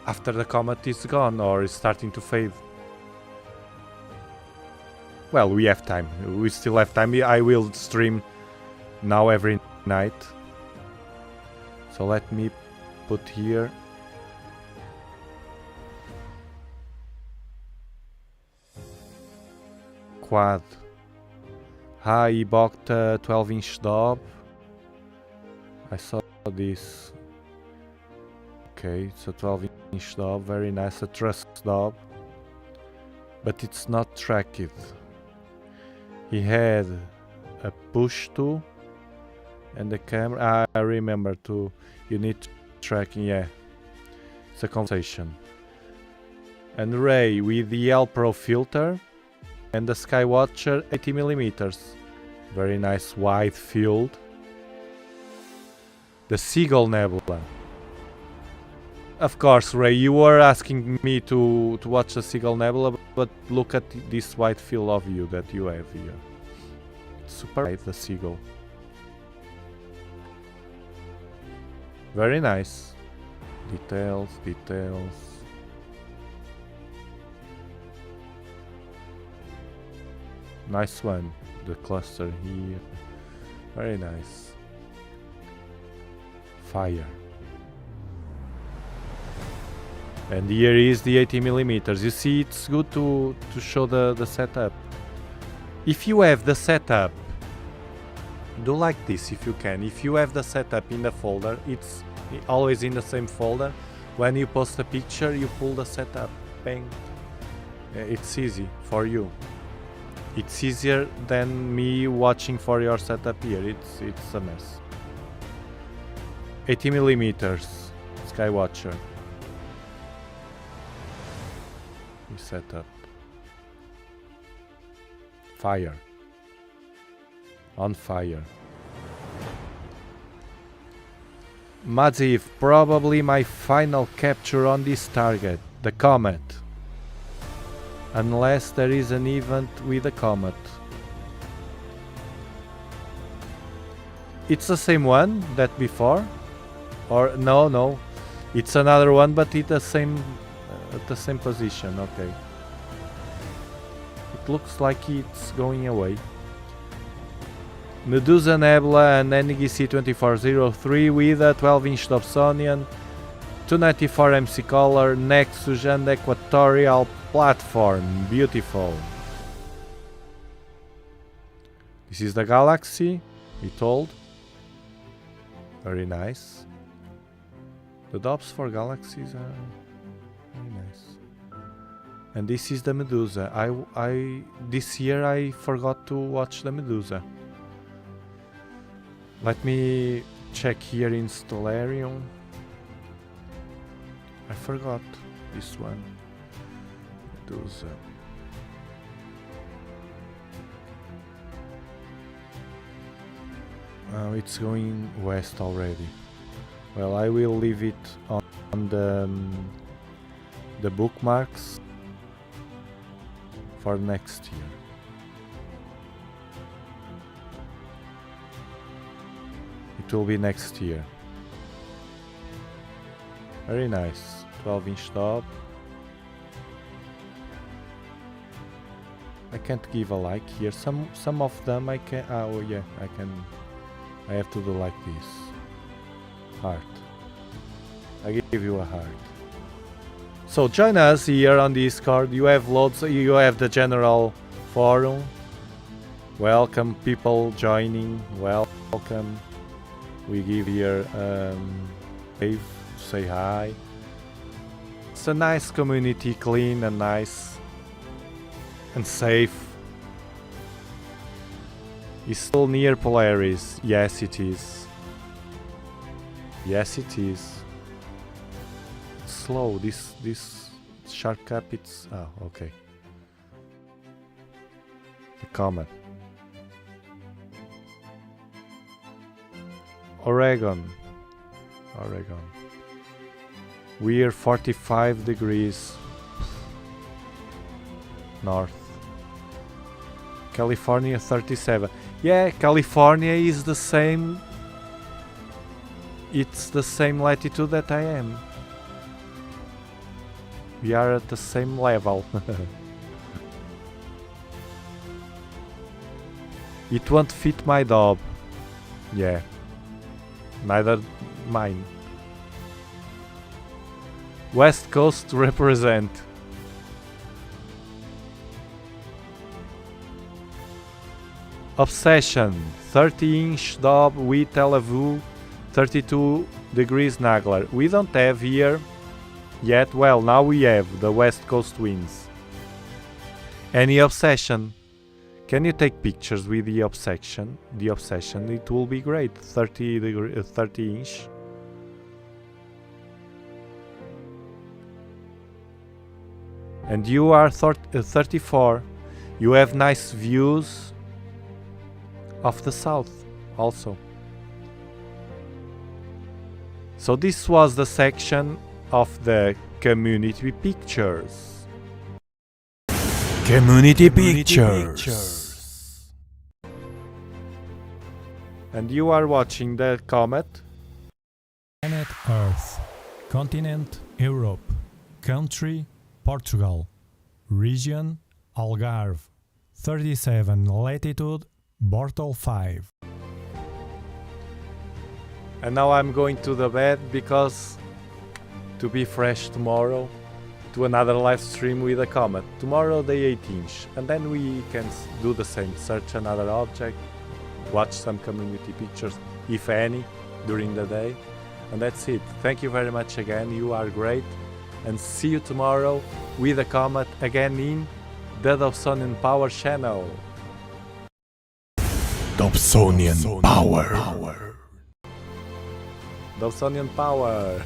after the comet is gone or is starting to fade. Well, we have time. We still have time. I will stream now every night. So let me put here. Quad. He bought a 12-inch Dob. I saw this. Okay, it's a 12-inch Dob. Very nice. A truss Dob. But it's not tracked. He had a push to and the camera. I remember too. You need tracking. Yeah, it's a conversation. And Ray with the L Pro filter and the Skywatcher 80mm. Very nice wide field. The Seagull Nebula. Of course, Ray, you were asking me to watch the Seagull Nebula, but look at this wide field of view that you have here. It's super bright, the Seagull. Very nice. Details, details. Nice one. The cluster here. Very nice. Fire. And here is the 80mm. You see, it's good to show the setup. If you have the setup, do like this if you can. If you have the setup in the folder, it's always in the same folder. When you post a picture, you pull the setup. Bang. It's easy for you. It's easier than me watching for your setup here. It's a mess. 80mm Skywatcher. We set up. Fire. On fire. Maziv, probably my final capture on this target, the Comet. Unless there is an event with the Comet. It's the same one that before? Or no, it's another one, but it's at the same position. Okay. It looks like it's going away. Medusa Nebula and NGC 2403 with a 12-inch Dobsonian, 294 MC color, Nexus and Equatorial platform. Beautiful. This is the Galaxy, we told. Very nice. The Dobs for Galaxies are very nice. And this is the Medusa. This year I forgot to watch the Medusa. Let me check here in Stellarium. I forgot this one. Medusa. Oh, it's going west already. Well, I will leave it on the bookmarks for next year. It will be next year. Very nice. 12-inch Dob. I can't give a like here. Some of them I can. Oh yeah, I can. I have to do like this. Heart. I give you a heart. So join us here on Discord. You have loads. You have the general forum. Welcome people joining. Welcome. We give here wave, say hi. It's a nice community, clean and nice and safe. It's still near Polaris. Yes, it is. Yes, it is. It's slow. This sharp cap. It's okay. The Comet. Oregon. We're 45 degrees north. California 37. Yeah, California is the same. It's the same latitude that I am. We are at the same level. It won't fit my Dob. Yeah. Neither mine. West Coast represent. Obsession. 30-inch Dob with Tel Aviv 32 degrees Nagler. We don't have here yet. Well, now we have the West Coast winds. Any Obsession? Can you take pictures with the Obsession? The Obsession, it will be great. 30 inch. And you are 34. You have nice views of the south also. So this was the section of the community pictures. Community pictures. And you are watching the comet. Planet Earth. Continent Europe. Country Portugal. Region Algarve. 37 latitude Bortle 5. And now I'm going to the bed because to be fresh tomorrow to another live stream with a comet. Tomorrow the 18th, and then we can do the same, search another object, watch some community pictures, if any, during the day. And that's it. Thank you very much again, you are great. And see you tomorrow with a comet again in the Dobsonian Power channel. Dobsonian Power. Dobsonian Power.